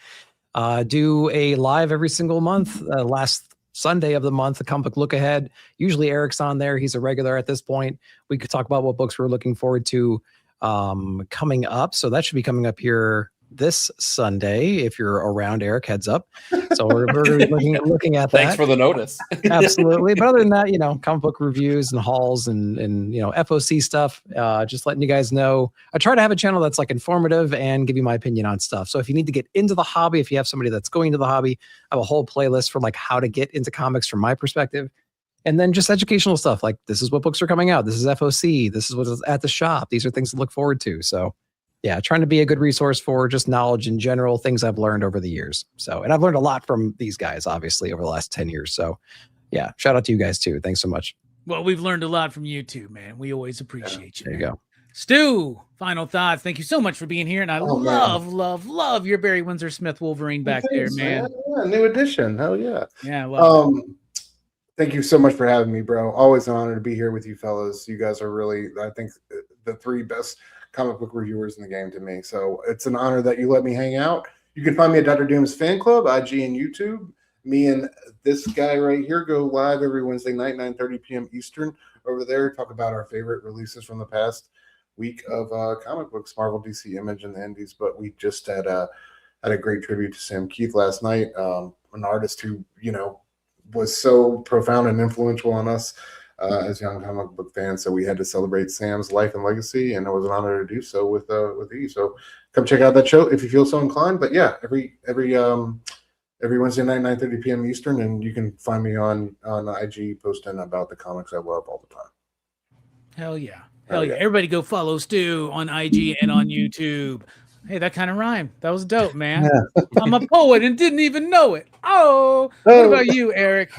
Speaker 2: Do a live every single month. Last Sunday of the month, the comic book look ahead. Usually Eric's on there. He's a regular at this point. We could talk about what books we're looking forward to coming up. So that should be coming up here this Sunday. If you're around, Eric, heads up. So we're looking at that.
Speaker 5: Thanks for the notice.
Speaker 2: Absolutely. But other than that, you know, comic book reviews and hauls and you know, FOC stuff, just letting you guys know. I try to have a channel that's like informative and give you my opinion on stuff. So if you need to get into the hobby, if you have somebody that's going to the hobby, I have a whole playlist for like how to get into comics from my perspective. And then just educational stuff like this is what books are coming out. This is FOC. This is what's at the shop. These are things to look forward to. So yeah, trying to be a good resource for just knowledge in general, things I've learned over the years. So, and I've learned a lot from these guys, obviously, over the last 10 years. So yeah, shout out to you guys too. Thanks so much.
Speaker 1: Well, we've learned a lot from you too, man. We always appreciate you.
Speaker 2: There you
Speaker 1: man.
Speaker 2: go.
Speaker 1: Stu, final thoughts. Thank you so much for being here. And I
Speaker 3: Oh,
Speaker 1: love your Barry Windsor Smith Wolverine back
Speaker 3: Thanks,
Speaker 1: there, man.
Speaker 3: Yeah, new edition. Hell yeah.
Speaker 1: Yeah, I love it.
Speaker 3: Thank you so much for having me, bro. Always an honor to be here with you fellas. You guys are really, I think, the three best comic book reviewers in the game to me. So it's an honor that you let me hang out. You can find me at Dr. Doom's Fan Club, IG and YouTube. Me and this guy right here go live every Wednesday night, 9:30 p.m. Eastern over there. Talk about our favorite releases from the past week of comic books, Marvel, DC, Image, and the Indies. But we just had a great tribute to Sam Keith last night, an artist who, was so profound and influential on us as young comic book fans. So we had to celebrate Sam's life and legacy, and it was an honor to do so with you. So come check out that show if you feel so inclined. But yeah, every Wednesday night, 9:30 p.m. Eastern, and you can find me on IG posting about the comics I love all the time.
Speaker 1: Hell yeah. Hell yeah. Everybody go follow Stu on IG and on YouTube. Hey, that kind of rhymed. That was dope, man. Yeah. I'm a poet and didn't even know it. Oh, what about you, Eric?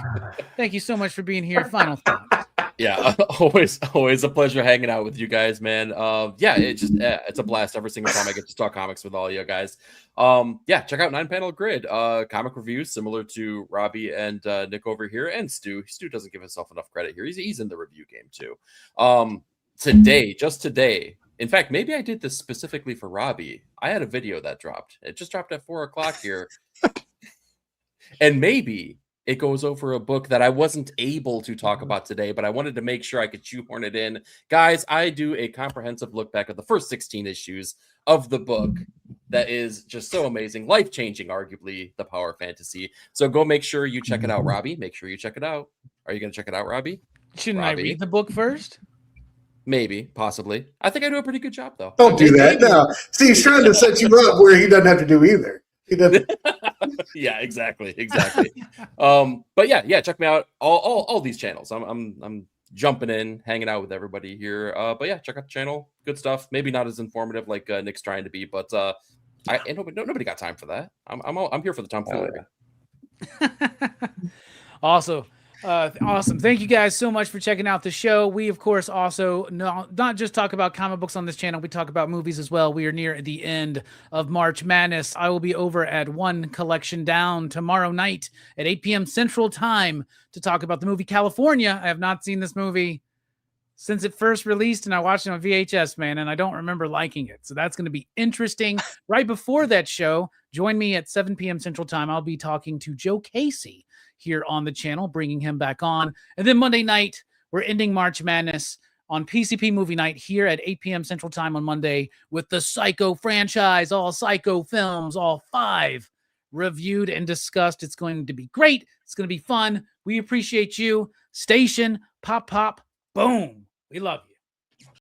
Speaker 1: Thank you so much for being here. Final thoughts.
Speaker 5: Yeah, always a pleasure hanging out with you guys, man. Yeah, it's a blast every single time I get to talk comics with all you guys. Yeah, check out 9-Panel Grid, comic reviews similar to Robbie and Nick over here, and Stu. Stu doesn't give himself enough credit here. He's in the review game too. Just today. In fact, maybe I did this specifically for Robbie. I had a video that dropped. It just dropped at 4 o'clock here, and maybe it goes over a book that I wasn't able to talk about today, but I wanted to make sure I could shoehorn it in. Guys, I do a comprehensive look back at the first 16 issues of the book that is just so amazing, life-changing, arguably, The Power of Fantasy. So go make sure you check it out, Robbie. Make sure you check it out. Are you going to check it out, Robbie?
Speaker 1: Shouldn't I read the book first?
Speaker 5: Maybe, possibly. I think I do a pretty good job, though.
Speaker 3: Don't do that. No. See, he's trying to set you up where he doesn't have to do either. He doesn't.
Speaker 5: Yeah, exactly. But yeah, check me out. All these channels. I'm jumping in, hanging out with everybody here. But yeah, check out the channel. Good stuff. Maybe not as informative like Nick's trying to be, but nobody got time for that. I'm here for the tomfoolery.
Speaker 1: Awesome. Awesome. Thank you guys so much for checking out the show. We, of course, also not just talk about comic books on this channel. We talk about movies as well. We are near the end of March Madness. I will be over at One Collection Down tomorrow night at 8 p.m. Central Time to talk about the movie California. I have not seen this movie since it first released, and I watched it on VHS, man, and I don't remember liking it. So that's going to be interesting. Right before that show, join me at 7 p.m. Central Time. I'll be talking to Joe Casey here on the channel, bringing him back on. And then Monday night, we're ending March Madness on PCP Movie Night here at 8 p.m. Central Time on Monday with the Psycho franchise, all Psycho films, all 5 reviewed and discussed. It's going to be great. It's going to be fun. We appreciate you. Station, pop, boom. We love you.